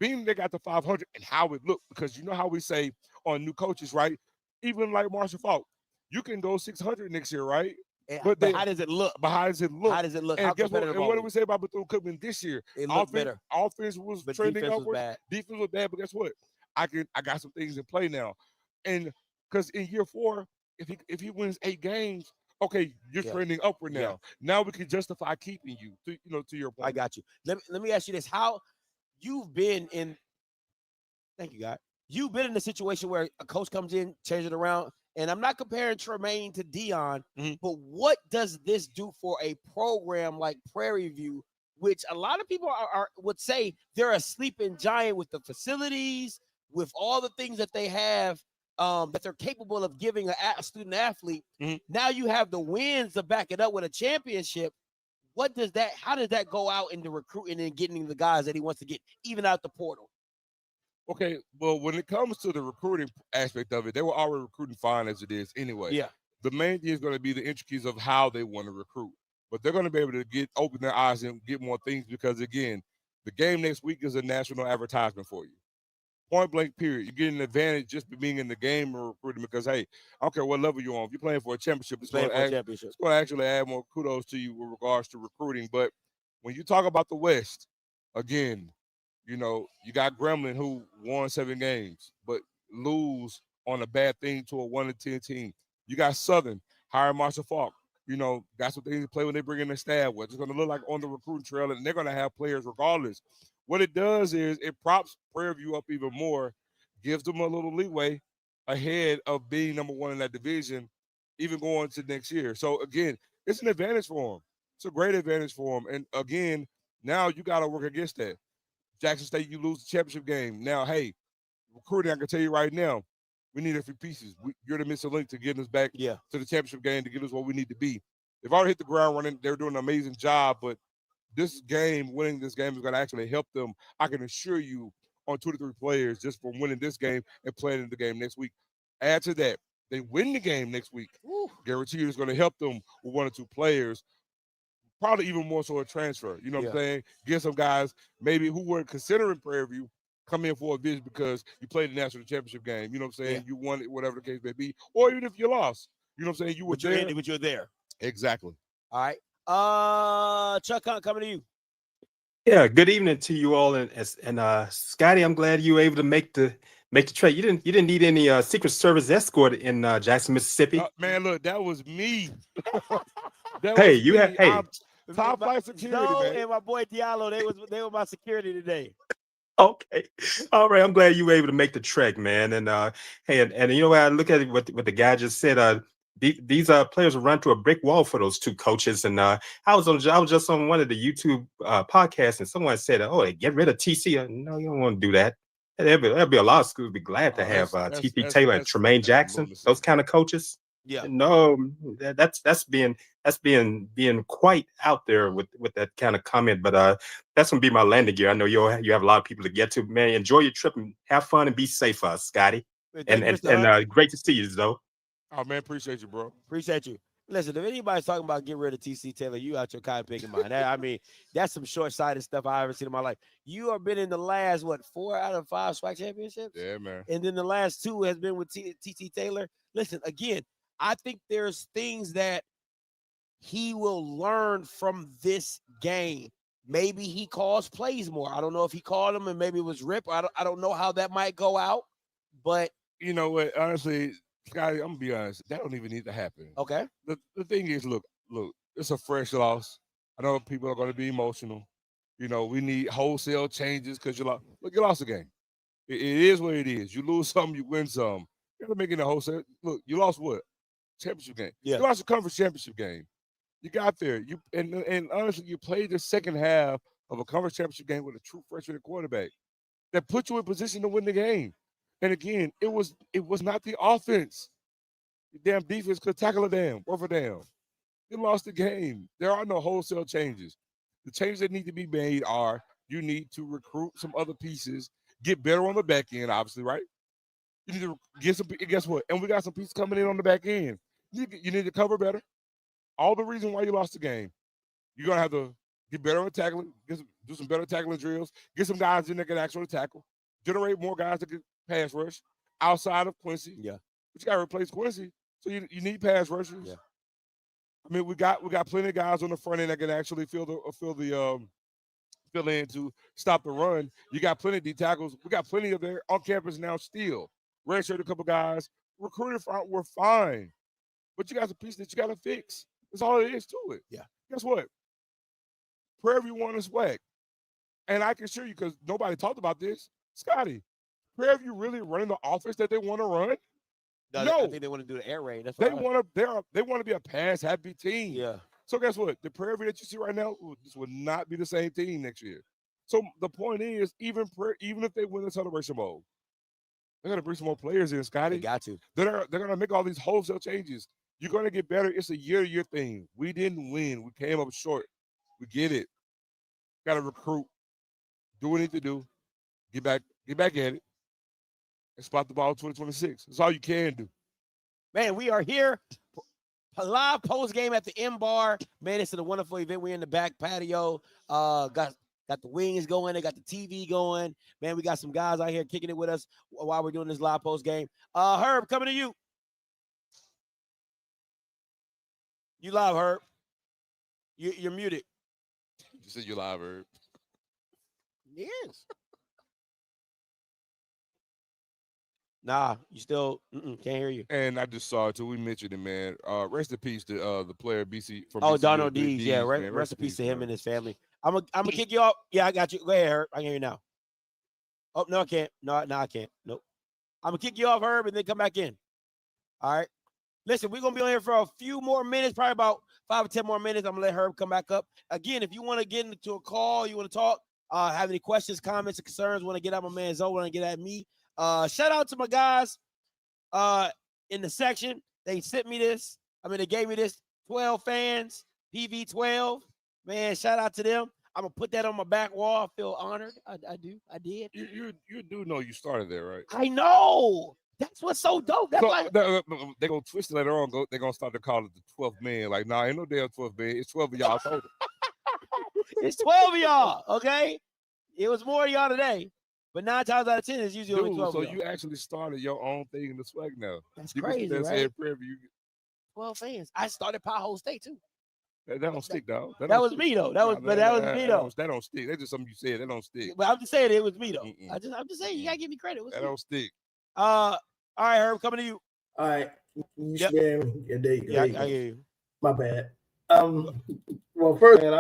being they got to 500 and how it looked, because you know how we say on new coaches, right? Even like Marshall Falk, you can go 600 next year, right? But how does it look? But how does it look? How does it look? And How guess what? competitive And are what we? did we say about Bethune-Cookman this year? It looked better. Offense was But trending defense was upward. bad. Defense was bad. But guess what? I got some things in play now, and because in year 4, if he wins 8 games, okay, you're trending upward now. Yeah. Now we can justify keeping you. To your point. I got you. Let me ask you this: how you've been in? Thank you, God. You've been in a situation where a coach comes in, changes it around, and I'm not comparing Tremaine to Dion, but what does this do for a program like Prairie View, which a lot of people would say they're a sleeping giant with the facilities, with all the things that they have that they're capable of giving a student athlete. Now you have the wins to back it up with a championship. How does that go out into recruiting and getting the guys that he wants to get, even out the portal? Okay, well, when it comes to the recruiting aspect of it, they were already recruiting fine as it is anyway. Yeah. The main thing is going to be the intricacies of how they want to recruit. But they're going to be able to open their eyes and get more things because, again, the game next week is a national advertisement for you. Point blank, period. You get an advantage just by being in the game or recruiting because, hey, I don't care what level you're on. If you're playing for a championship, it's going to actually add more kudos to you with regards to recruiting. But when you talk about the West, again, you got Gremlin who won 7 games, but lose on a bad thing to a 1-10 team. You got Southern, hiring Marshall Falk. Got some things to play when they bring in their staff. It's going to look like on the recruiting trail, and they're going to have players regardless. What it does is it props Prairie View up even more, gives them a little leeway ahead of being number 1 in that division, even going to next year. So, again, it's an advantage for them. It's a great advantage for them. And, again, now you got to work against that. Jackson State, you lose the championship game. Now, hey, recruiting, I can tell you right now, we need a few pieces. You're the missing link to getting us back to the championship game to get us what we need to be. They've already hit the ground running. They're doing an amazing job, but winning this game is going to actually help them, I can assure you, on 2 to 3 players just from winning this game and playing in the game next week. Add to that, they win the game next week. Guarantee you it's going to help them with 1 or 2 players. Probably even more so a transfer. You know what I'm saying? Get some guys maybe who were considering Prairie View come in for a visit because you played the national championship game. You know what I'm saying? You won it, whatever the case may be. Or even if you lost. You know what I'm saying? You were there. But you're there. Exactly. All right. Chuck Hunt, coming to you. Yeah, good evening to you all. And Scotty, I'm glad you were able to make the trade. You didn't need any Secret Service escort in Jackson, Mississippi. Man, look, that was me. Top flight security, man. And my boy Diallo, they were my security today. Okay, all right. I'm glad you were able to make the trek, man. And and you know what? I look at it, what the guy just said. These players will run to a brick wall for those 2 coaches. And I was just on one of the YouTube podcasts, and someone said, "Oh, they get rid of TC." No, you don't want to do that. There'll be a lot of schools be glad to have TC Taylor and Tremaine Jackson, those kind of coaches. Yeah. No, that's being quite out there with that kind of comment. But that's gonna be my landing gear. I know you have a lot of people to get to. Man, enjoy your trip and have fun and be safe, Scotty. And great to see you, though. Oh man, appreciate you, bro. Appreciate you. Listen, if anybody's talking about getting rid of TC Taylor, you out your cotton picking mind. I mean, that's some short-sighted stuff I ever seen in my life. You have been in the last 4 out of 5 SWAC championships? Yeah, man. And then the last 2 has been with TC Taylor. Listen, again, I think there's things that he will learn from this game. Maybe he calls plays more. I don't know if he called them and maybe it was Rip. I don't know how that might go out, but you know what? Honestly, Scotty, I'm gonna be honest. That don't even need to happen. Okay. The thing is, look, it's a fresh loss. I know people are going to be emotional. We need wholesale changes because you lost the game. It is what it is. You lose some, you win some. You got to make it a wholesale. Look, you lost what? Championship game. Yeah. You lost the conference championship game. You got there. And honestly, you played the second half of a conference championship game with a true freshman quarterback that put you in position to win the game. And again, it was not the offense. The damn defense could tackle a damn, worth a damn. You lost the game. There are no wholesale changes. The changes that need to be made are you need to recruit some other pieces, get better on the back end, obviously, right? You need to get some. Guess what? And we got some pieces coming in on the back end. You need to cover better. All the reason why you lost the game. You're gonna have to get better on tackling, do some better tackling drills, get some guys in there that can actually tackle, generate more guys that can pass rush outside of Quincy. Yeah. But you gotta replace Quincy. So you need pass rushers. Yeah. I mean, we got plenty of guys on the front end that can actually fill in to stop the run. You got plenty of D tackles. We got plenty of there on campus now still. Redshirt a couple guys. Recruiting front, we're fine. But you got a piece that you got to fix. That's all it is to it. Yeah. Guess what? Prairie won a SWAC. And I can assure you, because nobody talked about this, Scotty, Prairie really running the offense that they want to run? No. I think they want to do the air raid. That's They what they want to be a pass-happy team. Yeah. So guess what? The Prairie that you see right now, this will not be the same team next year. So the point is, even if they win the Celebration Bowl, they're gonna bring some more players in, Scotty. They got to. They're gonna make all these wholesale changes. You're gonna get better. It's a year-to-year thing. We didn't win. We came up short. We get it. Got to recruit. Do what you need to do. Get back at it, and spot the ball in 2026. That's all you can do. Man, we are here. A live post game at the MBAR. Man, it's a wonderful event. We're in the back patio. Got the wings going. They got the TV going. Man, we got some guys out here kicking it with us while we're doing this live post game. Herb, coming to you. You live, Herb. You're muted. You said you're live, Herb. Yes. Nah, you still can't hear you. And I just saw it too. We mentioned it, man. Rest in peace to the player BC from BC, Donald Dees. Yeah, rest in peace to him and his family. I'm gonna kick you off. Yeah, I got you. Go ahead, Herb. I can hear you now. Oh no, I can't. No, I can't. Nope. I'm gonna kick you off, Herb, and then come back in. All right. Listen, we're gonna be on here for a few more minutes, probably about 5 or 10 more minutes. I'm gonna let Herb come back up. Again, if you want to get into a call, you want to talk, have any questions, comments, or concerns, want to get at my man Zoe, want to get at me. Shout out to my guys in the section. They sent me this. They gave me this. 12 fans, PV12. Man, shout out to them. I'm gonna put that on my back wall. I feel honored. I did. You do know you started there, right? I know. That's what's so dope. That's so they're gonna twist it later on. They're gonna start to call it the 12th man. Like, nah, ain't no damn 12th man. It's 12 of y'all. I told them. It's 12 of y'all. Okay, it was more of y'all today, but 9 times out of 10, it's usually only 12. So you actually started your own thing in the SWAC now. That's crazy, right? 12 fans. I started Powell State too. That don't stick, dog. That was me though. That was me though. That don't stick. That's just something you said. That don't stick. But I'm just saying it was me though. I'm just saying you gotta give me credit. That don't stick. All right, Herb, coming to you. All right. Yep. Yeah, I hear you. My bad. Well, first, man,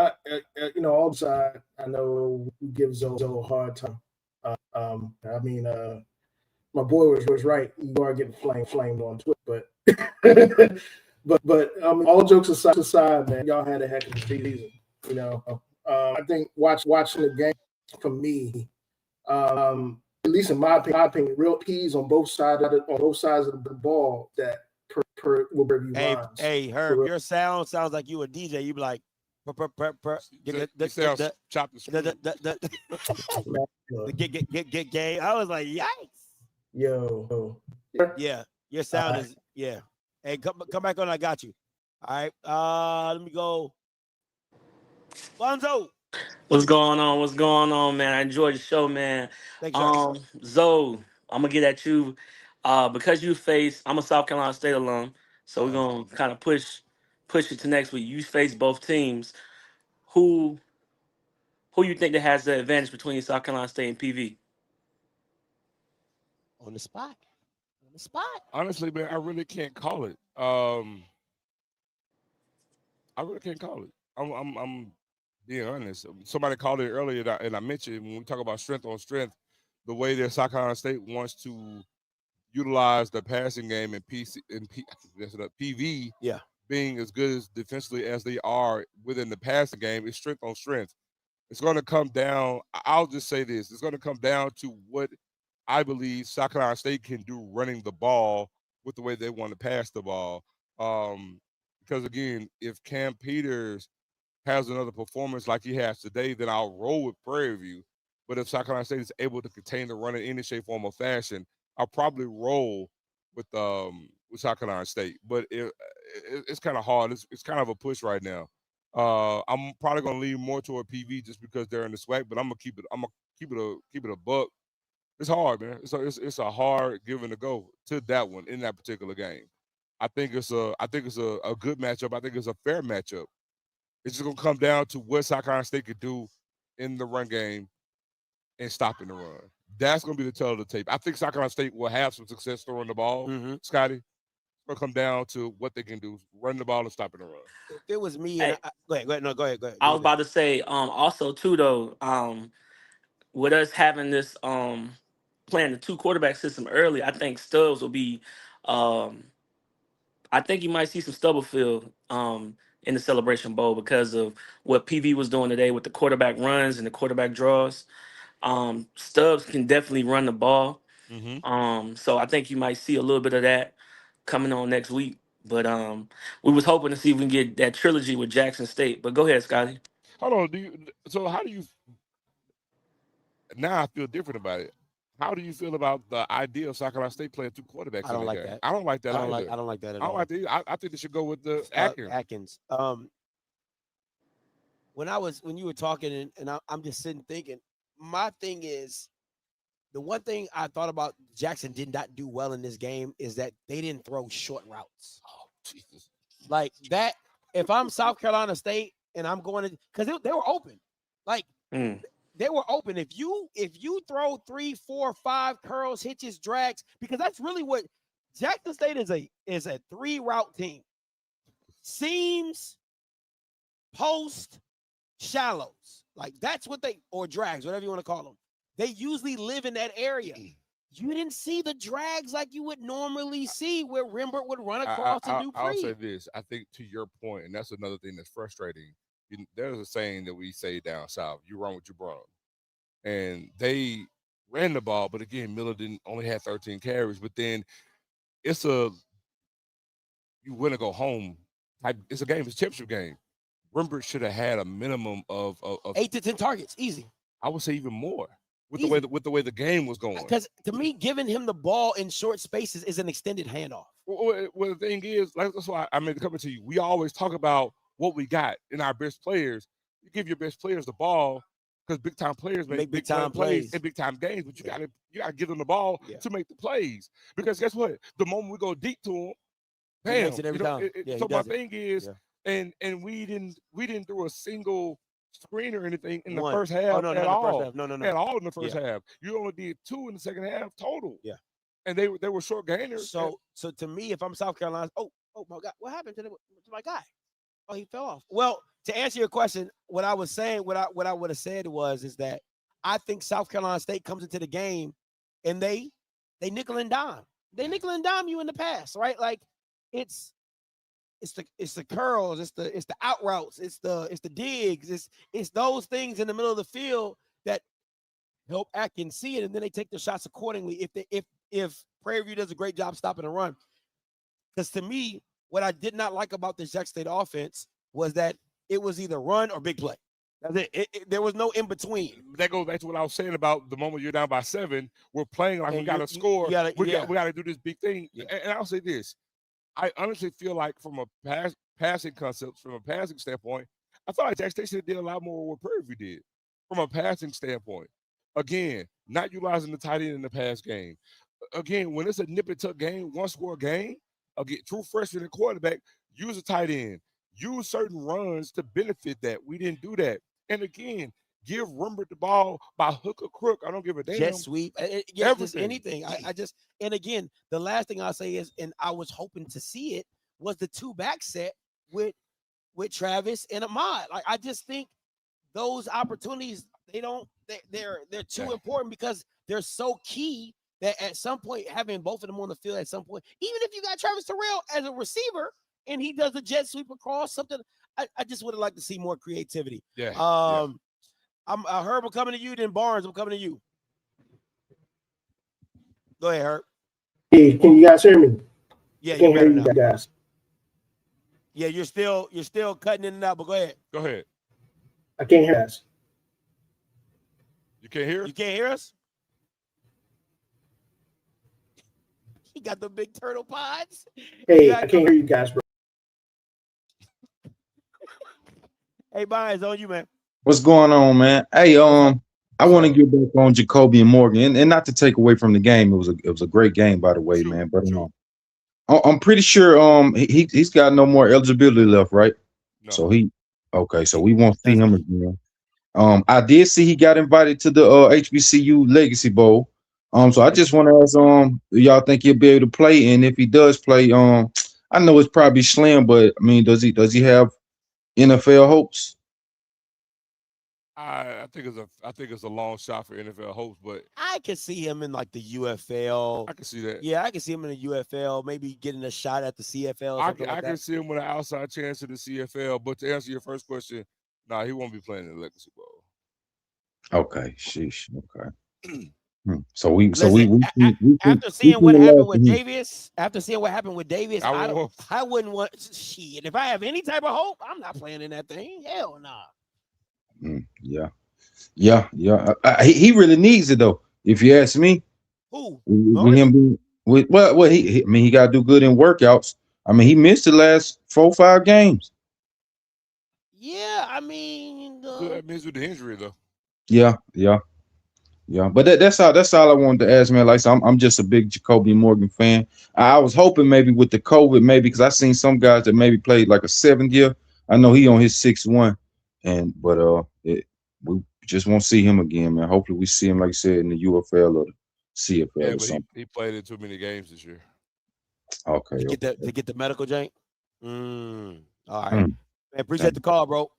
all the side, I know we give Zoe a hard time. My boy was right. You are getting flamed on Twitter, but all jokes aside, man, y'all had a heck of a season. I think watching the game for me, at least in my opinion, real keys on both sides of the ball that will bring you lines. Hey, Herb, your sounds like you a DJ. You be like, chop the get gay. I was like, yikes. Yo. Yeah, your sound is yeah. Hey, come back on. I got you. All right. Let me go. Bonzo. What's going on, man? I enjoyed the show, man. Thanks, Charles. Zoe, I'm gonna get at you because I'm a South Carolina State alum, so we're gonna kind of push it to next week. You face both teams. Who you think that has the advantage between South Carolina State and PV? On the spot. Honestly, man, I really can't call it. I really can't call it. I'm being honest. Somebody called it earlier, and I mentioned when we talk about strength on strength, the way that South Carolina State wants to utilize the passing game and PV, being as good as defensively as they are within the passing game, is strength on strength. It's going to come down. I'll just say this: it's going to come down to what I believe South Carolina State can do running the ball with the way they want to pass the ball. Because again, if Cam Peters has another performance like he has today, then I'll roll with Prairie View. But if South Carolina State is able to contain the run in any shape, form, or fashion, I'll probably roll with South Carolina State. But it's kind of hard. It's kind of a push right now. I'm probably gonna lean more toward PV just because they're in the SWAC. But I'm gonna keep it a buck. It's hard, man. It's a hard give and a go to that one in that particular game. I think it's a good matchup. I think it's a fair matchup. It's just gonna come down to what South Carolina State could do in the run game and stopping the run. That's gonna be the tell of the tape. I think South Carolina State will have some success throwing the ball, Scotty. It's gonna come down to what they can do, running the ball and stopping the run. If it was me, Hey. go ahead. No, go ahead. I was about to say, also too though, with us having this playing the 2 quarterback system early, I think Stubbs will be I think you might see some Stubblefield in the Celebration Bowl because of what PV was doing today with the quarterback runs and the quarterback draws. Stubbs can definitely run the ball. So I think you might see a little bit of that coming on next week. But we was hoping to see if we can get that trilogy with Jackson State. But go ahead, Scotty. Hold on. How do you now I feel different about it. How do you feel about the idea of South Carolina State playing 2 quarterbacks? I don't like that. I don't like that. I don't like that at all. I don't like that. I think they should go with the Atkins. Atkins. When you were talking and I'm just sitting thinking, my thing is, the one thing I thought about Jackson did not do well in this game is that they didn't throw short routes. Oh, Jesus. Like that, if I'm South Carolina State and I'm going to, because they were open. Like they were open. If you throw 3, 4, 5 curls, hitches, drags, because that's really what Jackson State is a 3 route team. Seams, post, shallows. Like that's what or drags, whatever you want to call them. They usually live in that area. You didn't see the drags like you would normally see where Rembert would run across and do pre. I'll say this. I think to your point, and that's another thing that's frustrating. There's a saying that we say down south: "You run what you brung," and they ran the ball, but again, Miller only had 13 carries. But then it's you win or go home. It's a game. It's a championship game. Rembert should have had a minimum of 8 to 10 targets, easy. I would say even more with the way the game was going. Because to me, giving him the ball in short spaces is an extended handoff. Well, the thing is, that's why I made the comment to you. We always talk about what we got in our best players. You give your best players the ball because big time players make big time plays in big time games. But you gotta give them the ball to make the plays. Because guess what? The moment we go deep to them, bam. So my thing is, and we didn't do a single screen or anything in the first half at all. No. At all in the first half. You only did 2 in the second half total. Yeah. And they were short gainers. So to me, if I'm South Carolina, oh my God, what happened to my guy? Oh, he fell off. Well, to answer your question, what I was saying, what I would have said is that I think South Carolina State comes into the game and they nickel and dime. They nickel and dime you in the pass, right? Like it's the curls, it's the out routes, it's the digs, it's those things in the middle of the field that help Atkins see it, and then they take the shots accordingly. If Prairie View does a great job stopping the run, because to me, what I did not like about this Jackson State offense was that it was either run or big play. That's it. There was no in between. That goes back to what I was saying about the moment you're down by 7, we're playing like we got to score. We got to do this big thing. Yeah. And I'll say this. I honestly feel like from a passing concept, from a passing standpoint, I feel like Jackson State did a lot more what Prairie View did from a passing standpoint. Again, not utilizing the tight end in the pass game. Again, when it's a nip and tuck game, 1-score game, again, true freshman and quarterback, use a tight end. Use certain runs to benefit that. We didn't do that. And again, give Rembert the ball by hook or crook. I don't give a damn. Jet sweep. Everything. Anything. I just, and again, the last thing I'll say is, and I was hoping to see it, was the 2-back set with Travis and Ahmad. Like, I just think those opportunities, they're too important because they're so key that at some point, having both of them on the field at some point, even if you got Travis Terrell as a receiver and he does a jet sweep across something, I just would have liked to see more creativity. Yeah. I Herb, I'm coming to you, then Barnes, I'm coming to you. Go ahead, Herb. Hey, can you guys hear me? Yeah, I can hear you guys. Yeah, you're still cutting in and out, but go ahead. Go ahead. I can't hear us. You can't hear us? You can't hear us? He got the big turtle pods. Hey, I can't hear you guys, bro. Hey, Barnes, on you, man. What's going on, man? Hey, I want to get back on Jacoby and Morgan, and not to take away from the game. It was a great game, by the way, man. But I'm pretty sure he's got no more eligibility left, right? No. So so we won't see him again. I did see he got invited to the HBCU Legacy Bowl. So I just want to ask do y'all think he'll be able to play? And if he does play, I know it's probably slim, but I mean, does he have NFL hopes? I think it's a long shot for NFL hopes, but I can see him in like the UFL. I can see that. Yeah, I can see him in the UFL, maybe getting a shot at the CFL. I can see him with an outside chance in the CFL. But to answer your first question, he won't be playing in the Legacy Bowl. Okay, sheesh. Okay. So after seeing what happened with Davis, I wouldn't want shit. If I have any type of hope, I'm not playing in that thing. Hell nah. Yeah. He really needs it though. If you ask me, who with him being with he got to do good in workouts. I mean, he missed the last 4 or 5 games. Yeah, I mean, that means with the injury though. Yeah. But that's all I wanted to ask, man. Like, so I'm just a big Jacoby Morgan fan. I was hoping maybe with the COVID, maybe because I seen some guys that maybe played like a 7th year. I know he on his 6th one, but we just won't see him again, man. Hopefully we see him, like I said, in the UFL or the CFL. Yeah, or but something. he played in too many games this year. Okay. To get the medical jank. All right. Man, appreciate the call, bro.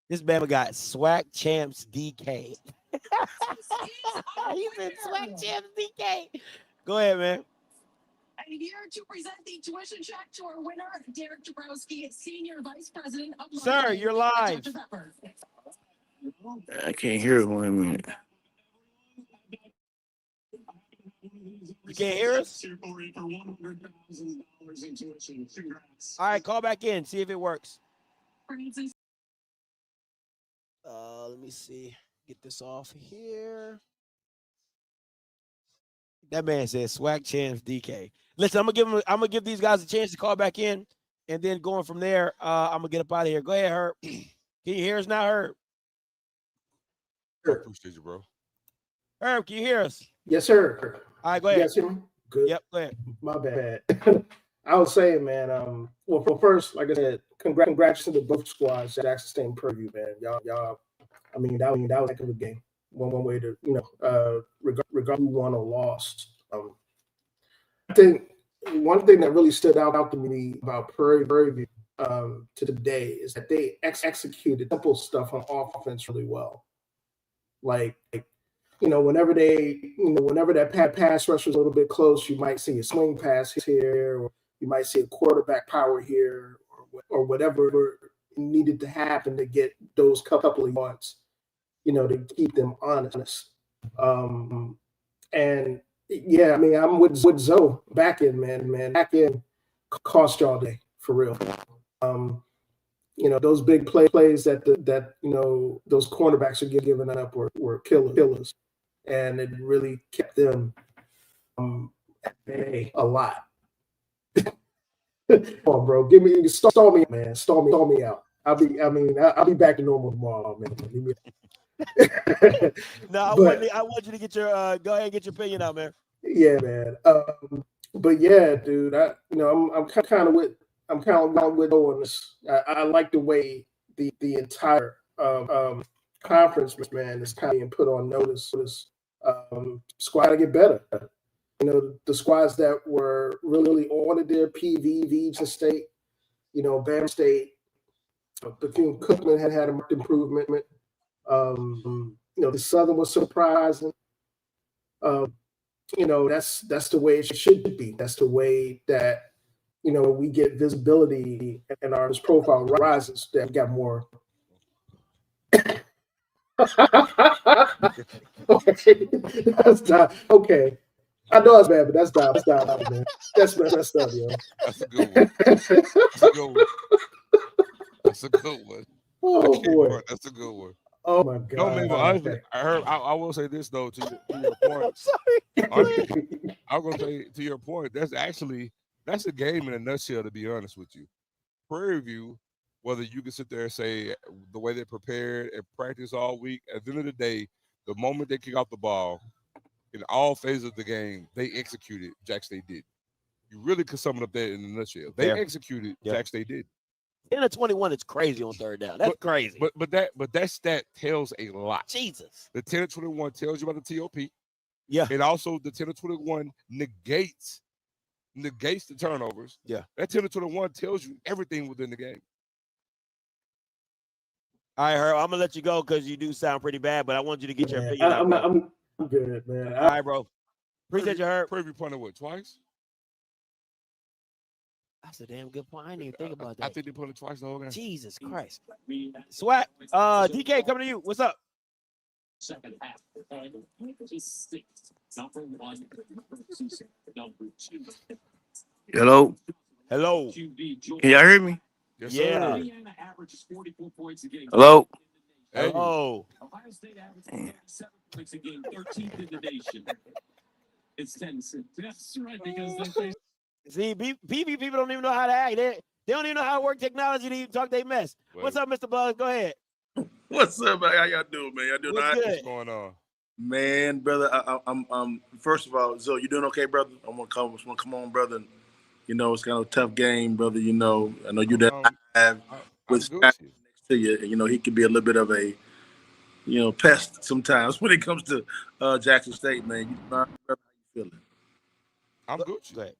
This Bama got SWAC champs DK. He said SWAC champs DK. Go ahead, man. And here to present the tuition check to our winner, Derek Dabrowski, Senior Vice President of Sir, you're live. I can't hear it. 1 minute. You can't hear us? All right, call back in. See if it works. Let me see. Get this off here. That man says SWAC champs DK. Listen, I'm gonna give these guys a chance to call back in, and then going from there, I'm gonna get up out of here. Go ahead, Herb. Can you hear us now, Herb? I appreciate you, bro. Herb, can you hear us? Yes, sir. All right, go ahead. Yes, hear me? Good. Yep, go ahead. My bad. I was saying, man. Well, first, like I said, congrats to the both squads. Jackson State and Prairie, man. Y'all. I mean, that was a heck of a game. One way to, regard who won or lost. I think one thing that really stood out to me about Prairie today is that they executed simple stuff on offense really well. Like whenever that pass rush was a little bit close, you might see a swing pass here, or you might see a quarterback power here, or whatever needed to happen to get those couple of yards, to keep them honest. And yeah, I mean, I'm with Zoe back in, man. Back in cost y'all day for real. Those big plays that those cornerbacks are giving up were killers, and it really kept them at bay a lot. Come on, bro, stall me, man. Stall me out. I'll be back to normal tomorrow, man. No, I want you to get your go ahead and get your opinion out, man. Yeah, man. But yeah, dude, I'm kind of with on this. I like the way the entire conference, man, is kind of being put on notice. Squad to get better. The squads that were really on it there, PV State, Bam State, Bethune-Cookman had a marked improvement. The Southern was surprising. That's the way it should be. That's the way that we get visibility and our profile rises. That we got more. Okay, that's not okay. I know it's bad, but that's not, man. That's messed up, yo. That's a good one. That's a good one. That's a good one. Oh boy, that's a good one. Oh my God. No, man, but honestly, I will say this though to your point. Honestly, I'm gonna say to your point, that's a game in a nutshell. To be honest with you, Prairie View, whether you can sit there and say the way they prepared and practice all week, at the end of the day, the moment they kick out the ball, in all phases of the game, they executed. Jackson State did. You really could sum it up there in a nutshell. They executed. Jack State did. 10 of 21 is crazy on third down. That's crazy. But that stat tells a lot. Jesus. The 10 of 21 tells you about the TOP. Yeah. And also the 10 of 21 negates the turnovers. Yeah. That 10 of 21 tells you everything within the game. All right, Herb, I'm gonna let you go because you do sound pretty bad, but I want you to get your opinion. I'm good, man. All right, bro. Appreciate you, Herb. Prairie punted what, twice? That's a damn good point. I didn't even think about that. I think they punted twice the whole game. Jesus Christ. SWAC, DK coming to you. What's up? Second half. Hello. Hello. Can y'all hear me? Yes, yeah. sir. Hello. Hello. See, PV people don't even know how to act. They don't even know how to work technology to even talk they mess. What's up, Mr. Buzz? Go ahead. What's up, man? How y'all doing, man? Y'all doing all right? What's going on? Man, brother, I'm first of all, Zoe, you doing okay, brother? I want to come on, brother. You know, it's kind of a tough game, brother. You know, I know you that I have with Scott next to you. You know, he can be a little bit of a, you know, pest sometimes when it comes to Jackson State, man. You know, brother, how you feeling? I'm Gucci.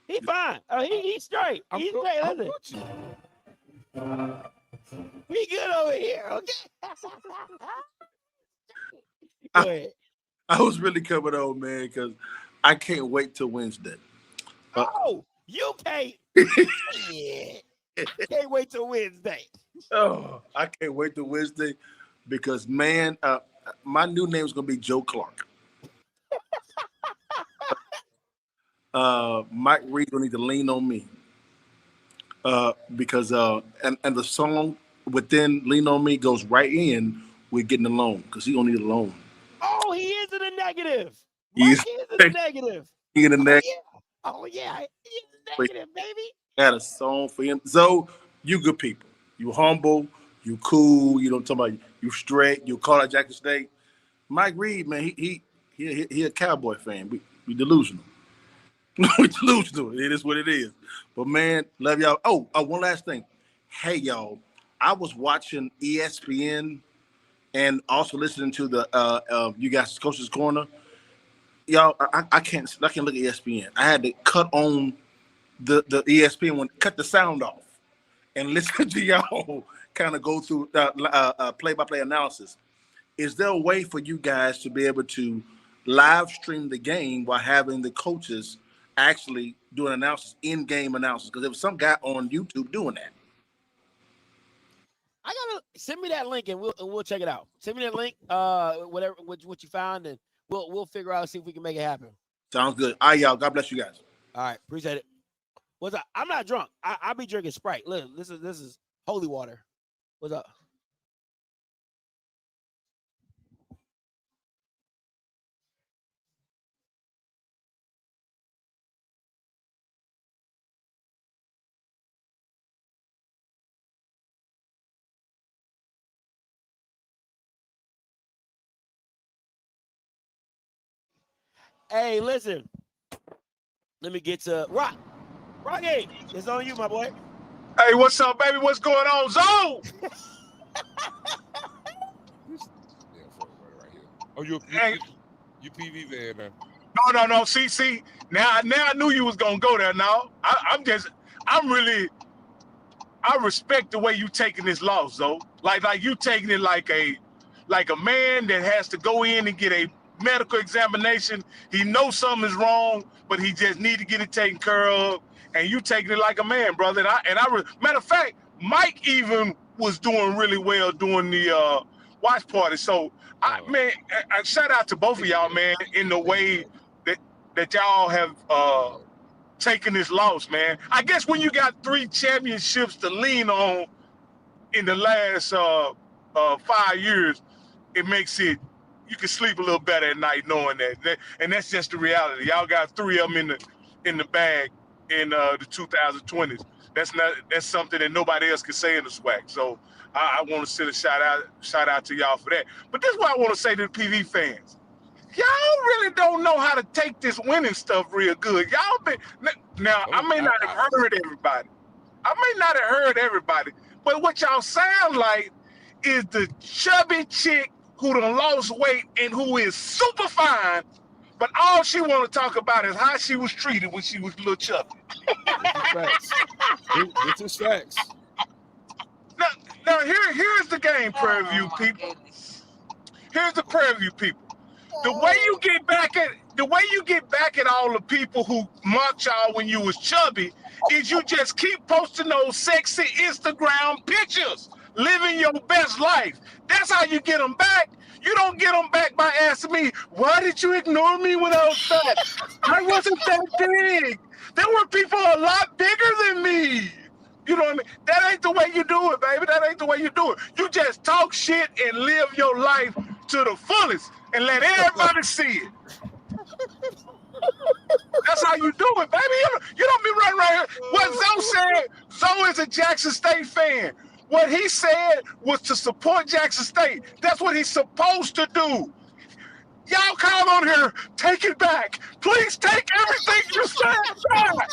He fine. He's straight. He's straight. I'm Listen. We good over here, okay? Go ahead. I was really coming on, man, because I can't wait till Wednesday. You can't. Yeah. Can't wait till Wednesday. Oh, I can't wait till Wednesday because, man, my new name is going to be Joe Clark. Mike Reed will need to lean on me because and the song within Lean On Me goes right in with Getting a Loan because he don't need a loan. Oh, he is in the negative. Mike is in the negative. He in the negative. Oh, yeah. He is in the negative, baby. Got a song for him. So you good people. You humble. You cool. You don't talk about you straight. You call out Jackson State. Mike Reed, man, he a Cowboy fan. We delusional. We delusional. It is what it is. But man, love y'all. Oh, one last thing. Hey y'all, I was watching ESPN and also listening to the you guys' Coach's Corner. Y'all, I can't look at ESPN. I had to cut on the ESPN one, cut the sound off, and listen to y'all kind of go through play-by-play analysis. Is there a way for you guys to be able to live stream the game while having the coaches actually do an analysis, in-game analysis? Because there was some guy on YouTube doing that. I gotta send me that link and we'll check it out. Send me that link, whatever what you found, and we'll figure out, see if we can make it happen. Sounds good. All right, y'all. God bless you guys. All right, appreciate it. What's up? I'm not drunk. I'll be drinking Sprite. Listen, this is holy water. What's up? Hey, listen. Let me get to Rock. Rocky, it's on you, my boy. Hey, what's up, baby? What's going on, Zone? Oh, you PV fan, man. No. See. Now I knew you was gonna go there. Now I respect the way you taking this loss, though. Like you taking it like a man that has to go in and get a medical examination. He knows something is wrong, but he just need to get it taken care of. And you taking it like a man, brother. Matter of fact, Mike even was doing really well during the watch party. So, man, shout out to both of y'all, man, in the way that y'all have taken this loss, man. I guess when you got 3 championships to lean on in the last 5 years, it makes it, you can sleep a little better at night knowing that. And that's just the reality. Y'all got 3 of them in the bag in the 2020s. That's something that nobody else can say in the SWAC. So I want to send a shout out to y'all for that. But this is what I want to say to the PV fans. y'all really don't know how to take this winning stuff real good. Y'all been now. I may not have heard everybody. But what y'all sound like is the chubby chick who done lost weight and who is super fine, but all she want to talk about is how she was treated when she was a little chubby. This is facts. Now here's the game, Prairie View people. Here's the Prairie View people. The way you get back at all the people who mocked y'all when you was chubby is you just keep posting those sexy Instagram pictures, living your best life. That's how you get them back. You don't get them back by asking me, why did you ignore me when I was fat? I wasn't that big. There were people a lot bigger than me. You know what I mean? That ain't the way you do it, baby. That ain't the way you do it. You just talk shit and live your life to the fullest and let everybody see it. That's how you do it, baby. You don't be running right here. What Zoe said, Zoe is a Jackson State fan. What he said was to support Jackson State. That's what he's supposed to do. Y'all come on here, take it back. Please take everything you said back.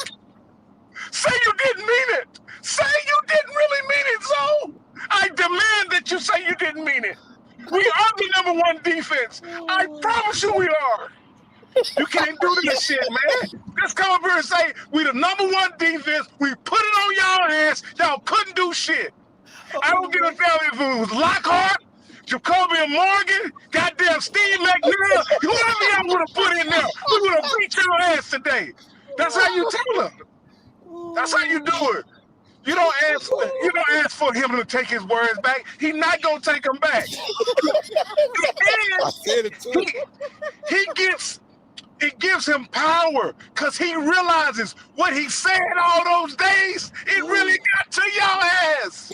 Say you didn't mean it. Say you didn't really mean it, Zoe. I demand that you say you didn't mean it. We are the #1 defense. I promise you we are. You can't do this shit, man. Just come up here and say we the #1 defense. We put it on y'all ass. Y'all couldn't do shit. I don't give a damn if it was Lockhart, Jacoby Morgan, goddamn Steve McNair, whoever y'all would have put in there. We would have beat your ass today. That's how you tell them. That's how you do it. You don't ask for him to take his words back. He's not gonna take them back. I said it too. It gives him power because he realizes what he said all those days, it really got to your ass.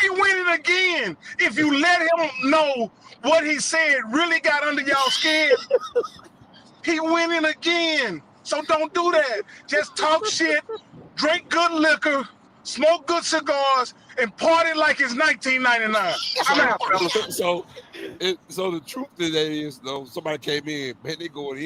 He winning again. If you let him know what he said really got under y'all skin, he winning again. So don't do that. Just talk shit, drink good liquor, smoke good cigars, and party like it's 1999. I'm out, fellas. So the truth of that is, though, somebody came in, man, they going in.